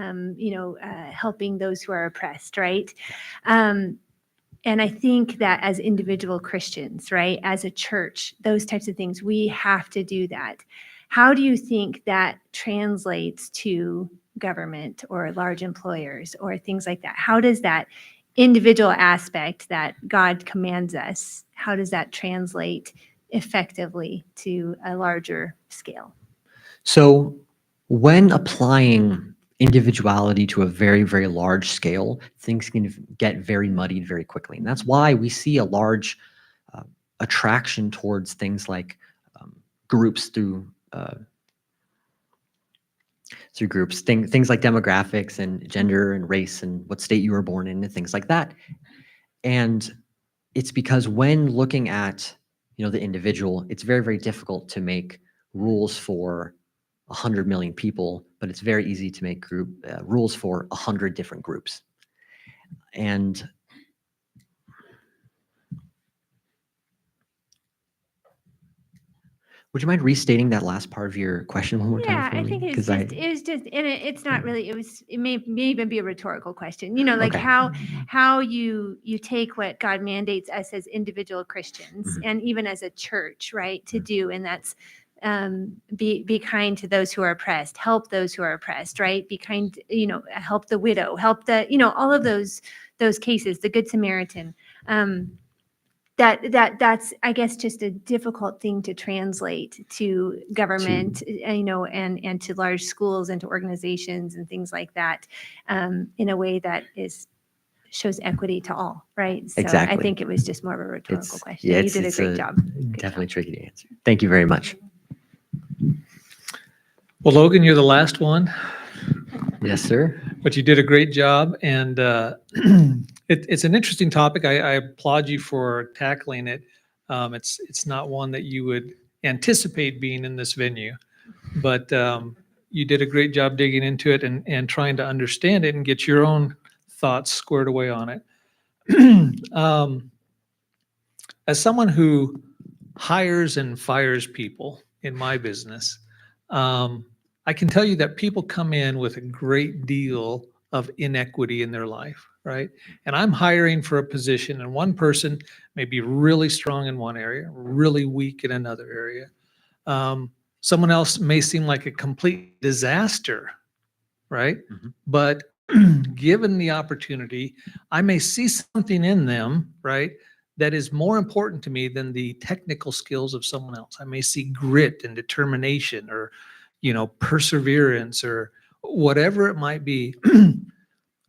helping those who are oppressed, right? And I think that as individual Christians, right, as a church, those types of things, we have to do that. How do you think that translates to government or large employers or things like that? How does that individual aspect that God commands us, how does that translate effectively to a larger scale? So when applying individuality to a very, very large scale, things can get very muddied very quickly. And that's why we see a large attraction towards things like groups through through groups, things like demographics and gender and race and what state you were born in and things like that. And it's because when looking at, the individual, it's very, very difficult to make rules for 100 million people, but it's very easy to make rules for 100 different groups. And would you mind restating that last part of your question one more time Yeah, for I me? think it's 'Cause just, it was just, and it's not really, it may even be a rhetorical question, like Okay. how you take what God mandates us as individual Christians Mhm. and even as a church, right, to do, and that's be kind to those who are oppressed, help those who are oppressed, right? Be kind, help the widow, help the, all of those cases, the Good Samaritan. That's, I guess, just a difficult thing to translate to government, and to large schools and to organizations and things like that, in a way that shows equity to all, right? So I Exactly. think it was just more of a rhetorical question. Yeah, You did a it's great job. Good definitely job. tricky to answer. Thank you very much. Well, Logan, you're the last one, Yes, sir. but you did a great job. And it's an interesting topic. I applaud you for tackling it. It's not one that you would anticipate being in this venue, but you did a great job digging into it and trying to understand it and get your own thoughts squared away on it. As someone who hires and fires people in my business, I can tell you that people come in with a great deal of inequity in their life, right? And I'm hiring for a position, and one person may be really strong in one area, really weak in another area. Someone else may seem like a complete disaster, right? Mhm. But given the opportunity, I may see something in them, right, that is more important to me than the technical skills of someone else. I may see grit and determination or, perseverance or whatever it might be.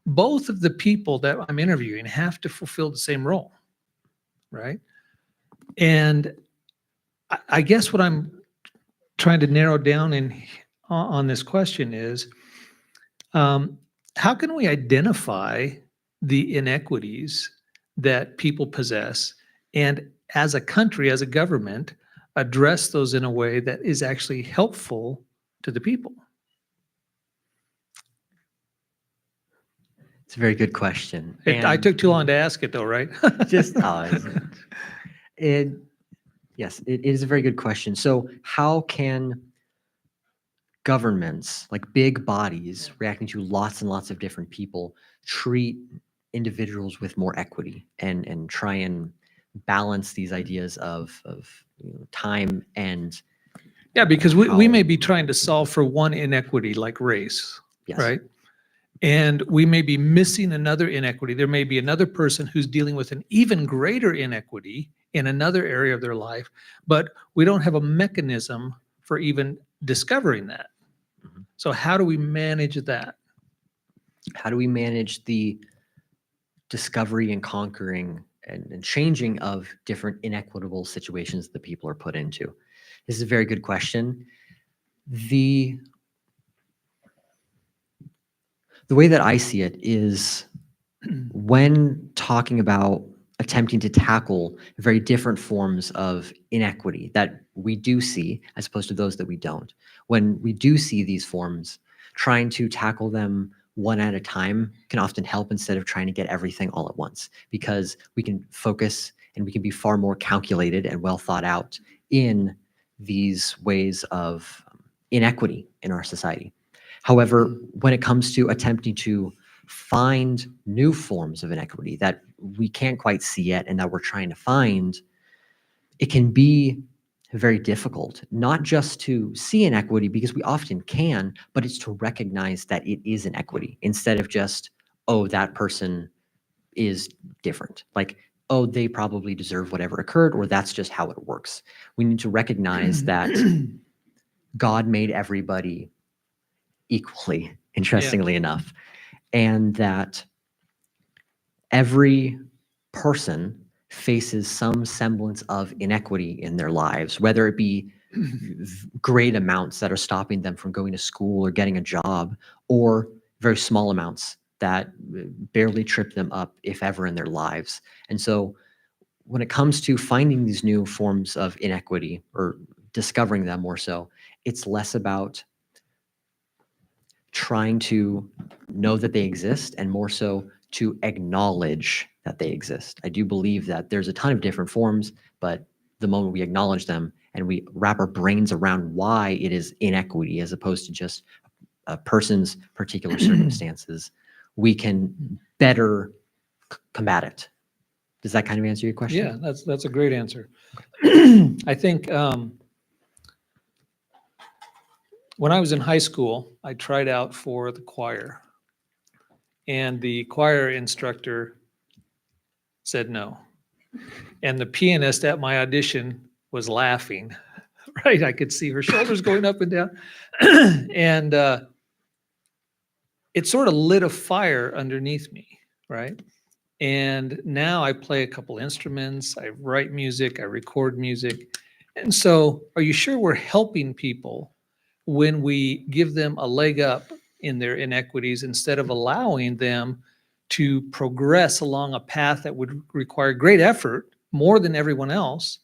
Both of the people that I'm interviewing have to fulfill the same role, right? And I guess what I'm trying to narrow down on this question is, how can we identify the inequities that people possess and as a country, as a government, address those in a way that is actually helpful to the people? It's a very good question. I And took too long to ask it though, right? just, yes, it is a very good question. So how can governments, like big bodies reacting to lots and lots of different people, treat individuals with more equity and try and balance these ideas of time and Yeah, because we how- may be trying to solve for one inequity like race, yes. right? And we may be missing another inequity. There may be another person who's dealing with an even greater inequity in another area of their life, but we don't have a mechanism for even discovering that. Mhm. So how do we manage that? How do we manage the discovery and conquering and changing of different inequitable situations that people are put into? This is a very good question. The way that I see it is when talking about attempting to tackle very different forms of inequity that we do see as opposed to those that we don't. When we do see these forms, trying to tackle them one at a time can often help instead of trying to get everything all at once, because we can focus and we can be far more calculated and well thought out in these ways of inequity in our society. However, when it comes to attempting to find new forms of inequity that we can't quite see yet and that we're trying to find, it can be very difficult, not just to see inequity, because we often can, but it's to recognize that it is inequity instead of just, oh, that person is different. Like, oh, they probably deserve whatever occurred, or that's just how it works. We need to recognize that God made everybody equally, interestingly enough, and that every person faces some semblance of inequity in their lives, whether it be great amounts that are stopping them from going to school or getting a job, or very small amounts that barely trip them up, if ever, in their lives. And so when it comes to finding these new forms of inequity or discovering them more so, it's less about trying to know that they exist and more so to acknowledge that they exist. I do believe that there's a ton of different forms, but the moment we acknowledge them and we wrap our brains around why it is inequity as opposed to just a person's particular circumstances, we can better combat it. Does that kind of answer your question? Yeah, that's a great answer. I think when I was in high school, I tried out for the choir, and the choir instructor said no. And the pianist at my audition was laughing, right? I could see her shoulders going up and down. And it sort of lit a fire underneath me, right? And now I play a couple instruments, I write music, I record music. And so, are you sure we're helping people when we give them a leg up in their inequities instead of allowing them to progress along a path that would require great effort, more than everyone else,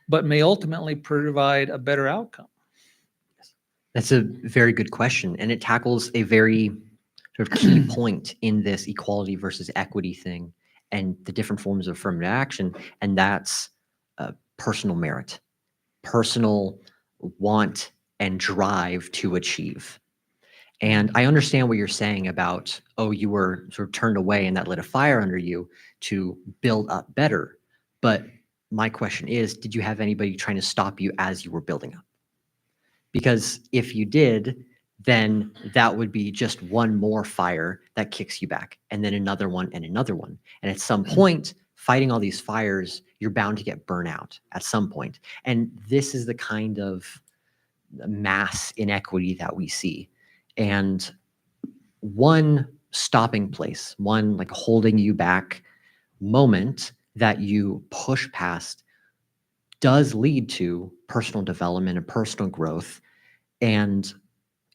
but may ultimately provide a better outcome? That's a very good question. And it tackles a very sort of key point in this equality versus equity thing and the different forms of affirmative action. And that's personal merit, personal want and drive to achieve. And I understand what you're saying about, oh, you were sort of turned away and that lit a fire under you to build up better. But my question is, did you have anybody trying to stop you as you were building up? Because if you did, then that would be just one more fire that kicks you back, and then another one and another one. And at some point, fighting all these fires, you're bound to get burnt out at some point. And this is the kind of mass inequity that we see. And one stopping place, one like holding you back moment that you push past does lead to personal development and personal growth. And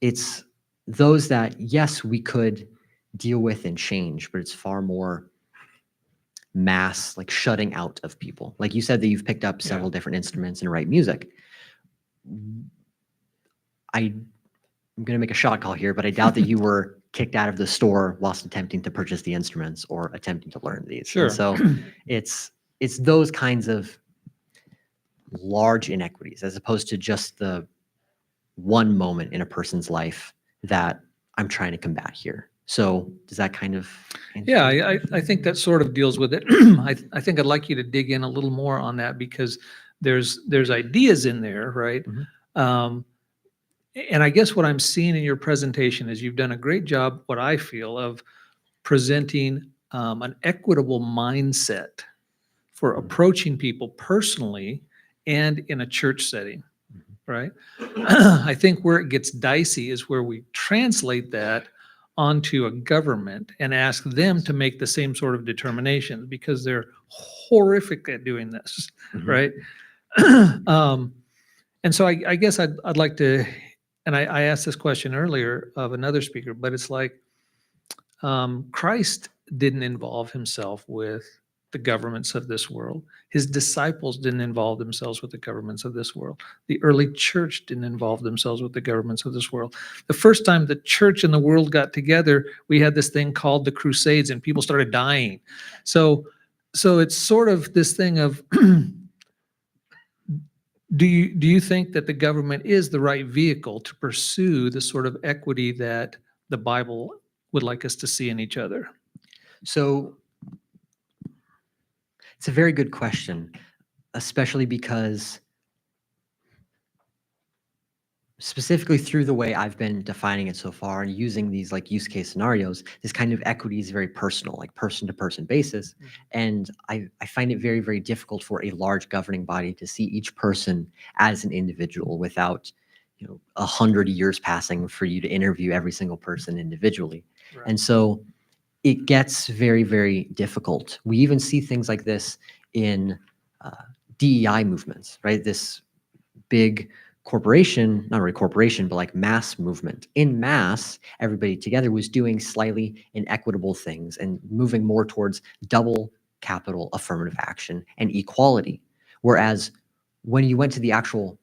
it's those that, yes, we could deal with and change, but it's far more mass, like shutting out of people. Like you said that you've picked up several different instruments and write music. I'm going to make a shot call here, but I doubt that you were kicked out of the store whilst attempting to purchase the instruments or attempting to learn these. Sure. And so it's those kinds of large inequities as opposed to just the one moment in a person's life that I'm trying to combat here. So does that kind of answer Yeah, your I question? think that sort of deals with it. I think I'd like you to dig in a little more on that because there's ideas in there, right? And I guess what I'm seeing in your presentation is you've done a great job, what I feel, of presenting an equitable mindset for approaching people personally and in a church setting, right? I think where it gets dicey is where we translate that onto a government and ask them to make the same sort of determinations because they're horrific at doing this, right? And so I guess I'd like to, and I asked this question earlier of another speaker, but it's like Christ didn't involve himself with the governments of this world. His disciples didn't involve themselves with the governments of this world. The early church didn't involve themselves with the governments of this world. The first time the church and the world got together, we had this thing called the Crusades and people started dying. So it's sort of this thing of, do you think that the government is the right vehicle to pursue the sort of equity that the Bible would like us to see in each other? So it's a very good question, especially because specifically through the way I've been defining it so far and using these like use case scenarios, this kind of equity is very personal, like person to person basis. And I find it very, very difficult for a large governing body to see each person as an individual without, 100 years passing for you to interview every single person individually. Right. And so it gets very, very difficult. We even see things like this in DEI movements, right? This big corporation, not really corporation, but like mass movement. In mass, everybody together was doing slightly inequitable things and moving more towards double capital affirmative action and equality. Whereas when you went to the actual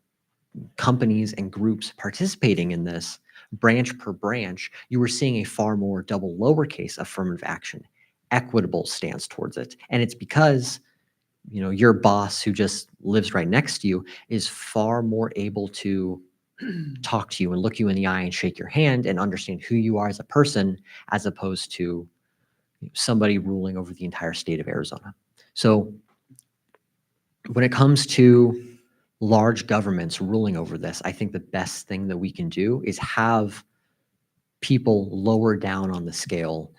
companies and groups participating in this, branch per branch, you were seeing a far more double lowercase affirmative action, equitable stance towards it. And it's because your boss who just lives right next to you is far more able to talk to you and look you in the eye and shake your hand and understand who you are as a person, as opposed to somebody ruling over the entire state of Arizona. So when it comes to large governments ruling over this, I think the best thing that we can do is have people lower down on the scale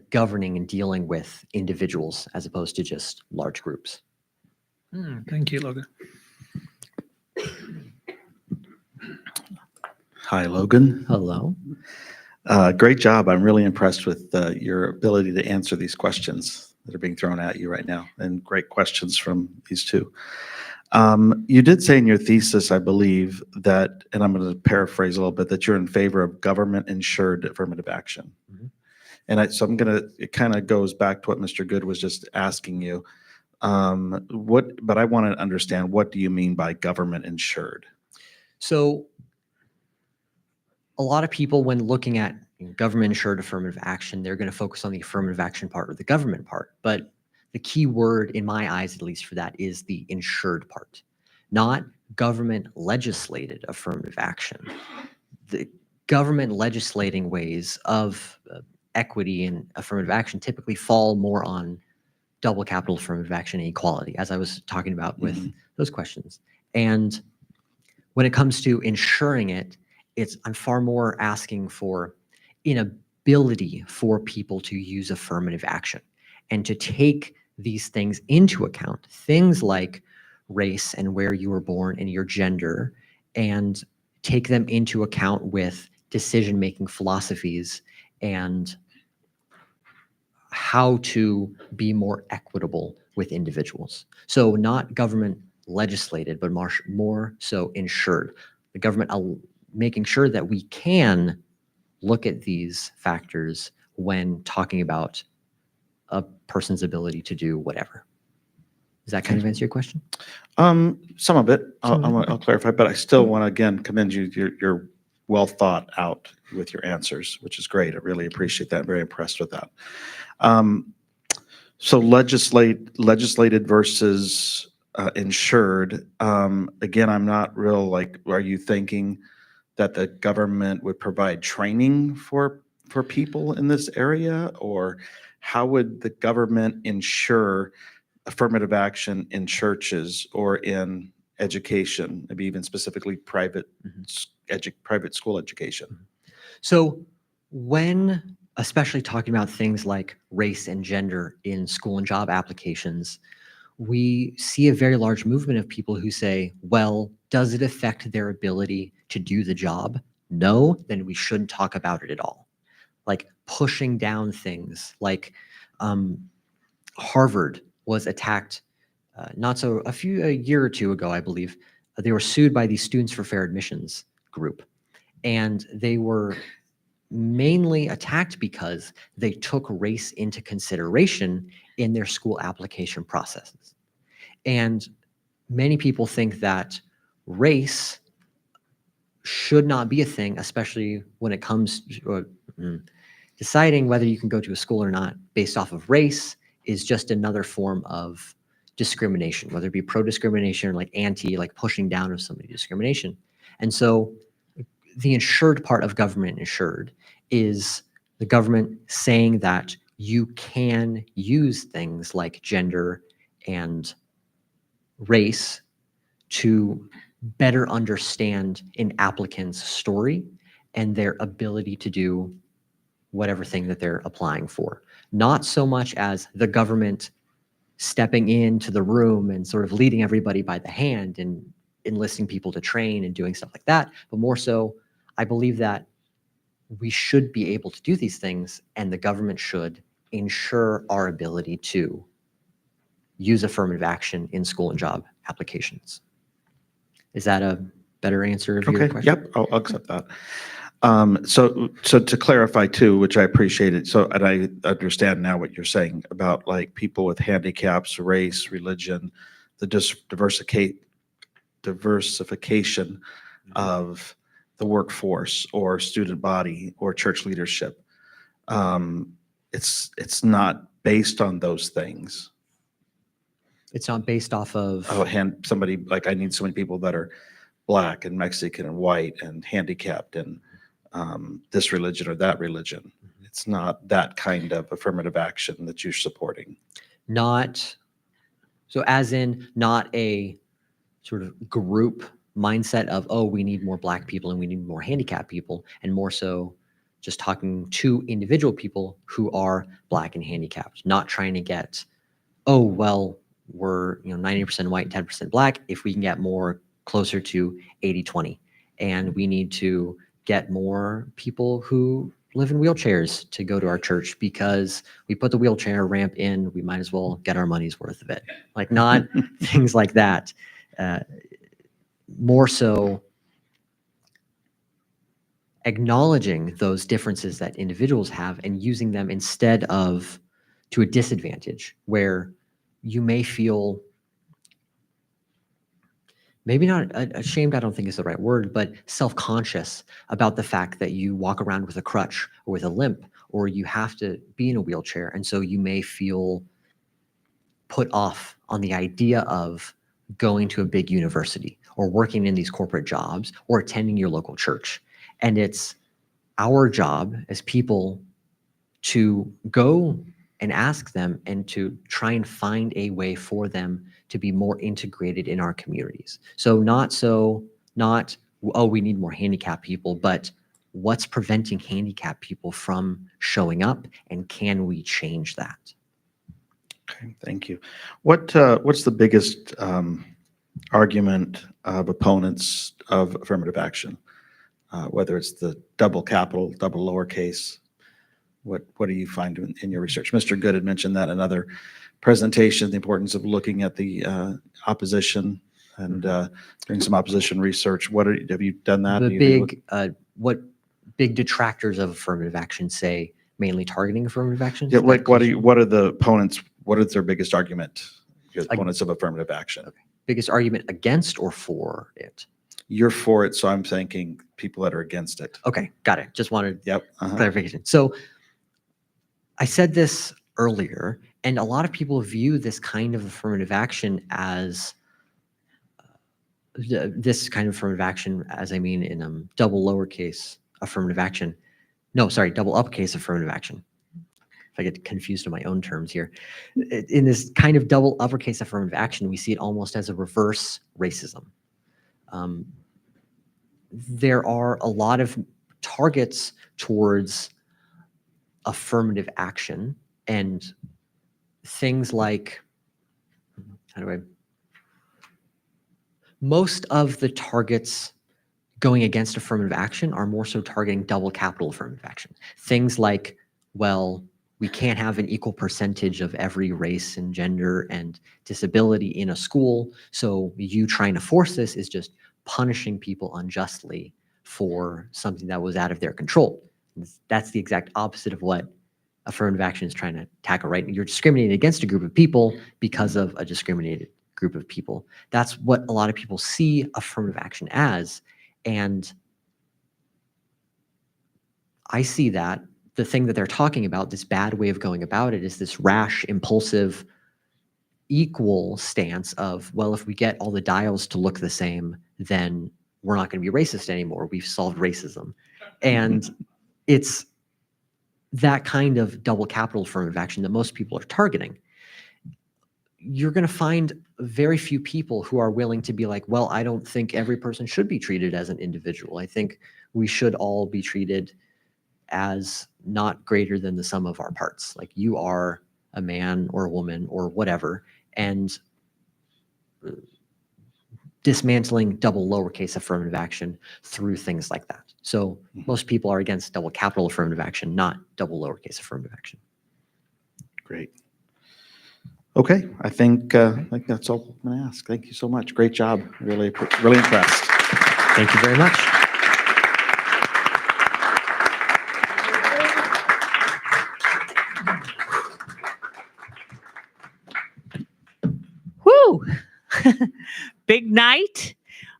governing and dealing with individuals as opposed to just large groups. Thank you, Logan. Hi, Logan. Hello. Great job. I'm really impressed with your ability to answer these questions that are being thrown at you right now, and great questions from these two. You did say in your thesis, I believe, that, and I'm going to paraphrase a little bit, that you're in favor of government-insured affirmative action. Mhm. And it kind of goes back to what Mr. Good was just asking you. But I want to understand, what do you mean by government-insured? So a lot of people, when looking at government insured affirmative action, they're going to focus on the affirmative action part or the government part. But the key word in my eyes, at least for that, is the insured part, not government legislated affirmative action. The government legislating ways of equity and affirmative action typically fall more on double capital affirmative action and equality, as I was talking about with those questions. And when it comes to ensuring it, I'm far more asking for an ability for people to use affirmative action and to take these things into account, things like race and where you were born and your gender, and take them into account with decision-making philosophies and how to be more equitable with individuals. So not government legislated, but more so insured. The government making sure that we can look at these factors when talking about a person's ability to do whatever. Does that kind of answer your question? Some of it. Some of it, I'll clarify, but I still want to again commend you. You're well thought out with your answers, which is great. I really appreciate that. Very impressed with that. So legislated versus insured. Again, I'm not real like, are you thinking that the government would provide training for people in this area? Or how would the government ensure affirmative action in churches or in education, maybe even specifically private school education? So when, especially talking about things like race and gender in school and job applications, we see a very large movement of people who say, well, does it affect their ability to do the job? No, then we shouldn't talk about it at all. Like pushing down things like Harvard was attacked a year or two ago, I believe. They were sued by the Students for Fair Admissions group. And they were mainly attacked because they took race into consideration in their school application processes. And many people think that race should not be a thing, especially when it comes to deciding whether you can go to a school or not based off of race is just another form of discrimination, whether it be pro-discrimination or like anti, like pushing down of somebody discrimination. And so the insured part of government insured is the government saying that you can use things like gender and race to better understand an applicant's story and their ability to do whatever thing that they're applying for. Not so much as the government stepping into the room and sort of leading everybody by the hand and enlisting people to train and doing stuff like that, but more so, I believe that we should be able to do these things and the government should ensure our ability to use affirmative action in school and job applications. Is that a better answer of your Okay, question? yep, I'll accept that. So to clarify too, which I appreciated, so, and I understand now what you're saying about like people with handicaps, race, religion, the diversification of the workforce or student body or church leadership. It's not based on those things. It's not based off of. Oh, somebody, like I need so many people that are Black and Mexican and white and handicapped and this religion or that religion. It's not that kind of affirmative action that you're supporting. Not, so as in not a sort of group mindset of, oh, we need more Black people and we need more handicapped people, and more so just talking to individual people who are Black and handicapped, not trying to get, oh, well, we're 90% white, 10% Black. If we can get more closer to 80-20, and we need to get more people who live in wheelchairs to go to our church because we put the wheelchair ramp in, we might as well get our money's worth of it. Like not things like that. More so acknowledging those differences that individuals have and using them instead of to a disadvantage where you may feel maybe not ashamed, I don't think is the right word, but self-conscious about the fact that you walk around with a crutch or with a limp, or you have to be in a wheelchair. And so you may feel put off on the idea of going to a big university or working in these corporate jobs or attending your local church. And it's our job as people to go and ask them and to try and find a way for them to be more integrated in our communities. So not, oh, we need more handicapped people, but what's preventing handicapped people from showing up, and can we change that? Okay, thank you. What's the biggest argument of opponents of affirmative action? Whether it's the double capital, double lowercase, what do you find in your research? Mr. Good had mentioned that in another presentation, the importance of looking at the opposition and doing some opposition research. Have you done that? What big detractors of affirmative action say, mainly targeting affirmative action? Yeah, like what are the opponents? What is their biggest argument? The opponents of affirmative action. Okay. Biggest argument against or for it? You're for it, so I'm thinking people that are against it. Okay, got it. Just wanted Yep. clarification. So I said this earlier, and a lot of people view this kind of affirmative action as I mean in double lowercase affirmative action. No, sorry, double uppercase affirmative action. If I get confused on my own terms here. In this kind of double uppercase affirmative action, we see it almost as a reverse racism. There are a lot of targets towards affirmative action and things like, most of the targets going against affirmative action are more so targeting double capital affirmative action. Things like, well, we can't have an equal percentage of every race and gender and disability in a school. So you trying to force this is just punishing people unjustly for something that was out of their control. That's the exact opposite of what affirmative action is trying to tackle, right? You're discriminating against a group of people because of a discriminated group of people. That's what a lot of people see affirmative action as. And I see that the thing that they're talking about, this bad way of going about it, is this rash, impulsive, equal stance of, well, if we get all the dials to look the same, then we're not going to be racist anymore. We've solved racism. And it's that kind of double capital affirmative action that most people are targeting. You're going to find very few people who are willing to be like, well, I don't think every person should be treated as an individual. I think we should all be treated as not greater than the sum of our parts. Like you are a man or a woman or whatever, and dismantling double lowercase affirmative action through things like that. So most people are against double capital affirmative action, not double lowercase affirmative action. Great. Okay, I think that's all I'm going to ask. Thank you so much. Great job. Really impressed. Thank you very much. Woo! Big night,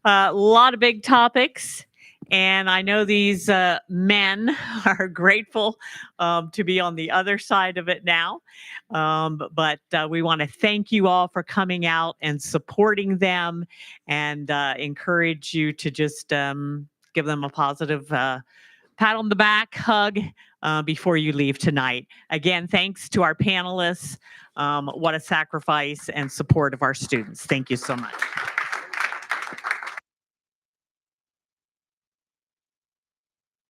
a lot of big topics. And I know these men are grateful to be on the other side of it now. But we want to thank you all for coming out and supporting them and encourage you to just give them a positive pat on the back, hug before you leave tonight. Again, thanks to our panelists. What a sacrifice and support of our students. Thank you so much.